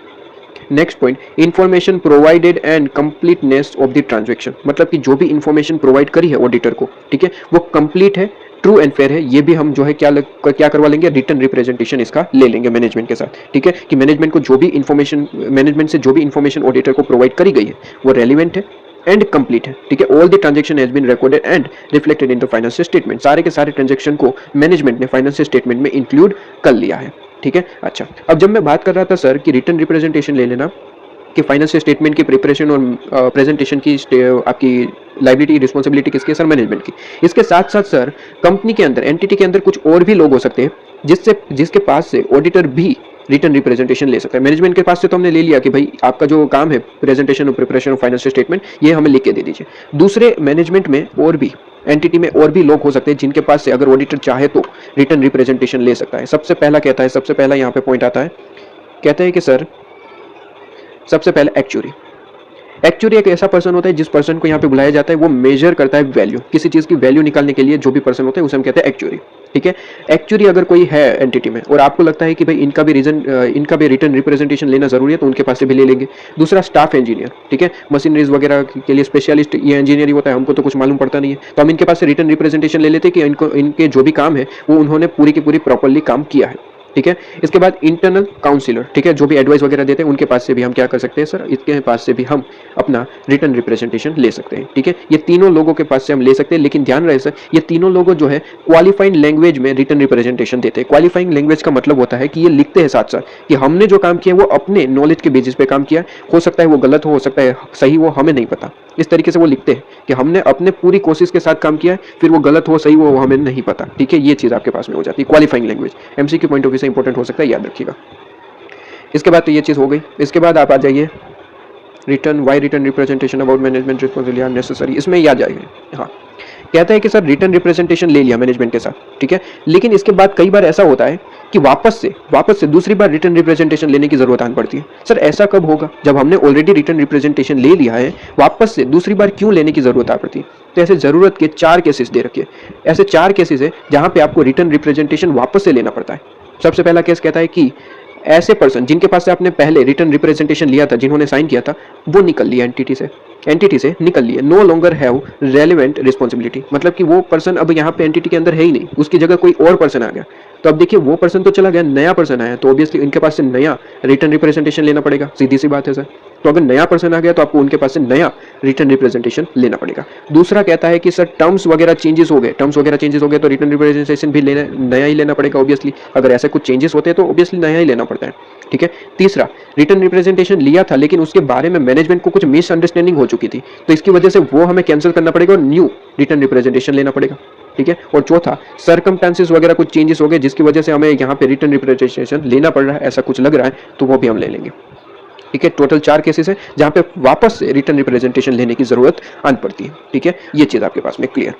next point, information provided and completeness of the transaction, मतलब कि जो भी इंफॉर्मेशन प्रोवाइड करी है ऑडिटर को, ठीक है, वो कंप्लीट है, ट्रू एंड फेयर है, ये भी हम जो है क्या करवा लेंगे, रिटर्न रिप्रेजेंटेशन इसका ले लेंगे मैनेजमेंट के साथ, ठीक है, कि मैनेजमेंट को जो भी इंफॉर्मेशन, मैनेजमेंट से जो भी इंफॉर्मेशन ऑडिटर को प्रोवाइड करी गई है वो रेलिवेंट है एंड कंप्लीट है, ठीक है। All the transaction has been recorded and reflected in the financial statement, सारे के सारे ट्रांजैक्शन को मैनेजमेंट ने फाइनेंशियल स्टेटमेंट में इंक्लूड कर लिया है, ठीक है। अच्छा, अब जब मैं बात कर रहा था सर कि रिटर्न रिप्रेजेंटेशन ले लेना, कि फाइनेंशियल स्टेटमेंट की प्रिपरेशन और प्रेजेंटेशन की आपकी लायबिलिटी रिस्पॉन्सिबिलिटी किसकी है सर, मैनेजमेंट की। इसके साथ साथ सर कंपनी के अंदर, एंटिटी के अंदर कुछ और भी लोग हो सकते हैं जिसके पास से ऑडिटर भी रिटर्न रिप्रेजेंटेशन ले सकता है। मैनेजमेंट के पास से तो हमने ले लिया कि भाई आपका जो काम है प्रेजेंटेशन और प्रिपरेशन ऑफ फाइनेंशियल स्टेटमेंट, ये हमें लिख के दे दीजिए। दूसरे मैनेजमेंट में और भी एंटिटी में और भी लोग हो सकते हैं जिनके पास से अगर ऑडिटर चाहे तो रिटर्न रिप्रेजेंटेशन ले सकता है। सबसे पहला यहाँ पे पॉइंट आता है, कहता है कि सर सबसे पहले एक्चुअली एक ऐसा पर्सन होता है जिस पर्सन को यहाँ पे बुलाया जाता है, वो मेजर करता है वैल्यू, किसी चीज़ की वैल्यू निकालने के लिए जो भी पर्सन होता है उसे हम कहते हैं एक्चुअरी। ठीक है, एक्चुअरी अगर कोई है एंटिटी में और आपको लगता है कि भाई इनका भी रिटर्न रिप्रेजेंटेशन लेना जरूरी है तो उनके पास से भी ले लेंगे। दूसरा स्टाफ इंजीनियर, ठीक है, मशीनरीज वगैरह के लिए स्पेशलिस्ट ये इंजीनियर ही होता है, हमको तो कुछ मालूम पड़ता नहीं है, तो हम इनके पास से रिटर्न रिप्रेजेंटेशन ले लेते हैं कि इनके जो भी काम है वो उन्होंने पूरी की पूरी प्रॉपरली काम किया है। ठीक है, इसके बाद इंटरनल काउंसिलर, ठीक है, जो भी एडवाइस वगैरह देते हैं उनके पास से भी हम क्या कर सकते हैं सर, इसके पास से भी हम अपना रिटर्न रिप्रेजेंटेशन ले सकते हैं। ठीक है, ये तीनों लोगों के पास से हम ले सकते हैं, लेकिन ध्यान रहे सर ये तीनों लोगों जो है क्वालिफाइंग लैंग्वेज में रिटर्न रिप्रेजेंटेशन देते हैं। क्वालिफाइंग लैंग्वेज का मतलब होता है कि ये लिखते हैं साथ साथ कि हमने जो काम किया वो अपने नॉलेज के बेसिस पे काम किया, हो सकता है वो गलत हो सकता है सही हो, हमें नहीं पता। इस तरीके से वो लिखते हैं कि हमने अपने पूरी कोशिश के साथ काम किया है, फिर वो गलत हो सही हो वो हमें नहीं पता। ठीक है, ये चीज़ आपके पास में हो जाती है qualifying language, MCQ point of view से इंपॉर्टेंट हो सकता है, याद रखिएगा। इसके बाद तो ये चीज़ हो गई। इसके बाद आप आ जाइए written representation about management responsibility are necessary, इसमें याद जाएगा। हाँ, कहता है कि सर रिटर्न रिप्रेजेंटेशन ले लिया मैनेजमेंट के साथ, ठीक है, लेकिन इसके बाद कई बार ऐसा होता है कि वापस से दूसरी बार रिटर्न रिप्रेजेंटेशन लेने की जरूरत आन पड़ती है। सर ऐसा कब होगा? जब हमने ऑलरेडी रिटर्न रिप्रेजेंटेशन ले लिया है, वापस से दूसरी बार क्यों लेने की जरूरत आ पड़ती है? तो ऐसे जरूरत के 4 केसेस दे रखे, ऐसे 4 केसेस है जहां पे आपको रिटर्न रिप्रेजेंटेशन वापस से लेना पड़ता है। सबसे पहला केस कहता है कि ऐसे पर्सन जिनके पास से आपने पहले रिटर्न रिप्रेजेंटेशन लिया था, जिन्होंने साइन किया था, वो निकल लिया एंटिटी से निकल लिए, no longer have relevant responsibility, मतलब कि वो पर्सन अब यहाँ पे एंटिटी के अंदर है ही नहीं, उसकी जगह कोई और पर्सन आ गया। तो अब देखिए वो पर्सन तो चला गया, नया पर्सन आया, तो ऑब्वियसली इनके पास से नया रिटर्न रिप्रेजेंटेशन लेना पड़ेगा, सीधी सी बात है सर। तो अगर नया पर्सन आ गया तो आपको उनके पास से नया रिटर्न रिप्रेजेंटेशन लेना पड़ेगा। दूसरा कहता है कि सर टर्म्स वगैरह चेंजेस हो गए तो रिटर्न रिप्रेजेंटेशन भी नया ही लेना पड़ेगा ऑब्वियसली, अगर ऐसे कुछ चेंजेस होते हैं तो ऑब्वियसली नया ही लेना पड़ता है। ठीक है, तीसरा रिटर्न रिप्रेजेंटेशन लिया था लेकिन उसके बारे में मैनेजमेंट को कुछ मिसअंडरस्टैंडिंग हो चुकी थी, तो इसकी वजह से वो हमें कैंसिल करना पड़ेगा और न्यू रिटर्न रिप्रेजेंटेशन लेना पड़ेगा। ठीक है, और चौथा सर्कमस्टेंसेस वगैरह कुछ चेंजेस हो गए जिसकी वजह से हमें यहाँ पे रिटर्न रिप्रेजेंटेशन लेना पड़ रहा है, ऐसा कुछ लग रहा है, तो वो भी हम ले लेंगे। ठीक है, टोटल 4 केसेस है जहां पे वापस से रिटर्न रिप्रेजेंटेशन लेने की जरूरत आन पड़ती है। ठीक है, ये चीज आपके पास में क्लियर।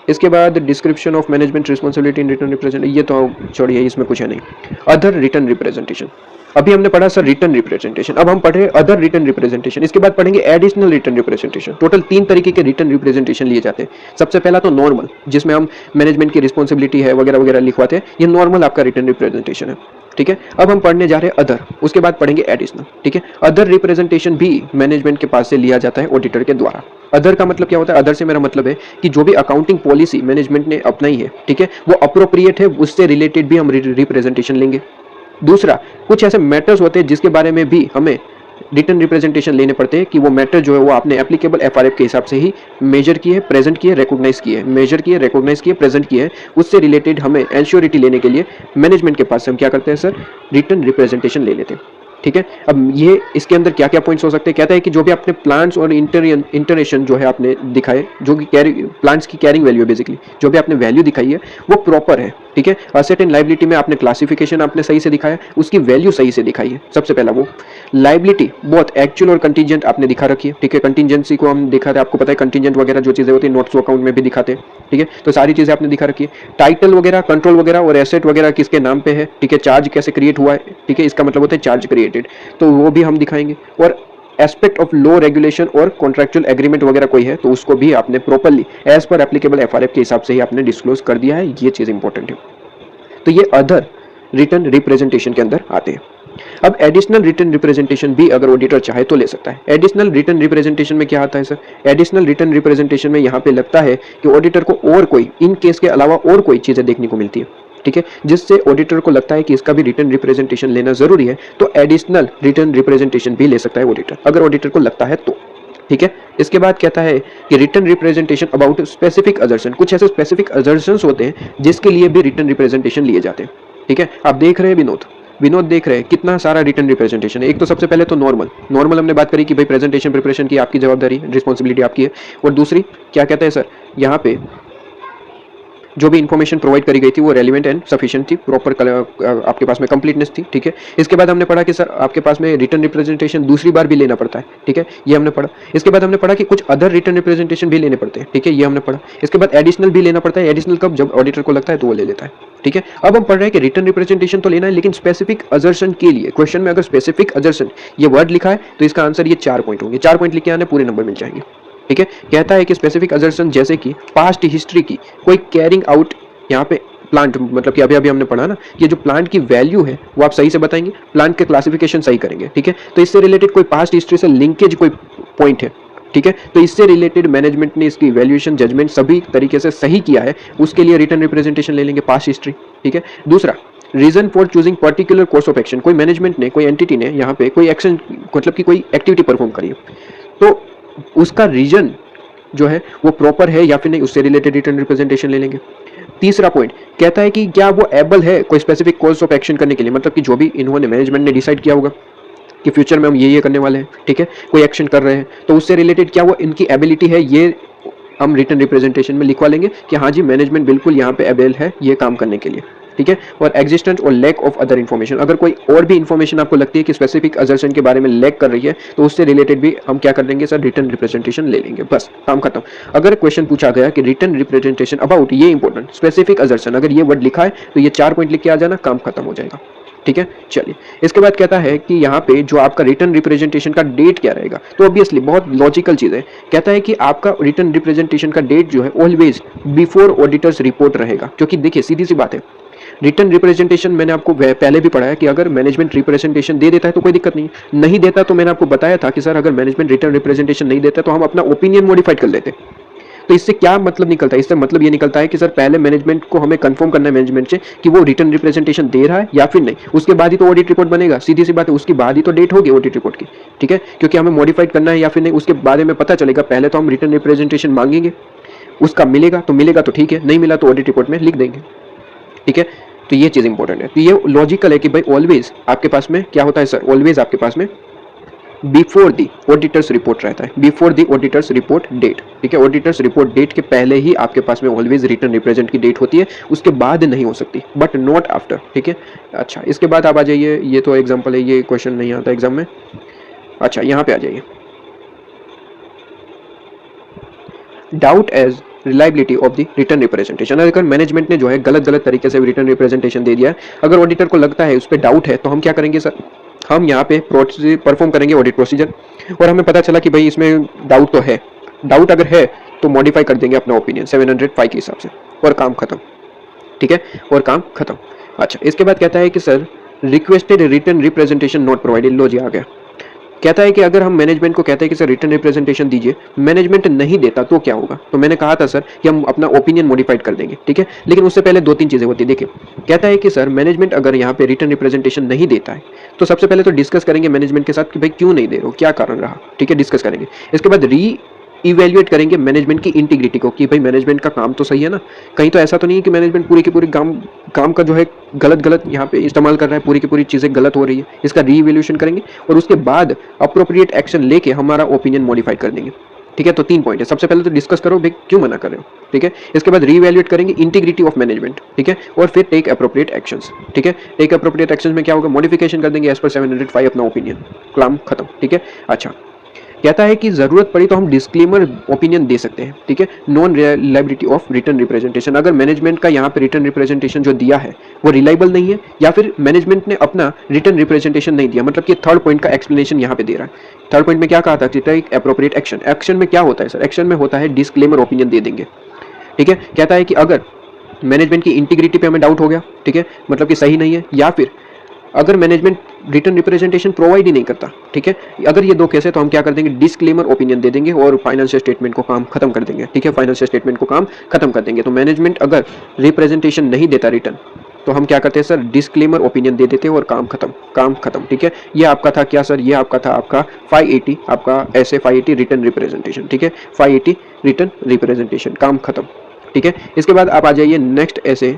इसके बाद description of management responsibility in written representation, ये तो छोड़िए, इसमें कुछ है नहीं। अदर रिटर्न रिप्रेजेंटेशन, अभी हमने पढ़ा सर रिटर्न रिप्रेजेंटेशन, अब हम पढ़े अदर रिटर्न रिप्रेजेंटेशन, इसके बाद पढ़ेंगे एडिशनल रिटर्न रिप्रेजेंटेशन। टोटल 3 तरीके के रिटर्न रिप्रेजेंटेशन लिए जाते हैं। सबसे पहला तो नॉर्मल, जिसमें हम मैनेजमेंट की रिस्पॉन्सिबिलिटी है वगैरह वगैरह लिखवाते हैं, ये नॉर्मल आपका रिटर्न रिप्रेजेंटेशन है। ठीक है, अब हम पढ़ने जा रहे हैं अदर, उसके बाद पढ़ेंगे एडिशनल। ठीक है, अदर रिप्रेजेंटेशन भी मैनेजमेंट के पास से लिया जाता है ऑडिटर के द्वारा। अदर का मतलब क्या होता है? अदर से मेरा मतलब है कि जो भी अकाउंटिंग पॉलिसी मैनेजमेंट ने अपनाई है, ठीक है, वो अप्रोप्रिएट है, उससे रिलेटेड भी हम रिप्रेजेंटेशन लेंगे। दूसरा, कुछ ऐसे मैटर्स होते हैं जिसके बारे में भी हमें रिटर्न रिप्रेजेंटेशन लेने पड़ते हैं कि वो मैटर जो है वो आपने एप्लीकेबल एफआरएफ के हिसाब से ही मेजर किए, प्रेजेंट किए, रिकॉग्नाइज किए, मेजर किए, रिकॉग्नाइज किए, प्रेजेंट किए, उससे रिलेटेड हमें एंश्योरिटी लेने के लिए मैनेजमेंट के पास से हम क्या करते हैं सर, रिटर्न रिप्रेजेंटेशन ले लेते हैं। ठीक है, अब ये इसके अंदर क्या क्या पॉइंट्स हो सकते हैं? कहता है कि जो भी आपने प्लांट्स और इंटरनेशन जो है आपने दिखाए, जो कि प्लांट्स की कैरिंग वैल्यू है, बेसिकली जो भी आपने वैल्यू दिखाई है वो प्रॉपर है। ठीक है, असेट एंड लायबिलिटी में आपने क्लासिफिकेशन आपने सही से दिखाया, उसकी वैल्यू सही से दिखाई है। सबसे पहला वो लायबिलिटी बहुत एक्चुअल और कंटीजेंट आपने दिखा रखी है। ठीक है, कंटीजेंसी को हम दिखाते हैं, आपको पता है कंटीजेंट वगैरह जो चीजें होती है नोट्स अकाउंट में भी दिखाते हैं। ठीक है, तो सारी चीजें आपने दिखा रखी है। टाइटल वगैरह, कंट्रोल वगैरह और एसेट वगैरह किसके नाम पे है। ठीक है, चार्ज कैसे क्रिएट हुआ है, ठीक है, इसका मतलब होता है चार्ज क्रिएटेड, तो वो भी हम दिखाएंगे। और एस्पेक्ट ऑफ लॉ रेगुलेशन और कॉन्ट्रैक्चुअल एग्रीमेंट वगैरह कोई है तो उसको भी आपने properly as per applicable FRF के हिसाब से ही आपने डिस्क्लोज कर दिया है। ये चीज इंपॉर्टेंट है। तो ये अदर रिटर्न रिप्रेजेंटेशन के अंदर आते हैं। अब एडिशनल रिटर्न रिप्रेजेंटेशन भी अगर ऑडिटर चाहे तो ले सकता है। एडिशनल रिटर्न रिप्रेजेंटेशन में क्या आता है सर? एडिशनल रिटर्न रिप्रेजेंटेशन में यहाँ पे लगता है कि ऑडिटर को और कोई, इन केस के अलावा और कोई चीजें देखने को मिलती है, ठीक है, जिससे ऑडिटर को लगता है कि इसका भी रिटर्न रिप्रेजेंटेशन लेना जरूरी है, तो एडिशनल रिटर्न रिप्रेजेंटेशन भी ले सकता है ऑडिटर, अगर ऑडिटर को लगता है तो। ठीक है, इसके बाद कहता है कि रिटर्न रिप्रेजेंटेशन अबाउट स्पेसिफिक अजर्शन, कुछ ऐसे स्पेसिफिक अजर्शंस होते हैं जिसके लिए भी रिटर्न रिप्रेजेंटेशन लिए जाते हैं। ठीक है, आप देख रहे हैं विनोद देख रहे हैं कितना सारा रिटर्न रिप्रेजेंटेशन है। एक तो सबसे पहले तो नॉर्मल हमने बात करी कि भाई प्रेजेंटेशन प्रिपरेशन की आपकी जवाबदारी, रिस्पॉन्सिबिलिटी आपकी है। और दूसरी क्या कहते हैं सर, यहाँ पे जो भी इन्फॉर्मेशन प्रोवाइड करी गई थी वो रेलिवेंट एंड सफिशिएंट थी, प्रॉपर आपके पास में कंप्लीटनेस थी, ठीक है। इसके बाद हमने पढ़ा कि सर आपके पास में रिटर्न रिप्रेजेंटेशन दूसरी बार भी लेना पड़ता है, ठीक है, ये हमने पढ़ा। इसके बाद हमने पढ़ा कि कुछ अदर रिटर्न रिप्रेजेंटेशन भी लेने पड़ते हैं, ठीक है, ये हमने पढ़ा। इसके बाद एडिशनल भी लेना पड़ता है, एडिशनल कब, जब ऑडिटर को लगता है तो वो ले लेता है, ठीक है। अब हम पढ़ रहे हैं कि रिटर्न रिप्रेजेंटेशन तो लेना है, लेकिन स्पेसिफिक असर्शन के लिए क्वेश्चन में अगर स्पेसिफिक असर्शन ये वर्ड लिखा है तो इसका आंसर ये 4 पॉइंट होंगे, 4 पॉइंट लिख के आने पूरे नंबर मिल जाएंगे, ठीक है। कहता है कि स्पेसिफिक असर्शन जैसे कि पास्ट हिस्ट्री की कोई कैरिंग आउट, यहाँ पे प्लांट मतलब कि अभी हमने पढ़ा ना, ये जो प्लांट की वैल्यू है वो आप सही से बताएंगे, प्लांट के क्लासिफिकेशन सही करेंगे, ठीक है। तो इससे रिलेटेड कोई पास्ट हिस्ट्री से लिंकेज कोई पॉइंट है, ठीक है, तो इससे रिलेटेड मैनेजमेंट ने इसकी इवैल्यूएशन जजमेंट सभी तरीके से सही किया है, उसके लिए रिटर्न रिप्रेजेंटेशन ले लेंगे, पास्ट हिस्ट्री, ठीक है। दूसरा, reason for choosing particular course of action, कोई मैनेजमेंट ने, कोई एंटिटी ने यहाँ पे कोई एक्शन मतलब कि कोई एक्टिविटी परफॉर्म करी है, तो उसका रीजन जो है वो प्रॉपर है या फिर नहीं, उससे रिलेटेड रिटर्न रिप्रेजेंटेशन ले लेंगे। तीसरा पॉइंट कहता है कि क्या वो एबल है कोई स्पेसिफिक कोर्स ऑफ एक्शन करने के लिए, मतलब कि जो भी इन्होंने मैनेजमेंट ने डिसाइड किया होगा कि फ्यूचर में हम ये करने वाले हैं, ठीक है, कोई एक्शन कर रहे हैं, तो उससे रिलेटेड क्या वो इनकी एबिलिटी है, ये हम रिटर्न रिप्रेजेंटेशन में लिखवा लेंगे कि हाँ जी मैनेजमेंट बिल्कुल यहाँ पे एबल है ये काम करने के लिए, ठीक है। और एग्जिस्टेंस और लैक ऑफ अदर इन्फॉर्मेशन, अगर कोई और भी इन्फॉर्मेशन आपको लगती है कि स्पेसिफिक असर्शन के बारे में लैक कर रही है तो उससे रिलेटेड भी हम क्या कर देंगे सर, रिटर्न रिप्रेजेंटेशन ले लेंगे, बस काम खत्म। अगर क्वेश्चन पूछा गया कि रिटर्न रिप्रेजेंटेशन अबाउट ये इंपॉर्टेंट स्पेसिफिक असर्शन, अगर ये वर्ड लिखा है तो ये 4 पॉइंट लिख के आ जाना, काम खत्म हो जाएगा, ठीक है। चलिए इसके बाद कहता है कि यहाँ पे जो आपका रिटर्न रिप्रेजेंटेशन का डेट क्या रहेगा, तो ऑब्वियसली बहुत लॉजिकल चीज है, कहता है कि आपका रिटर्न रिप्रेजेंटेशन का डेट जो है ऑलवेज बिफोर ऑडिटर्स रिपोर्ट रहेगा, क्योंकि देखिए सीधी सी बात है, रिटर्न रिप्रेजेंटेशन मैंने आपको पहले भी पढ़ा है कि अगर मैनेजमेंट रिप्रेजेंटेशन दे देता है तो कोई दिक्कत नहीं देता तो मैंने आपको बताया था कि सर अगर मैनेजमेंट रिटर्न रिप्रेजेंटेशन नहीं देता तो हम अपना ओपिनियन मॉडिफाइड कर लेते। तो इससे क्या मतलब निकलता है, इससे मतलब ये निकलता है कि सर पहले मैनेजमेंट को हमें कंफर्म करना है मैनेजमेंट से कि वो रिटर्न रिप्रेजेंटेशन दे रहा है या फिर नहीं, उसके बाद ही तो ऑडिट रिपोर्ट बनेगा, सीधी सी बात है, उसके बाद ही तो डेट होगी ऑडिट रिपोर्ट की, ठीक है, क्योंकि हमें मॉडिफाइड करना है या फिर नहीं उसके बारे में पता चलेगा। पहले तो हम रिटर्न रिप्रेजेंटेशन मांगेंगे, उसका मिलेगा तो ठीक है, नहीं मिला तो ऑडिट रिपोर्ट में लिख देंगे, ठीक है। तो ये चीज इंपॉर्टेंट है, तो ये लॉजिकल है कि भाई ऑलवेज आपके पास में क्या होता है सर, ऑलवेज आपके पास में बिफोर दी ऑडिटर्स रिपोर्ट रहता है, before the auditor's report date, ठीक है, ऑडिटर्स रिपोर्ट डेट के पहले ही आपके पास में ऑलवेज रिटर्न रिप्रेजेंट की डेट होती है, उसके बाद नहीं हो सकती, बट नॉट आफ्टर, ठीक है। अच्छा इसके बाद आप आ जाइए, ये तो एग्जांपल है, ये क्वेश्चन नहीं आता एग्जाम में। अच्छा यहाँ पे आ जाइए, doubt as reliability of the written representation, अगर मैनेजमेंट ने जो है गलत तरीके से रिटर्न रिप्रेजेंटेशन दे दिया है, अगर ऑडिटर को लगता है उस पर डाउट है तो हम क्या करेंगे सर, हम यहाँ पे परफॉर्म करेंगे ऑडिट प्रोसीजर, और हमें पता चला कि भाई इसमें डाउट तो है, डाउट अगर है तो मॉडिफाई कर देंगे अपना ओपिनियन 705 के हिसाब से, और काम खत्म, ठीक है, और काम खत्म। अच्छा इसके बाद कहता है कि sir requested return representation not provided, लो जी आ गया, कहता है कि अगर हम मैनेजमेंट को कहते हैं कि सर रिटर्न रिप्रेजेंटेशन दीजिए, मैनेजमेंट नहीं देता तो क्या होगा, तो मैंने कहा था सर कि हम अपना ओपिनियन मॉडिफाइड कर देंगे, ठीक है, लेकिन उससे पहले 2-3 चीजें होती है। देखिए कहता है कि सर मैनेजमेंट अगर यहाँ पे रिटर्न रिप्रेजेंटेशन नहीं देता है तो सबसे पहले तो डिस्कस करेंगे मैनेजमेंट के साथ कि भाई क्यों नहीं दे रहे हो, क्या कारण रहा, ठीक है, डिस्कस करेंगे। इसके बाद इवैल्यूएट करेंगे मैनेजमेंट की इंटीग्रिटी को कि भाई मैनेजमेंट का काम तो सही है ना, कहीं तो ऐसा तो नहीं है कि मैनेजमेंट पूरी की पूरी काम का जो है गलत यहाँ पे इस्तेमाल कर रहा है, पूरी की पूरी चीज़ें गलत हो रही है, इसका रीइवैल्यूएशन करेंगे और उसके बाद अप्रोप्रिएट एक्शन लेके हमारा ओपिनियन मॉडिफाइड कर देंगे, ठीक है। तो 3 पॉइंट है, सबसे पहले तो डिस्कस करो भाई क्यों मना कर रहे हो, ठीक है, इसके बाद रीवैल्यूएट करेंगे इंटीग्रिटी ऑफ मैनेजमेंट, ठीक है, और फिर टेक अप्रोप्रिएट एक्शंस, ठीक है, टेक अप्रोप्रिएट एक्शंस में क्या होगा, मॉडिफिकेशन कर देंगे एज पर 705 अपना ओपिनियन, काम खत्म, ठीक है। अच्छा कहता है कि जरूरत पड़ी तो हम डिस्क्लेमर ओपिनियन दे सकते हैं, ठीक है, non reliability of return representation, अगर मैनेजमेंट का यहाँ पे रिटर्न रिप्रेजेंटेशन जो दिया है वो रिलायबल नहीं है या फिर मैनेजमेंट ने अपना रिटर्न रिप्रेजेंटेशन नहीं दिया, मतलब कि थर्ड पॉइंट का एक्सप्लेनेशन यहाँ पे दे रहा है। थर्ड पॉइंट में क्या कहा था, टेक एप्रोप्रिएट एक्शन, एक्शन में क्या होता है सर, एक्शन में होता है डिस्क्लेमर ओपिनियन दे देंगे, ठीक है। कहता है कि अगर मैनेजमेंट की इंटीग्रिटी पे हमें डाउट हो गया, ठीक है, मतलब कि सही नहीं है, या फिर अगर मैनेजमेंट रिटर्न रिप्रेजेंटेशन प्रोवाइड ही नहीं करता, ठीक है, अगर ये 2 केस है तो हम क्या कर देंगे, डिस्क्लेमर ओपिनियन दे देंगे और फाइनेंशियल स्टेटमेंट को काम खत्म कर देंगे, ठीक है, फाइनेंशियल स्टेटमेंट को काम खत्म कर देंगे। तो मैनेजमेंट अगर रिप्रेजेंटेशन नहीं देता रिटर्न तो हम क्या करते हैं सर, डिस्क्लेमर ओपिनियन दे देते हैं और काम खत्म, ठीक है। ये आपका था क्या सर, ये आपका था आपका 580, आपका ऐसे 580 रिटर्न रिप्रेजेंटेशन, ठीक है, 580 रिटर्न रिप्रेजेंटेशन, काम खत्म, ठीक है। इसके बाद आप आ जाइए नेक्स्ट ऐसे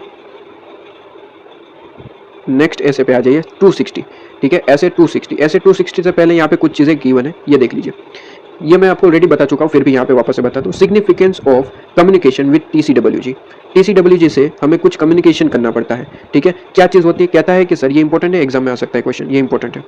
पे आ जाइए 260, ठीक है, ऐसे 260 से पहले यहाँ पे कुछ चीजें गिवन है, ये देख लीजिए। ये मैं आपको ऑलरेडी बता चुका हूँ, फिर भी यहाँ पे वापस से बता दूँ। Significance of communication with TCWG। TCWG से हमें कुछ कम्युनिकेशन करना पड़ता है, ठीक है। क्या चीज़ होती है, कहता है कि सर ये इंपॉर्टेंट है, एग्जाम में आ सकता है क्वेश्चन, ये इंपॉर्टेंट है,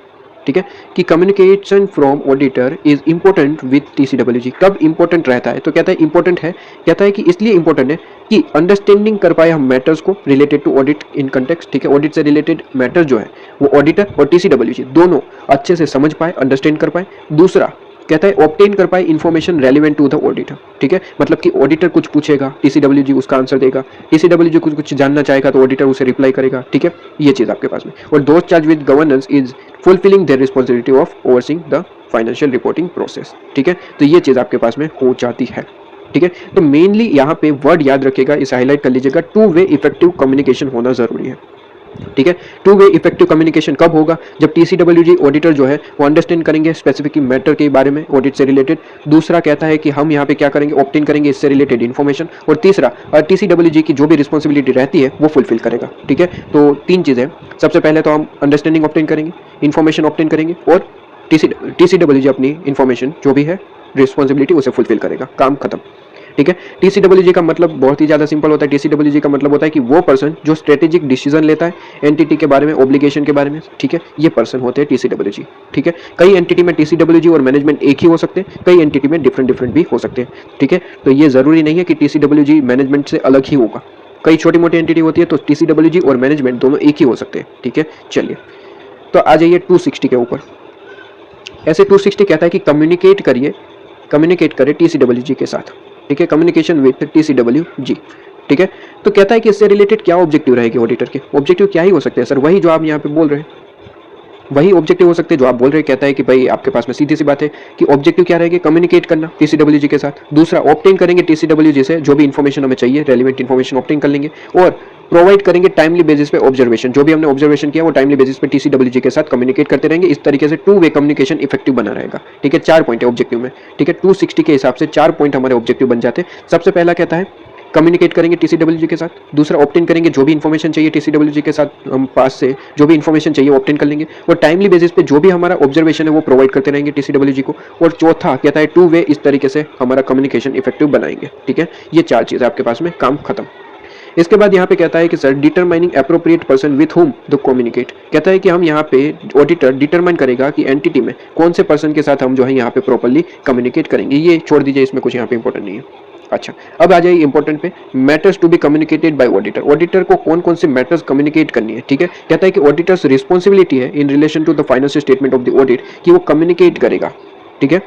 ठीक है, कि communication from auditor is important with TCWG। कब इंपॉर्टेंट रहता है, तो कहता है इंपॉर्टेंट है, कहता है कि इसलिए इंपॉर्टेंट है कि अंडरस्टैंडिंग कर पाए हम मैटर्स को related to audit in context, ठीक है। ऑडिट से रिलेटेड मैटर जो है वो ऑडिटर और TCWG दोनों अच्छे से समझ पाए, अंडरस्टैंड कर पाए। दूसरा कहता है ऑब्टेन कर पाए information relevant to the auditor, ठीक है। मतलब कि ऑडिटर कुछ पूछेगा, TCWG उसका आंसर देगा, TCWG कुछ जानना चाहेगा तो ऑडिटर उसे रिप्लाई करेगा, ठीक है। ये चीज़ आपके पास में। और दोस्त charge with governance is fulfilling their responsibility of overseeing the financial reporting process, ठीक है। तो ये चीज़ आपके पास में हो जाती है, ठीक है। तो मेनली यहाँ पे वर्ड याद रखिएगा, इसे हाईलाइट कर लीजिएगा, टू वे इफेक्टिव कम्युनिकेशन होना जरूरी है, ठीक है। टू वे इफेक्टिव कम्युनिकेशन कब होगा, जब TCWG ऑडिटर जो है वो अंडरस्टैंड करेंगे स्पेसिफिक मैटर के बारे में ऑडिट से रिलेटेड। दूसरा कहता है कि हम यहाँ पे क्या करेंगे, ऑब्टेन करेंगे इससे रिलेटेड इन्फॉर्मेशन। और तीसरा TCWG की जो भी रिस्पॉन्सिबिलिटी रहती है वो फुलफिल करेगा, ठीक है। तो तीन चीज़ें, सबसे पहले तो हम अंडरस्टैंडिंग ऑब्टेन करेंगे, इन्फॉर्मेशन ऑब्टेन करेंगे, और TCWG अपनी इन्फॉर्मेशन जो भी है रिस्पॉन्सिबिलिटी उसे फुलफिल करेगा, काम खत्म, ठीक है। TCWG का मतलब बहुत ही ज़्यादा सिंपल होता है। TCWG का मतलब होता है कि वो पर्सन जो स्ट्रेटेजिक डिसीजन लेता है एंटिटी के बारे में, ऑब्लिगेशन के बारे में, ठीक है, ये पर्सन होते हैं TCWG, ठीक है। कई एंटिटी में TCWG और मैनेजमेंट एक ही हो सकते हैं, कई एंटिटी में डिफरेंट भी हो सकते हैं, ठीक है। तो ये ज़रूरी नहीं है कि TCWG मैनेजमेंट से अलग ही होगा, कई छोटी मोटी एंटिटी होती है तो TCWG और मैनेजमेंट दोनों एक ही हो सकते हैं, ठीक है। चलिए तो आ जाइए 260 के ऊपर। ऐसे 260 कहता है कि कम्युनिकेट करे TCWG के साथ, ठीक है, कम्युनिकेशन विद TCWG, ठीक है। तो कहता है कि इससे रिलेटेड क्या ऑब्जेक्टिव रहेगी ऑडिटर के, ऑब्जेक्टिव क्या ही हो सकते हैं सर, वही जो आप यहाँ पे बोल रहे हैं, वही ऑब्जेक्टिव हो सकते हैं जो आप बोल रहे हैं। कहता है कि भाई आपके पास में सीधी सी बात है कि ऑब्जेक्टिव क्या रहेगी, कम्युनिकेट करना TCWG के साथ। दूसरा ऑब्टेन करेंगे TCWG से जो भी इन्फॉर्मेशन हमें चाहिए, रेलिवेंट इन्फॉर्मेशन ऑब्टेन कर लेंगे, और प्रोवाइड करेंगे टाइमली बेसिस पे ऑब्जर्वेशन, जो भी हमने ऑब्जर्वेशन किया वो टाइमली बेसिस पे TCWG के साथ कम्युनिकेट करते रहेंगे। इस तरीके से टू वे कम्युनिकेशन इफेक्टिव बना रहेगा, ठीक है। 4 पॉइंट है ऑब्जेक्टिव में, ठीक है। 260 के हिसाब से 4 पॉइंट हमारे ऑब्जेक्टिव बन जाते हैं। सबसे पहला कहता है कम्युनिकेट करेंगे TCWG के साथ। दूसरा ऑब्टेन करेंगे जो भी इन्फॉर्मेशन चाहिए TCWG के साथ, हम पास से जो भी इन्फॉर्मेशन चाहिए ऑब्टेन कर लेंगे, और टाइमली बेसिस पे जो भी हमारा ऑब्जर्वेशन है वो प्रोवाइड करते रहेंगे TCWG को। और चौथा कहता है टू वे, इस तरीके से हमारा कम्युनिकेशन इफेक्टिव बनाएंगे, ठीक है। ये 4 चीज़ आपके पास में, काम खत्म। इसके बाद यहाँ पे कहता है कि sir determining appropriate person with whom the communicate. कहता है कि हम यहाँ पे ऑडिटर डिटरमाइन करेगा कि एंटिटी में कौन से पर्सन के साथ हम जो है यहाँ पे प्रॉपर्ली कम्युनिकेट करेंगे। ये छोड़ दीजिए, इसमें कुछ यहाँ पे इंपॉर्टेंट नहीं है। अच्छा, अब आ जाइए इंपॉर्टेंट पे, matters to be communicated by auditor. Auditor को कौन कौन से मैटर्स कम्युनिकेट करनी है, ठीक है। कहता है कि ऑडिटर्स रिस्पॉन्सिबिलिटी है in relation to the financial statement of the audit, कि वो कम्युनिकेट करेगा, ठीक है,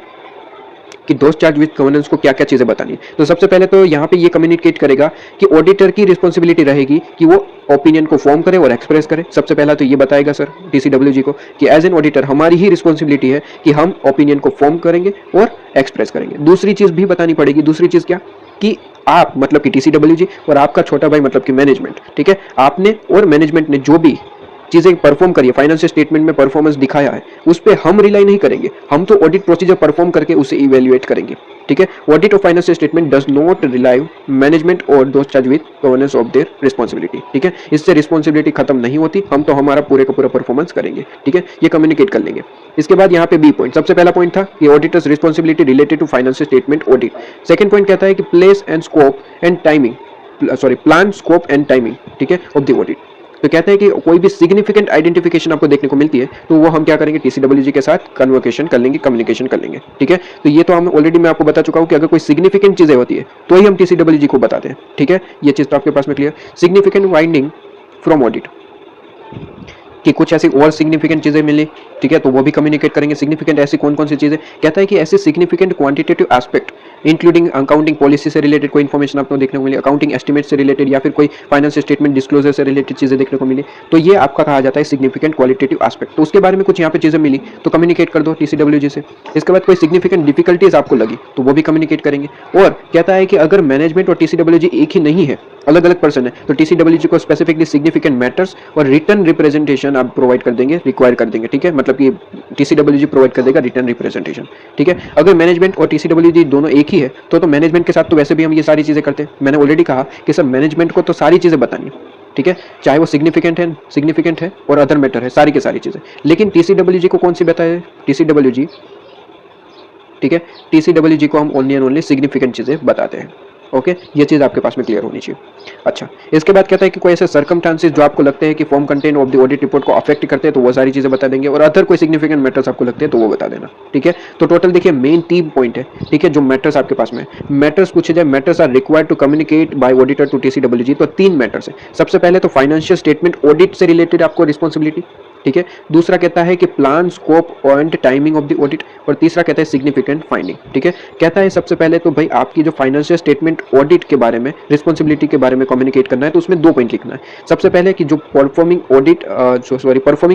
कि दोस्त चार्ज विद गवर्नेंस को क्या क्या चीजें बतानी है। तो सबसे पहले तो यहाँ पे ये कम्युनिकेट करेगा कि ऑडिटर की रिस्पॉन्सिबिलिटी रहेगी कि वो ओपिनियन को फॉर्म करे और एक्सप्रेस करे। सबसे पहला तो ये बताएगा सर TCWG को कि एज एन ऑडिटर हमारी ही रिस्पॉन्सिबिलिटी है कि हम ओपिनियन को फॉर्म करेंगे और एक्सप्रेस करेंगे। दूसरी चीज भी बतानी पड़ेगी, दूसरी चीज क्या, कि आप मतलब कि TCWG और आपका छोटा भाई मतलब कि मैनेजमेंट, ठीक है, आपने और मैनेजमेंट ने जो भी चीजें परफॉर्म करी है, फाइनेंशियल स्टेटमेंट में परफॉर्मेंस दिखाया है, उस पर हम रिलाई नहीं करेंगे, हम तो ऑडिट प्रोसीजर परफॉर्म करके उसे इवेल्युएट करेंगे, ठीक है। Audit of financial statement does not rely management और दोस्त charge with governance of their responsibility, ठीक है। इससे रिस्पॉन्सिबिलिटी खत्म नहीं होती, हम तो हमारा पूरे का पूरा परफॉर्मेंस करेंगे, ठीक है, ये कम्युनिकेट कर लेंगे। इसके बाद यहाँ पे बी पॉइंट, सबसे पहला पॉइंट था कि auditor's responsibility related to financial statement audit. Second point कहता है कि place and scope and timing, plan scope and timing, ठीक है, ऑफ द ऑडिट। तो कहते हैं कि कोई भी सिग्निफिकेंट आइडेंटिफिकेशन आपको देखने को मिलती है तो वो हम क्या करेंगे, TCWG के साथ कन्वर्सेशन कर लेंगे, कम्युनिकेशन कर लेंगे, ठीक है। तो ये तो हम ऑलरेडी मैं आपको बता चुका हूँ कि अगर कोई सिग्निफिकेंट चीजें होती है तो ही हम TCWG को बताते हैं, ठीक है। ये चीज तो आपके पास में clear. Significant finding from audit, कि कुछ ऐसी और सिग्निफिकेंट चीजें मिली, ठीक है, तो वो भी कम्युनिकेट करेंगे। सिग्निफिकेंट ऐसी कौन कौन सी चीजें, कहता है कि ऐसे significant quantitative aspect including accounting policy से रिलेटेड कोई इन्फॉर्मेशन आपको देखने को मिली, अकाउंटिंग एस्टिमेट से रिलेटेड, या फिर कोई फाइनेंशियल स्टेटमेंट डिस्क्लोजर से रिलेटेड चीजें देखने को मिली, तो ये आपका कहा जाता है सिग्निफिकेंट क्वालिटेटिव एस्पेक्ट। तो उसके बारे में कुछ यहाँ पे चीजें मिली तो कम्युनिकेट कर दो TCWG से। इसके बाद कोई सिग्निफिकेंट डिफिकल्टीज आपको लगी तो वो भी कम्युनिकेट करेंगे। और कहता है कि अगर मैनेजमेंट और TCWG एक ही नहीं है, अलग अलग पर्सन है, तो TCWG को स्पेसिफिकली सिग्निफिकेंट मैटर्स और रिटर्न रिप्रेजेंटेशन आप प्रोवाइड कर देंगे, रिक्वायर कर देंगे, ठीक है, मतलब कि TCWG प्रोवाइड कर देगा रिटर्न रिप्रेजेंटेशन, ठीक है। अगर मैनेजमेंट और TCWG दोनों एक ही है तो मैनेजमेंट के साथ तो वैसे भी हम ये सारी चीजें करते हैं। मैंने ऑलरेडी कहा कि सर मैनेजमेंट को तो सारी चीजें बतानी है, ठीक है, चाहे वो सिग्निफिकेंट है और अदर मैटर है, सारी की सारी चीजें। लेकिन TCWG को कौन सी बताए, TCWG ठीक है, TCWG को हम ओनली एंड ओनली सिग्निफिकेंट चीज़ें बताते हैं। ओके, ये चीज़ आपके पास में क्लियर होनी चाहिए। अच्छा, इसके बाद कहता है कि कोई ऐसे सर्कमस्टांसेस जो आपको लगते हैं कि form content of the audit report को अफेक्ट करते हैं, तो वो सारी चीज़ें बता देंगे, और अदर कोई सिग्निफिकेंट मैटर्स आपको लगते हैं तो वो बता देना। ठीक है, तो टोटल देखिए मेन 3 पॉइंट है। ठीक है, जो मैटर्स आपके पास में मैटर्स पूछे जाए, matters are required to communicate by auditor to TCWG, तो 3 मैटर्स है। सबसे पहले तो फाइनेंशियल स्टेटमेंट ऑडिट से रिलेटेड आपको रिस्पॉन्सिबिलिटी। ठीक है, दूसरा कहता है कि plan scope and timing of the audit, और तीसरा कहता है सिग्निफिकेंट फाइंडिंग। ठीक है, कहता है सबसे पहले तो भाई आपकी जो फाइनेंशियल स्टेटमेंट ऑडिट के बारे में रिस्पॉन्सिबिलिटी के बारे में कम्युनिकेट करना है, तो उसमें 2 पॉइंट लिखना है। सबसे पहले कि जो परफॉर्मिंग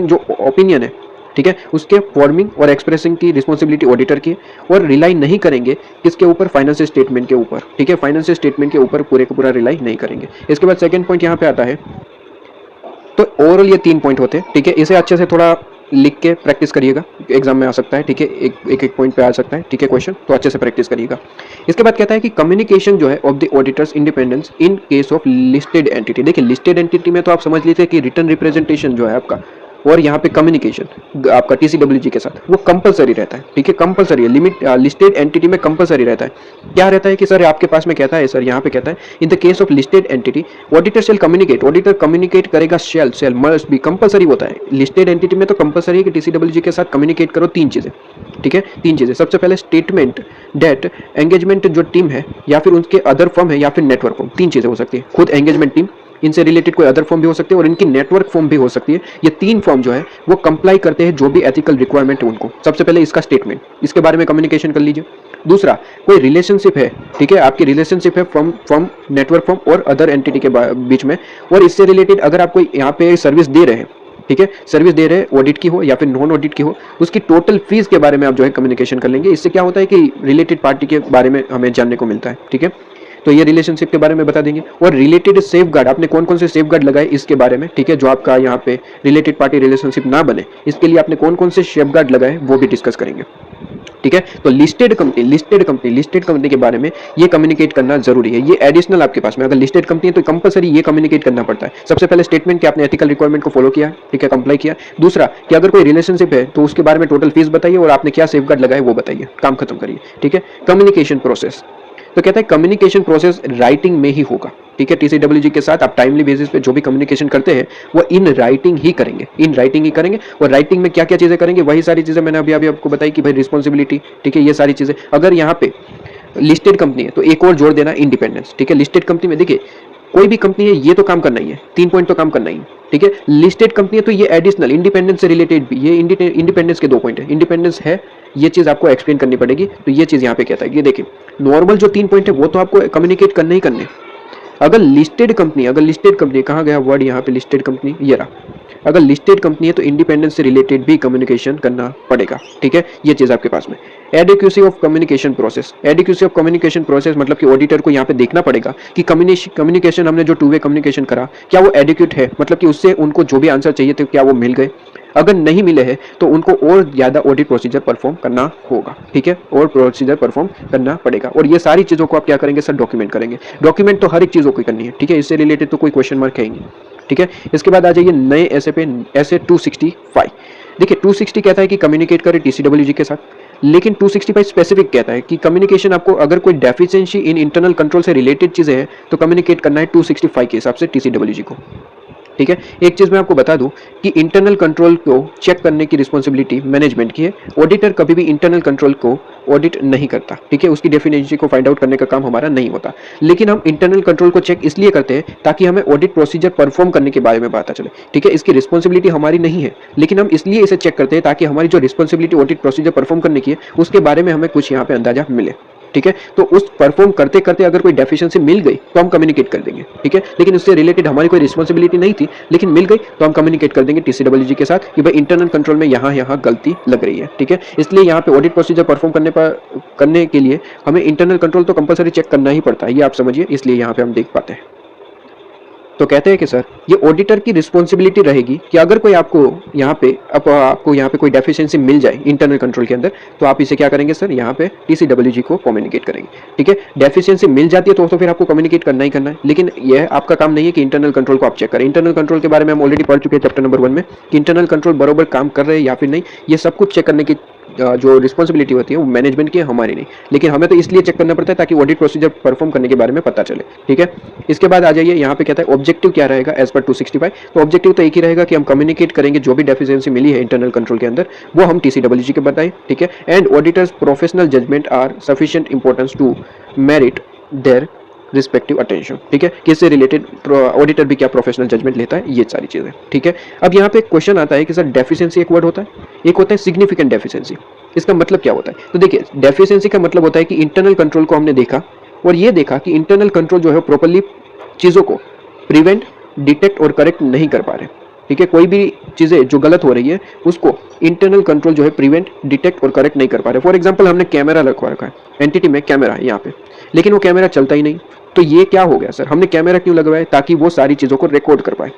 जो ओपिनियन है, ठीक है, उसके फॉर्मिंग और एक्सप्रेसिंग की रिस्पॉन्सिबिलिटी ऑडिटर की, और रिलाई नहीं करेंगे किसके ऊपर, फाइनेंशियल स्टेटमेंट के ऊपर। ठीक है, फाइनेंशियल स्टेटमेंट के ऊपर पूरे का पूरा रिलाई नहीं करेंगे। इसके बाद सेकंड पॉइंट यहाँ पे आता है, तो ओवरऑल ये 3 पॉइंट होते हैं। ठीक है, इसे अच्छे से थोड़ा लिख के प्रैक्टिस करिएगा, एग्जाम में आ सकता है। ठीक है, एक पॉइंट पे आ सकता है। ठीक है, क्वेश्चन, तो अच्छे से प्रैक्टिस करिएगा। इसके बाद कहता है कि कम्युनिकेशन जो है of the auditors independence in case of listed entity. देखिए, लिस्टेड एंटिटी में तो आप समझ लीजिए कि रिटर्न रिप्रेजेंटेशन जो है आपका, और यहाँ पे कम्युनिकेशन आपका TCWG के साथ, वो कंपलसरी रहता है। ठीक है, कंपलसरी है, लिमिट लिस्टेड एंटिटी में कंपलसरी रहता है। क्या रहता है कि सर आपके पास में कहता है, सर यहाँ पे कहता है in the case of listed entity auditor shall communicate, auditor communicate करेगा, शेल मस्ट बी, कंपलसरी होता है। लिस्टेड एंटिटी में तो कंपलसरी है कि TCWG के साथ कम्युनिकेट करो 3 चीजें। ठीक है, 3 चीजें। सबसे पहले स्टेटमेंट, डेट, एंगेजमेंट जो टीम है, या फिर उनके अदर फर्म है, या फिर नेटवर्क फर्म, 3 चीजें हो सकती है। खुद एंगेजमेंट टीम, इनसे रिलेटेड कोई अदर फॉर्म भी हो सकती है, और इनकी नेटवर्क फॉर्म भी हो सकती है। ये 3 फॉर्म जो है वो कंप्लाई करते हैं जो भी एथिकल रिक्वायरमेंट है उनको। सबसे पहले इसका स्टेटमेंट, इसके बारे में कम्युनिकेशन कर लीजिए। दूसरा, कोई रिलेशनशिप है, ठीक है, आपकी रिलेशनशिप है फॉर्म नेटवर्क फॉर्म और अदर एंटिटी के बीच में, और इससे रिलेटेड अगर आप कोई यहाँ पे सर्विस दे रहे हैं, ठीक है, सर्विस दे रहे हैं, ऑडिट की हो या फिर नॉन ऑडिट की हो, उसकी टोटल फीस के बारे में आप जो है कम्युनिकेशन कर लेंगे। इससे क्या होता है कि रिलेटेड पार्टी के बारे में हमें जानने को मिलता है। ठीक है, तो ये रिलेशनशिप के बारे में बता देंगे, और रिलेटेड सेफगार्ड, आपने कौन कौन से सेफगार्ड लगाए इसके बारे में। ठीक है, जो आपका यहाँ पे रिलेटेड पार्टी रिलेशनशिप ना बने, इसके लिए आपने कौन कौन से सेफगार्ड लगाए वो भी डिस्कस करेंगे। ठीक है, तो लिस्टेड कंपनी के बारे में ये कम्युनिकेट करना जरूरी है। ये एडिशनल आपके पास में, अगर लिस्टेड कंपनी है तो कंपलसरी ये कम्युनिकेट करना पड़ता है। सबसे पहले स्टेटमेंट कि आपने एथिकल रिक्वायरमेंट को फॉलो किया, ठीक है, कंप्लाई किया। दूसरा कि अगर कोई रिलेशनशिप है तो उसके बारे में टोटल फीस बताइए, और आपने क्या सेफगार्ड लगाए वो बताइए, काम खत्म करिए। ठीक है, कम्युनिकेशन प्रोसेस, तो कहता है कम्युनिकेशन प्रोसेस राइटिंग में ही होगा। ठीक है, TCWG के साथ आप टाइमली बेसिस पे जो भी कम्युनिकेशन करते हैं वो इन राइटिंग ही करेंगे, और राइटिंग में क्या क्या चीजें करेंगे, वही सारी चीजें मैंने अभी आपको बताई कि भाई रिस्पॉन्सिबिलिटी, ठीक है, ये सारी चीजें। अगर यहाँ पे लिस्टेड कंपनी है तो एक और जोड़ देना, इंडिपेंडेंस। ठीक है, लिस्टेड कंपनी में देखिए कोई भी कंपनी है ये तो काम करना ही है, 3 पॉइंट तो काम करना ही है। ठीक है, लिस्टेड कंपनी है तो ये एडिशनल इंडिपेंडेंस से रिलेटेड भी, ये इंडिपेंडेंस के 2 पॉइंट है, इंडिपेंडेंस है, ये चीज आपको एक्सप्लेन करनी पड़ेगी। तो ये चीज यहाँ पे कहता है, ये देखिए नॉर्मल जो 3 पॉइंट है वो तो आपको कम्युनिकेट करने ही करने। अगर लिस्टेड कंपनी कहाँ गया वर्ड, यहाँ पे लिस्टेड कंपनी ये रहा, अगर लिस्टेड कंपनी है तो इंडिपेंडेंस से रिलेटेड भी कम्युनिकेशन करना पड़ेगा। ठीक है, ये चीज आपके पास में। एडिक्यूसी ऑफ कम्युनिकेशन प्रोसेस मतलब कि ऑडिटर को यहाँ पे देखना पड़ेगा कि कम्युनिकेशन हमने जो 2 वे कम्युनिकेशन करा क्या वो एडिक्यूट है, मतलब कि उससे उनको जो भी आंसर चाहिए थे क्या वो मिल गए। अगर नहीं मिले हैं तो उनको और ज्यादा ऑडिट प्रोसीजर परफॉर्म करना होगा। ठीक है, और प्रोसीजर परफॉर्म करना पड़ेगा, और ये सारी चीजों को आप क्या करेंगे सर, डॉक्यूमेंट करेंगे। डॉक्यूमेंट तो हर एक चीजों को करनी है। ठीक है, इससे रिलेटेड तो कोई क्वेश्चन मार्क है ही नहीं। ठीक है, इसके बाद आ जाइए नए ऐसे पे, ऐसे 265। देखिए 260 कहता है कि कम्युनिकेट करें TCWG के साथ, लेकिन 265 स्पेसिफिक कहता है कि कम्युनिकेशन आपको अगर कोई डेफिशिएंसी इन इंटरनल कंट्रोल से रिलेटेड चीजें हैं तो कम्युनिकेट करना है 265 के हिसाब से TCWG को। ठीक है, एक चीज मैं आपको बता दूं कि इंटरनल कंट्रोल को चेक करने की रिस्पॉन्सिबिलिटी मैनेजमेंट की है। ऑडिटर कभी भी इंटरनल कंट्रोल को ऑडिट नहीं करता। ठीक है, उसकी डेफिनेशन को फाइंड आउट करने का काम हमारा नहीं होता, लेकिन हम इंटरनल कंट्रोल को चेक इसलिए करते हैं ताकि हमें ऑडिट प्रोसीजर परफॉर्म करने के बारे में पता चले। ठीक है, इसकी रिस्पॉन्सिबिलिटी हमारी नहीं है, लेकिन हम इसलिए इसे चेक करते हैं ताकि हमारी जो रिस्पॉन्सिबिलिटी ऑडिट प्रोसीजर परफॉर्म करने की है उसके बारे में हमें कुछ यहाँ पे अंदाजा मिले। ठीक है, तो उस परफॉर्म करते करते अगर कोई डेफिशिएंसी मिल गई तो हम कम्युनिकेट कर देंगे। ठीक है, लेकिन उससे रिलेटेड हमारी कोई रिस्पॉन्सिबिलिटी नहीं थी, लेकिन मिल गई तो हम कम्युनिकेट कर देंगे TCWG के साथ कि भाई इंटरनल कंट्रोल में यहाँ गलती लग रही है। ठीक है, इसलिए यहाँ पे ऑडिट प्रोसीजर परफॉर्म करने के लिए हमें इंटरनल कंट्रोल तो कंपलसरी चेक करना ही पड़ता है, ये आप समझिए, इसलिए यहाँ पे हम देख पाते हैं। तो कहते हैं कि सर ये ऑडिटर की रिस्पॉन्सिबिलिटी रहेगी कि अगर कोई आपको यहाँ पे कोई डेफिशिएंसी मिल जाए इंटरनल कंट्रोल के अंदर तो आप इसे क्या करेंगे सर, यहाँ पे TCWG को कम्युनिकेट करेंगे। ठीक है, डेफिशिएंसी मिल जाती है तो फिर आपको कम्युनिकेट करना ही करना है, लेकिन यह आपका काम नहीं है कि इंटरनल कंट्रोल को आप चेक करें। इंटरनल कंट्रोल के बारे में हम ऑलरेडी पढ़ चुके हैं चैप्टर नंबर 1 में कि इंटरनल कंट्रोल बरोबर काम कर रहे हैं या फिर नहीं, ये सब कुछ चेक करने की जो रिस्पॉन्सिबिलिटी होती है वो मैनेजमेंट की है, हमारी नहीं। लेकिन हमें तो इसलिए चेक करना पड़ता है ताकि ऑडिट प्रोसीजर परफॉर्म करने के बारे में पता चले, ठीक है। इसके बाद आ जाइए, यहाँ पे कहता है ऑब्जेक्टिव क्या रहेगा एज पर 265। तो ऑब्जेक्टिव तो एक ही रहेगा कि हम कम्युनिकेट करेंगे जो भी डेफिशिएंसी मिली है इंटरनल कंट्रोल के अंदर, वो हम TCWG के बताएं, ठीक है। And auditor's professional judgement are sufficient importance to merit their respective attention, ठीक है। किससे रिलेटेड ऑडिटर भी क्या प्रोफेशनल जजमेंट लेता है, ये सारी चीजें, ठीक है। अब यहाँ पे एक क्वेश्चन आता है कि सर डेफिशिएंसी एक वर्ड होता है, एक होता है सिग्निफिकेंट डेफिशिएंसी। इसका मतलब क्या होता है? तो देखिए, डेफिशिएंसी का मतलब होता है कि इंटरनल कंट्रोल को हमने देखा और ये देखा कि इंटरनल कंट्रोल जो है प्रॉपर्ली चीजों को प्रिवेंट, डिटेक्ट और करेक्ट नहीं कर पा रहे, ठीक है। कोई भी चीजें जो गलत हो रही है उसको इंटरनल कंट्रोल जो है प्रिवेंट, डिटेक्ट और करेक्ट नहीं कर पा रहे। फॉर एग्जांपल, हमने कैमरा रखवा रखा है, एंटिटी में कैमरा है यहाँ पे, लेकिन वो कैमरा चलता ही नहीं। तो ये क्या हो गया सर? हमने कैमरा क्यों लगवाया? ताकि वो सारी चीजों को रिकॉर्ड कर पाए,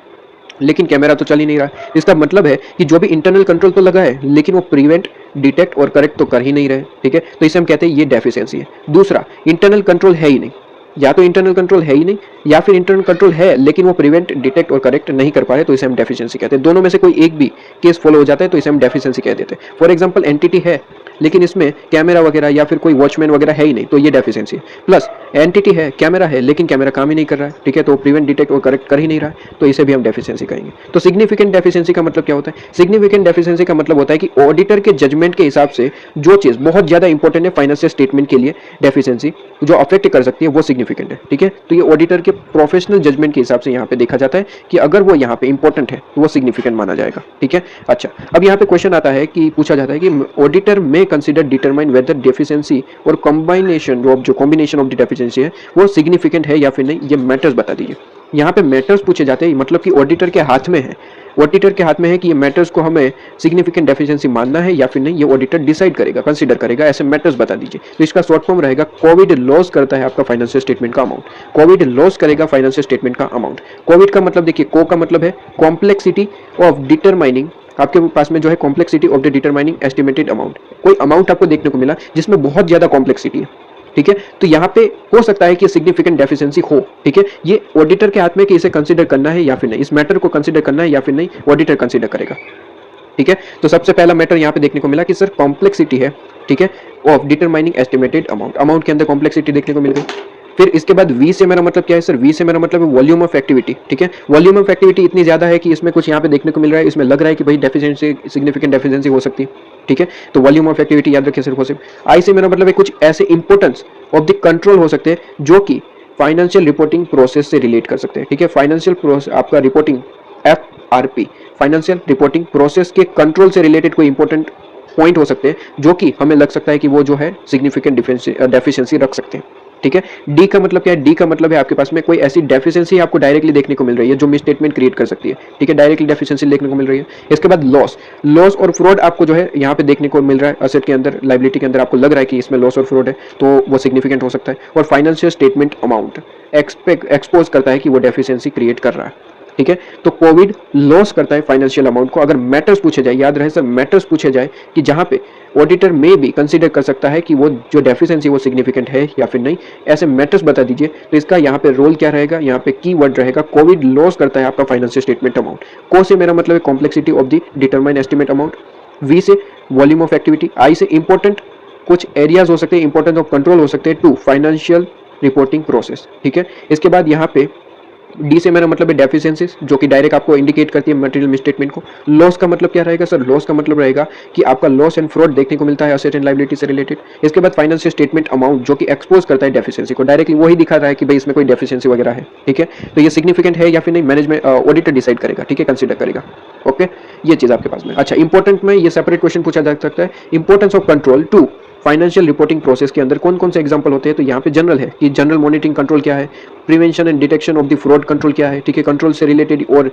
लेकिन कैमरा तो चल ही नहीं रहा। इसका मतलब है कि जो भी इंटरनल कंट्रोल तो लगा है लेकिन वो प्रिवेंट, डिटेक्ट और करेक्ट तो कर ही नहीं रहे, ठीक है। तो इसे हम कहते हैं ये डेफिशिएंसी है। दूसरा, इंटरनल कंट्रोल है ही नहीं, या तो इंटरनल कंट्रोल है ही नहीं या फिर इंटरनल कंट्रोल है लेकिन वो प्रिवेंट, डिटेक्ट और करेक्ट नहीं कर पा रहे, तो इसे हम डेफिशिएंसी कहते हैं। दोनों में से कोई एक भी केस फॉलो हो जाता है तो इसे हम डेफिशिएंसी कह देते हैं। फॉर एग्जांपल, एंटिटी है लेकिन इसमें कैमरा वगैरह या फिर कोई वॉचमैन वगैरह है ही नहीं, तो ये डेफिशिएंसी है। प्लस एंटिटी है, कैमरा है लेकिन कैमरा काम ही नहीं कर रहा है, ठीक है, तो प्रिवेंट, डिटेक्ट और करेक्ट कर ही नहीं रहा है, तो इसे भी हम डेफिशिएंसी कहेंगे। तो सिग्निफिकेंट डेफिशिएंसी का मतलब क्या होता है? सिग्निफिकेंट डेफिशिएंसी का मतलब होता है कि ऑडिटर के जजमेंट के हिसाब से जो चीज बहुत ज्यादा इंपॉर्टेंट है फाइनेंशियल स्टेटमेंट के लिए, डेफिशिएंसी जो अफेक्ट कर सकती है वो सिग्निफिकेंट है, ठीक है। तो ये ऑडिटर के प्रोफेशनल जजमेंट के हिसाब से यहाँ पे देखा जाता है कि अगर वो यहाँ पे इंपॉर्टेंट है तो वो सिग्निफिकेंट माना जाएगा, ठीक है। अच्छा, अब यहाँ पे क्वेश्चन आता है कि पूछा जाता है कि ऑडिटर में कंसीडर डिटरमाइन वेदर डेफिशिएंसी और कॉम्बिनेशन ऑफ द डेफिशिएंसी है वो सिग्निफिकेंट है या फिर नहीं, ये मैटर्स बता दीजिए। यहाँ पे मैटर्स पूछे जाते हैं, मतलब कि ऑडिटर के हाथ में है, ऑडिटर के हाथ में है कि ये मैटर्स को हमें सिग्निफिकेंट डेफिशिएंसी मानना है या फिर नहीं, ये ऑडिटर डिसाइड करेगा, कंसीडर करेगा, ऐसे मैटर्स बता दीजिए। तो इसका शॉर्ट फॉर्म रहेगा कोविड लॉस करता है आपका फाइनेंशियल स्टेटमेंट का अमाउंट, कोविड लॉस करेगा फाइनेंशियल स्टेटमेंट का अमाउंट। कोविड का मतलब देखिए, को का मतलब है कॉम्प्लेक्सिटी ऑफ डिटरमाइनिंग, आपके पास में जो है complexity of the determining estimated amount, कोई अमाउंट आपको देखने को मिला जिसमें बहुत ज्यादा कॉम्प्लेक्सिटी है, ठीक है, तो यहाँ पे हो सकता है कि सिग्निफिकेंट डेफिशिएंसी हो, ठीक है। ये ऑडिटर के हाथ में कि इसे कंसीडर करना है या फिर नहीं, इस मैटर को कंसीडर करना है या फिर नहीं, ऑडिटर कंसीडर करेगा, ठीक है। तो सबसे पहला मैटर यहाँ पे देखने को मिला कि सर कॉम्प्लेक्सिटी है, ठीक है, of determining estimated amount, amount के अंदर कॉम्प्लेक्सिटी देखने को मिल गई। फिर इसके बाद वी से मेरा मतलब क्या है सर? वी से मेरा मतलब है वॉल्यूम ऑफ एक्टिविटी, ठीक है। वॉल्यूम ऑफ एक्टिविटी इतनी ज्यादा है कि इसमें कुछ यहाँ पे देखने को मिल रहा है, इसमें लग रहा है कि भाई डेफिशिएंसी, सिग्निफिकेंट डेफिशिएंसी हो सकती है, ठीक है। तो वॉल्यूम ऑफ एक्टिविटी याद रखिए सिर्फ हो सिर्फ। आई से मेरा मतलब है कुछ ऐसे इंपोर्टेंस ऑफ द कंट्रोल हो सकते हैं जो कि फाइनेंशियल रिपोर्टिंग प्रोसेस से रिलेट कर सकते हैं, ठीक है। फाइनेंशियल प्रोसेस आपका reporting FRP, financial reporting process के कंट्रोल से रिलेटेड कोई इंपॉर्टेंट पॉइंट हो सकते हैं जो कि हमें लग सकता है कि वो जो है सिग्निफिकेंट डेफिशिएंसी रख सकते हैं, ठीक है। डी का मतलब क्या है? डी का मतलब है आपके पास में कोई ऐसी डेफिशिएंसी आपको डायरेक्टली देखने को मिल रही है जो मिसस्टेटमेंट क्रिएट कर सकती है, ठीक है, डायरेक्टली डेफिशिएंसी देखने को मिल रही है। इसके बाद लॉस और फ्रॉड आपको जो है यहाँ पे देखने को मिल रहा है, असेट के अंदर, लायबिलिटी के अंदर आपको लग रहा है कि इसमें लॉस और फ्रॉड है, तो वो सिग्निफिकेंट हो सकता है। और फाइनेंशियल स्टेटमेंट अमाउंट एक्सपोज करता है कि वो डेफिशिएंसी क्रिएट कर रहा है, ठीक है। तो कोविड लॉस करता है फाइनेंशियल अमाउंट को। अगर मैटर्स पूछे जाए, याद रहे सर, मैटर्स पूछे जाए कि जहां पे ऑडिटर में भी कंसीडर कर सकता है कि वो जो डेफिशिएंसी वो सिग्निफिकेंट है या फिर नहीं, ऐसे मैटर्स बता दीजिए। तो इसका यहाँ पे रोल क्या रहेगा? यहाँ पे की वर्ड रहेगा कोविड लॉस करता है आपका फाइनेंशियल स्टेटमेंट अमाउंट। को से मेरा मतलब है complexity of the determine estimate amount, V से वॉल्यूम ऑफ एक्टिविटी, आई से इंपॉर्टेंट कुछ एरियाज हो सकते हैं, इंपॉर्टेंस ऑफ कंट्रोल हो सकते हैं, टू फाइनेंशियल रिपोर्टिंग प्रोसेस, ठीक है। इसके बाद यहाँ पे डी से मेरा मतलब है डेफिशिएंसीज, जो कि डायरेक्ट आपको इंडिकेट करती है मटेरियल मिसस्टेटमेंट को। लॉस का मतलब क्या रहेगा सर? लॉस का मतलब रहेगा कि आपका लॉस एंड फ्रॉड देखने को मिलता है असेट एंड लायबिलिटी से रिलेटेड। इसके बाद फाइनेंशियल स्टेटमेंट अमाउंट, जो कि एक्सपोज करता है डेफिशिएंसी को, डायरेक्टली वही दिखा रहा है कि भाई इसमें कोई डेफिशिएंसी वगैरह है, ठीक है। तो ये सिग्निफिकेंट है या फिर नहीं, मैनेजमेंट ऑडिटर डिसाइड करेगा, ठीक है, कंसीडर करेगा, ओके। ये चीज आपके पास में। अच्छा, इंपॉर्टेंट में ये सेपरेट क्वेश्चन पूछा जा सकता है, importance of control to financial reporting process के अंदर कौन कौन से एग्जांपल होते हैं? तो यहाँ पे जनरल है कि जनरल मॉनिटरिंग कंट्रोल क्या है, prevention and detection of the fraud control क्या है, ठीक है, कंट्रोल से रिलेटेड, और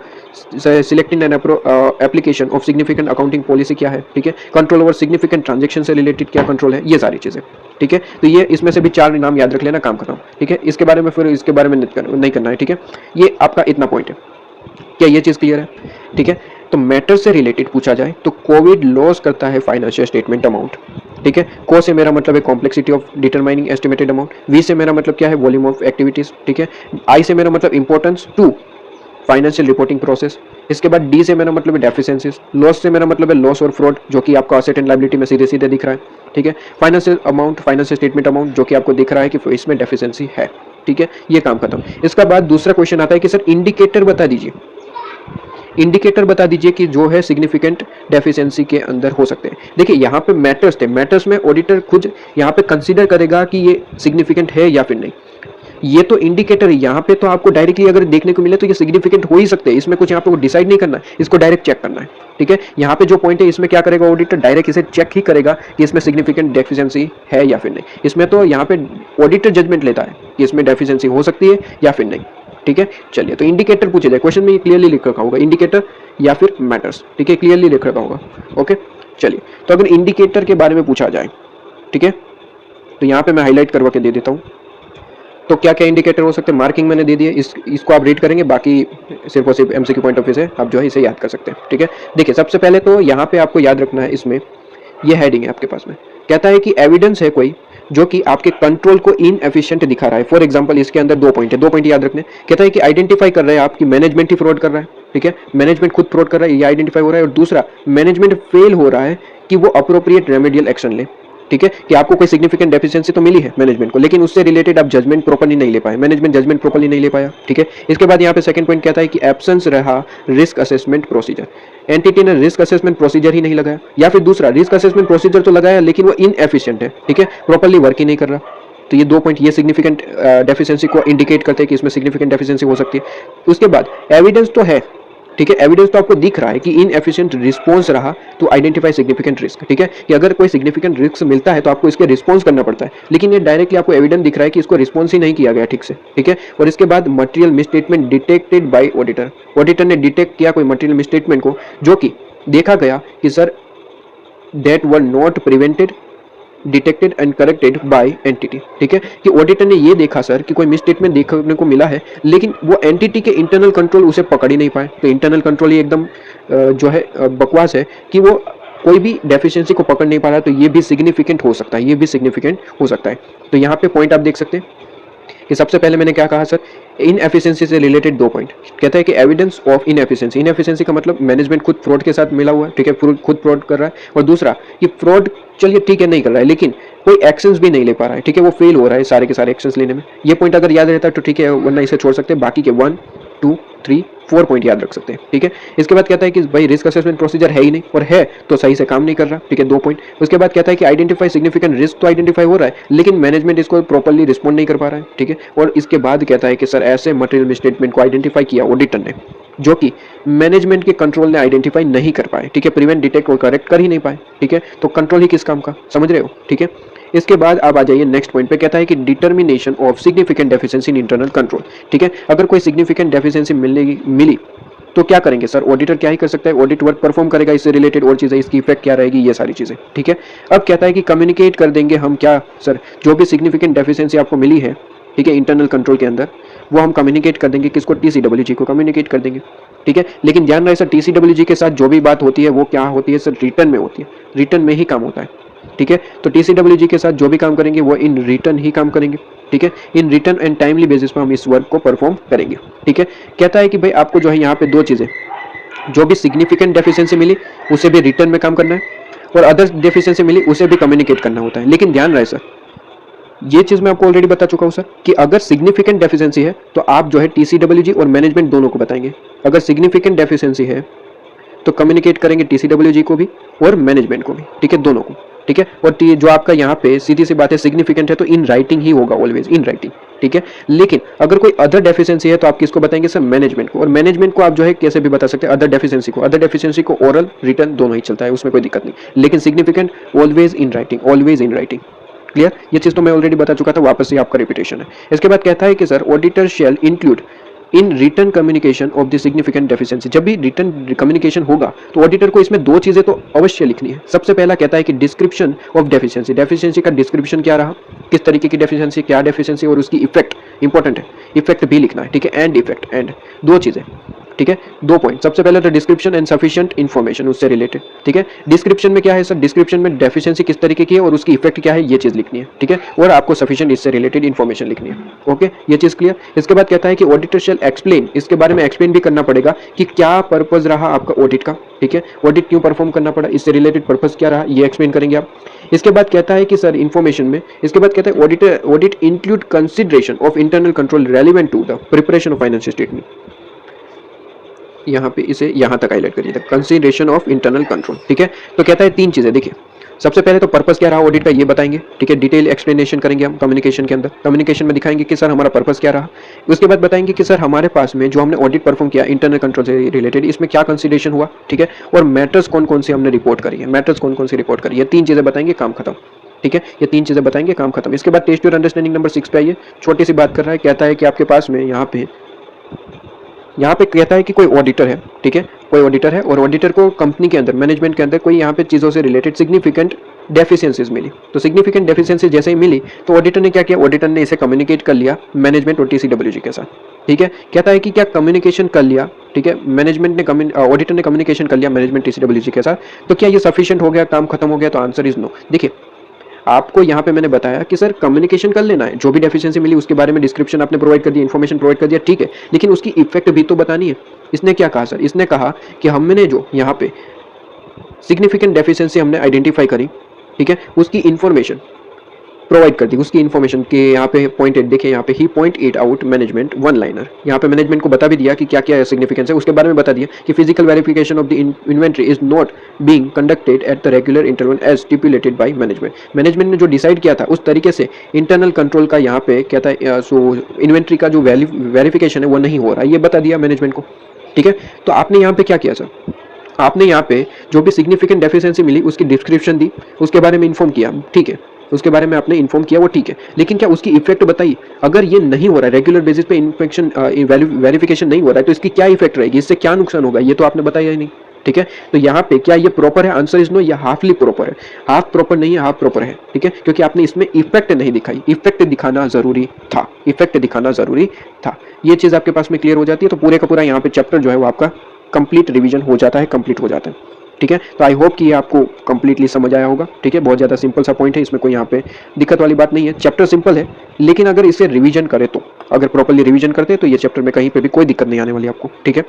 selecting and application of significant accounting policy क्या है, ठीक है, कंट्रोल ओवर सिग्निफिकेंट ट्रांजेक्शन से रिलेटेड क्या कंट्रोल है, ये सारी चीजें, ठीक है। तो ये इसमें से भी 4 नाम याद रख लेना, काम खत्म, ठीक है। इसके बारे में फिर इसके बारे में नहीं करना है, ठीक है। ये आपका इतना पॉइंट है, क्या ये चीज क्लियर है? ठीक है। तो मैटर से रिलेटेड पूछा जाए तो कोविड लॉस करता है फाइनेंशियल स्टेटमेंट अमाउंट, ठीक है। को से मेरा मतलब है complexity of determining estimated amount, V से मेरा मतलब क्या है, वॉल्यूम ऑफ एक्टिविटीज, ठीक है। आई से मेरा मतलब importance, to financial reporting process. इसके बाद डी से मेरा मतलब है डेफिशिएंसीज, लॉस से मेरा मतलब है लॉस और फ्रॉड जो कि आपको एसेट एंड लायबिलिटी में सीधे सीधे दिख रहा है, ठीक है। Financial amount, financial statement amount जो कि आपको दिख रहा है कि इसमें डेफिशिएंसी है, ठीक है। ये काम खत्म। इसके बाद दूसरा क्वेश्चन आता है कि सर इंडिकेटर बता दीजिए, इंडिकेटर बता दीजिए कि जो है सिग्निफिकेंट डेफिशिएंसी के अंदर हो सकते हैं। देखिए यहाँ पे मैटर्स थे, मैटर्स में ऑडिटर खुद यहाँ पे कंसीडर करेगा कि ये सिग्निफिकेंट है या फिर नहीं। ये तो इंडिकेटर है, यहाँ पे तो आपको डायरेक्टली अगर देखने को मिले तो ये सिग्निफिकेंट हो ही सकते हैं, इसमें कुछ यहाँ पे डिसाइड नहीं करना है, इसको डायरेक्ट चेक करना है, ठीक है। यहाँ पे जो पॉइंट है इसमें क्या करेगा ऑडिटर, डायरेक्ट इसे चेक ही करेगा कि इसमें सिग्निफिकेंट डेफिशिएंसी है या फिर नहीं। इसमें तो यहाँ पे ऑडिटर जजमेंट लेता है कि इसमें डेफिशिएंसी हो सकती है या फिर नहीं, ठीक है। चलिए तो इंडिकेटर पूछे जाए, क्वेश्चन में ये क्लियरली लिख रखा होगा इंडिकेटर या फिर मैटर्स, ठीक है, क्लियरली लिख रखा होगा। ओके चलिए, तो अगर इंडिकेटर के बारे में पूछा जाए, ठीक है, तो यहाँ पे मैं हाईलाइट करवा के दे देता हूँ। तो क्या क्या इंडिकेटर हो सकते हैं, मार्किंग मैंने दे दी है, इसको आप रीड करेंगे, बाकी सिर्फ और सिर्फ एमसीक्यू पॉइंट ऑफ व्यू से आप जो है इसे याद कर सकते हैं, ठीक है। देखिए सबसे पहले तो यहाँ पे आपको याद रखना है, इसमें ये हेडिंग है आपके पास में, कहता है कि एविडेंस है कोई जो कि आपके कंट्रोल को इनएफिशिएंट दिखा रहा है। फॉर एग्जांपल इसके अंदर दो पॉइंट है, दो पॉइंट याद रखने। कहता है कि आइडेंटिफाई कर रहा है आपकी मैनेजमेंट ही फ्रॉड कर रहा है, ठीक है, मैनेजमेंट खुद फ्रॉड कर रहा है, ये आइडेंटिफाई हो रहा है। और दूसरा मैनेजमेंट फेल हो रहा है कि वो अप्रोप्रिएट रेमेडियल एक्शन ले, ठीक है, कि आपको कोई सिग्निफिकेंट डेफिशिएंसी तो मिली है मैनेजमेंट को, लेकिन उससे रिलेटेड आप जजमेंट प्रॉपर्ली नहीं ले पाए, मैनेजमेंट जजमेंट प्रॉपर्ली नहीं ले पाया, ठीक है। इसके बाद यहाँ पे सेकंड पॉइंट कहता है कि एब्सेंस रहा रिस्क असेसमेंट प्रोसीजर, एंटिटी ने रिस्क असेसमेंट प्रोसीजर ही नहीं लगाया, या फिर दूसरा रिस्क असेसमेंट प्रोसीजर तो लगाया लेकिन वो इनएफिशिएंट है, ठीक है, प्रॉपर्ली वर्क ही नहीं कर रहा। तो ये दो पॉइंट ये सिग्निफिकेंट डेफिशिएंसी को इंडिकेट करते हैं कि इसमें सिग्निफिकेंट डेफिशिएंसी हो सकती है। उसके बाद एविडेंस तो है, ठीक है, एविडेंस तो आपको दिख रहा है कि इनएफिशिएंट रिस्पॉन्स रहा तो आइडेंटिफाई सिग्निफिकेंट रिस्क, ठीक है, कि अगर कोई सिग्निफिकेंट रिस्क मिलता है तो आपको इसके रिस्पॉन्स करना पड़ता है, लेकिन ये डायरेक्टली आपको एविडेंस दिख रहा है कि इसको रिस्पॉन्स ही नहीं किया गया ठीक से, ठीक है। और इसके बाद material misstatement detected by auditor, auditor ने डिटेक्ट किया कोई मटेरियल मिसस्टेटमेंट को जो कि देखा गया कि sir that were not prevented detected and corrected bye entity, ठीक है, कि ऑडिटर ने ये देखा सर कि कोई मिसस्टेटमेंट देखने को मिला है लेकिन वो एंटिटी के इंटरनल कंट्रोल उसे पकड़ ही नहीं पाए। तो इंटरनल कंट्रोल ये एकदम जो है बकवास है कि वो कोई भी डेफिशिएंसी को पकड़ नहीं पा रहा, तो ये भी सिग्निफिकेंट हो सकता है, ये भी सिग्निफिकेंट हो सकता है। तो यहाँ पे पॉइंट आप देख सकते हैं कि सबसे पहले मैंने क्या कहा सर, इनएफिशिएंसी से रिलेटेड दो पॉइंट कहता है कि एविडेंस ऑफ इनएफिशिएंसी, इनएफिशिएंसी का मतलब मैनेजमेंट खुद फ्रॉड के साथ मिला हुआ है, ठीक है, खुद फ्रॉड कर रहा है। और दूसरा कि फ्रॉड चलिए ठीक है नहीं कर रहा है लेकिन कोई एक्शंस भी नहीं ले पा रहा है, ठीक है, वो फेल हो रहा है सारे के सारे एक्शंस लेने में। ये पॉइंट अगर याद रहता है तो ठीक है, वरना इसे छोड़ सकते हैं, बाकी के 1 2 3 4 पॉइंट याद रख सकते हैं, ठीक है। इसके बाद कहता है कि भाई रिस्क असेसमेंट प्रोसीजर है ही नहीं, और है तो सही से काम नहीं कर रहा, ठीक है, 2 पॉइंट। उसके बाद कहता है कि आइडेंटिफाई सिग्निफिकेंट रिस्क तो आइडेंटिफाई हो रहा है लेकिन मैनेजमेंट इसको प्रॉपर्ली रिस्पॉन्ड नहीं कर पा रहा है, ठीक है। और इसके बाद कहता है कि सर ऐसे मटेरियल मिसस्टेटमेंट को आइडेंटिफाई किया ऑडिटर ने जो कि मैनेजमेंट के कंट्रोल ने आइडेंटिफाई नहीं कर पाए, ठीक है, प्रिवेंट डिटेक्ट और करेक्ट कर ही नहीं पाए, ठीक है। तो कंट्रोल ही किस काम का, समझ रहे हो, ठीक है। इसके बाद आप आ जाइए नेक्स्ट पॉइंट पे, कहता है कि determination of significant deficiency in internal control, ठीक है। अगर कोई सिग्निफिकेंट डेफिशिएंसी मिली तो क्या करेंगे सर, ऑडिटर क्या ही कर सकता है, ऑडिट वर्क परफॉर्म करेगा, इससे रिलेटेड और चीजें, इसकी इफेक्ट क्या रहेगी, ये सारी चीजें, ठीक है। अब कहता है कि कम्युनिकेट कर देंगे हम क्या सर, जो भी सिग्निफिकेंट डेफिशिएंसी आपको मिली है, ठीक है, इंटरनल कंट्रोल के अंदर, वो हम कम्युनिकेट कर देंगे किसको, TCWG को कम्युनिकेट कर देंगे, ठीक है। लेकिन ध्यान रहे सर TCWG के साथ जो भी बात होती है वो क्या होती है सर, रिटर्न में होती है, रिटर्न में ही काम होता है, ठीक है। तो TCWG के साथ जो भी काम करेंगे वो इन रिटर्न ही काम करेंगे, ठीक है, in return and timely basis पर हम इस वर्क को परफॉर्म करेंगे, ठीक है। कहता है कि भाई आपको जो है यहाँ पे दो चीजें, जो भी सिग्निफिकेंट डेफिशिएंसी मिली उसे भी रिटर्न में काम करना है और अदर डेफिशिएंसी मिली उसे भी कम्युनिकेट करना होता है। लेकिन ध्यान रहे सर, ये चीज मैं आपको ऑलरेडी बता चुका हूं सर कि अगर सिग्निफिकेंट डेफिशिएंसी है तो आप जो है TCWG और मैनेजमेंट दोनों को बताएंगे। अगर सिग्निफिकेंट डेफिशिएंसी है तो कम्युनिकेट करेंगे TCWG को भी और मैनेजमेंट को भी, ठीक है, दोनों को, ठीक है। और जो आपका यहाँ पे सीधी सी बात है सिग्निफिकेंट है तो इन राइटिंग ही होगा, ऑलवेज इन राइटिंग, ठीक है। लेकिन अगर कोई अदर डेफिशिएंसी है तो आप किसको बताएंगे सर, मैनेजमेंट को। और मैनेजमेंट को आप जो है कैसे भी बता सकते हैं, अदर डेफिशिएंसी को ओरल रिटर्न दोनों ही चलता है, उसमें कोई दिक्कत नहीं, लेकिन significant always in writing, always in writing, clear. ये चीज तो मैं ऑलरेडी बता चुका था, वापस से आपका रिपीटेशन है। इसके बाद कहता है कि sir auditor shall include in return communication of the significant deficiency, जब भी रिटर्न कम्युनिकेशन होगा तो ऑडिटर को इसमें दो चीजें तो अवश्य लिखनी है। सबसे पहला कहता है कि डिस्क्रिप्शन ऑफ डेफिशिएंसी, डेफिशिएंसी का डिस्क्रिप्शन क्या रहा, किस तरीके की डेफिशिएंसी, क्या डेफिशिएंसी, और उसकी इफेक्ट इंपॉर्टेंट है, इफेक्ट भी लिखना है, ठीक है, एंड इफेक्ट, एंड दो चीजें, ठीक है। 2 पॉइंट, सबसे पहले तो डिस्क्रिप्शन एंड सफिशिएंट इन्फॉर्मेशन, उससे रिलेटेड, ठीक है। डिस्क्रिप्शन में क्या है सर, डिस्क्रिप्शन में डेफिशिएंसी किस तरीके की है और उसकी इफेक्ट क्या है, ये चीज लिखनी है, ठीक है। और आपको सफिशिएंट इससे रिलेटेड इन्फॉर्मेशन लिखनी है, ओके, ये चीज क्लियर। इसके बाद कहता है कि ऑडिटर शैल एक्सप्लेन, इसके बारे में एक्सप्लेन भी करना पड़ेगा कि क्या पर्पज रहा आपका ऑडिट का, ठीक है। ऑडिट क्यों परफॉर्म करना पड़ा, इससे रिलेटेड पर्पज क्या रहा, ये एक्सप्लेन करेंगे आप। इसके बाद कहता है कि सर इन्फॉर्मेशन में, इसके बाद कहता है audit include consideration of internal control relevant to the preparation of financial statement. यहाँ पे इसे यहाँ तक हाईलाइट करिए, कंसिडरेशन ऑफ इंटरनल कंट्रोल, ठीक है। तो कहता है 3 चीजें, देखिए सबसे पहले तो पर्पस क्या रहा ऑडिट का, ये बताएंगे, ठीक है। डिटेल एक्सप्लेनेशन करेंगे हम कम्युनिकेशन के अंदर, कम्युनिकेशन में दिखाएंगे कि सर हमारा पर्पस क्या रहा। उसके बाद बताएंगे कि सर हमारे पास में जो हमने ऑडिट परफॉर्म किया इंटरनल कंट्रोल से रिलेटेड, इसमें क्या कंसिडरेशन हुआ, ठीक है। और मैटर्स कौन कौन से हमने रिपोर्ट करी है, मैटर्स कौन कौन सी रिपोर्ट करी है, 3 चीजें बताएंगे, काम खत्म, ठीक है। ये 3 चीजें बताएंगे, काम खत्म। इसके बाद टेस्ट योर अंडरस्टैंडिंग नंबर 6 पे आइए, छोटी सी बात कर रहा है, कहता है कि आपके पास में यहाँ पे कहता है कि कोई ऑडिटर है, ठीक है, कोई ऑडिटर है और ऑडिटर को कंपनी के अंदर, मैनेजमेंट के अंदर कोई यहाँ पे चीज़ों से रिलेटेड सिग्निफिकेंट डेफिशिएंसीज मिली। तो सिग्निफिकेंट डेफिशिएंसी जैसे ही मिली तो ऑडिटर ने क्या किया, ऑडिटर ने इसे कम्युनिकेट कर लिया मैनेजमेंट और TCWG के साथ, ठीक है। कहता है कि क्या कम्युनिकेशन कर लिया, ठीक है, मैनेजमेंट ने ऑडिटर ने कम्युनिकेशन कर लिया मैनेजमेंट TCWG के साथ, तो क्या ये सफिशिएंट हो गया, काम खत्म हो गया, तो आंसर इज नो। देखिए आपको यहाँ पे मैंने बताया कि सर कम्युनिकेशन कर लेना है, जो भी डेफिशिएंसी मिली उसके बारे में डिस्क्रिप्शन आपने प्रोवाइड कर दिया, इन्फॉर्मेशन प्रोवाइड कर दिया, ठीक है, लेकिन उसकी इफेक्ट भी तो बतानी है। इसने क्या कहा सर, इसने कहा कि हमने जो यहाँ पे सिग्निफिकेंट डेफिशिएंसी हमने आइडेंटिफाई करी, ठीक है, उसकी इन्फॉर्मेशन प्रोवाइड कर दी, उसकी इन्फॉर्मेशन के यहाँ पे पॉइंट 8 देखिए, यहाँ पे ही point 8 out management one liner, यहाँ पे मैनेजमेंट को बता भी दिया कि क्या क्या सिग्निफिकेंस है, उसके बारे में बता दिया कि physical verification of the inventory is not being conducted at the regular interval as stipulated by management. Management ने जो डिसाइड किया था उस तरीके से इंटरनल कंट्रोल का यहाँ पे कहता है सो इन्वेंट्री का जो वेरिफिकेशन है वो नहीं हो रहा, ये बता दिया मैनेजमेंट को, ठीक है। तो आपने यहाँ पे क्या किया सर, आपने यहाँ पे जो भी सिग्निफिकेंट डेफिशिएंसी मिली उसकी डिस्क्रिप्शन दी, उसके बारे में इन्फॉर्म किया, ठीक है, उसके बारे में आपने इन्फॉर्म किया, वो ठीक है, लेकिन क्या उसकी इफेक्ट बताइए। अगर ये नहीं हो रहा है, रेगुलर बेसिस पे इन्फेक्शन वेरिफिकेशन नहीं हो रहा है, तो इसकी क्या इफेक्ट रहेगी, इससे क्या नुकसान होगा, ये तो आपने बताया ही नहीं, ठीक है। तो यहाँ पे क्या ये प्रॉपर है, आंसर इज नो, या हाफली प्रॉपर है, हाफ प्रॉपर नहीं है, हाफ प्रॉपर है, ठीक है, क्योंकि आपने इसमें इफेक्ट नहीं दिखाई, इफेक्ट दिखाना जरूरी था, इफेक्ट दिखाना जरूरी था। ये चीज आपके पास में क्लियर हो जाती है, तो पूरे का पूरा यहाँ पे चैप्टर जो है वो आपका कंप्लीट रिवीजन हो जाता है, कंप्लीट हो जाता है, ठीक है। तो आई होप कि ये आपको कंप्लीटली समझ आया होगा, ठीक है। बहुत ज़्यादा सिंपल सा पॉइंट है, इसमें कोई यहाँ पे दिक्कत वाली बात नहीं है, चैप्टर सिंपल है, लेकिन अगर इसे रिवीजन करें तो, अगर प्रॉपर्ली रिवीजन करते तो ये चैप्टर में कहीं पे भी कोई दिक्कत नहीं आने वाली आपको, ठीक है।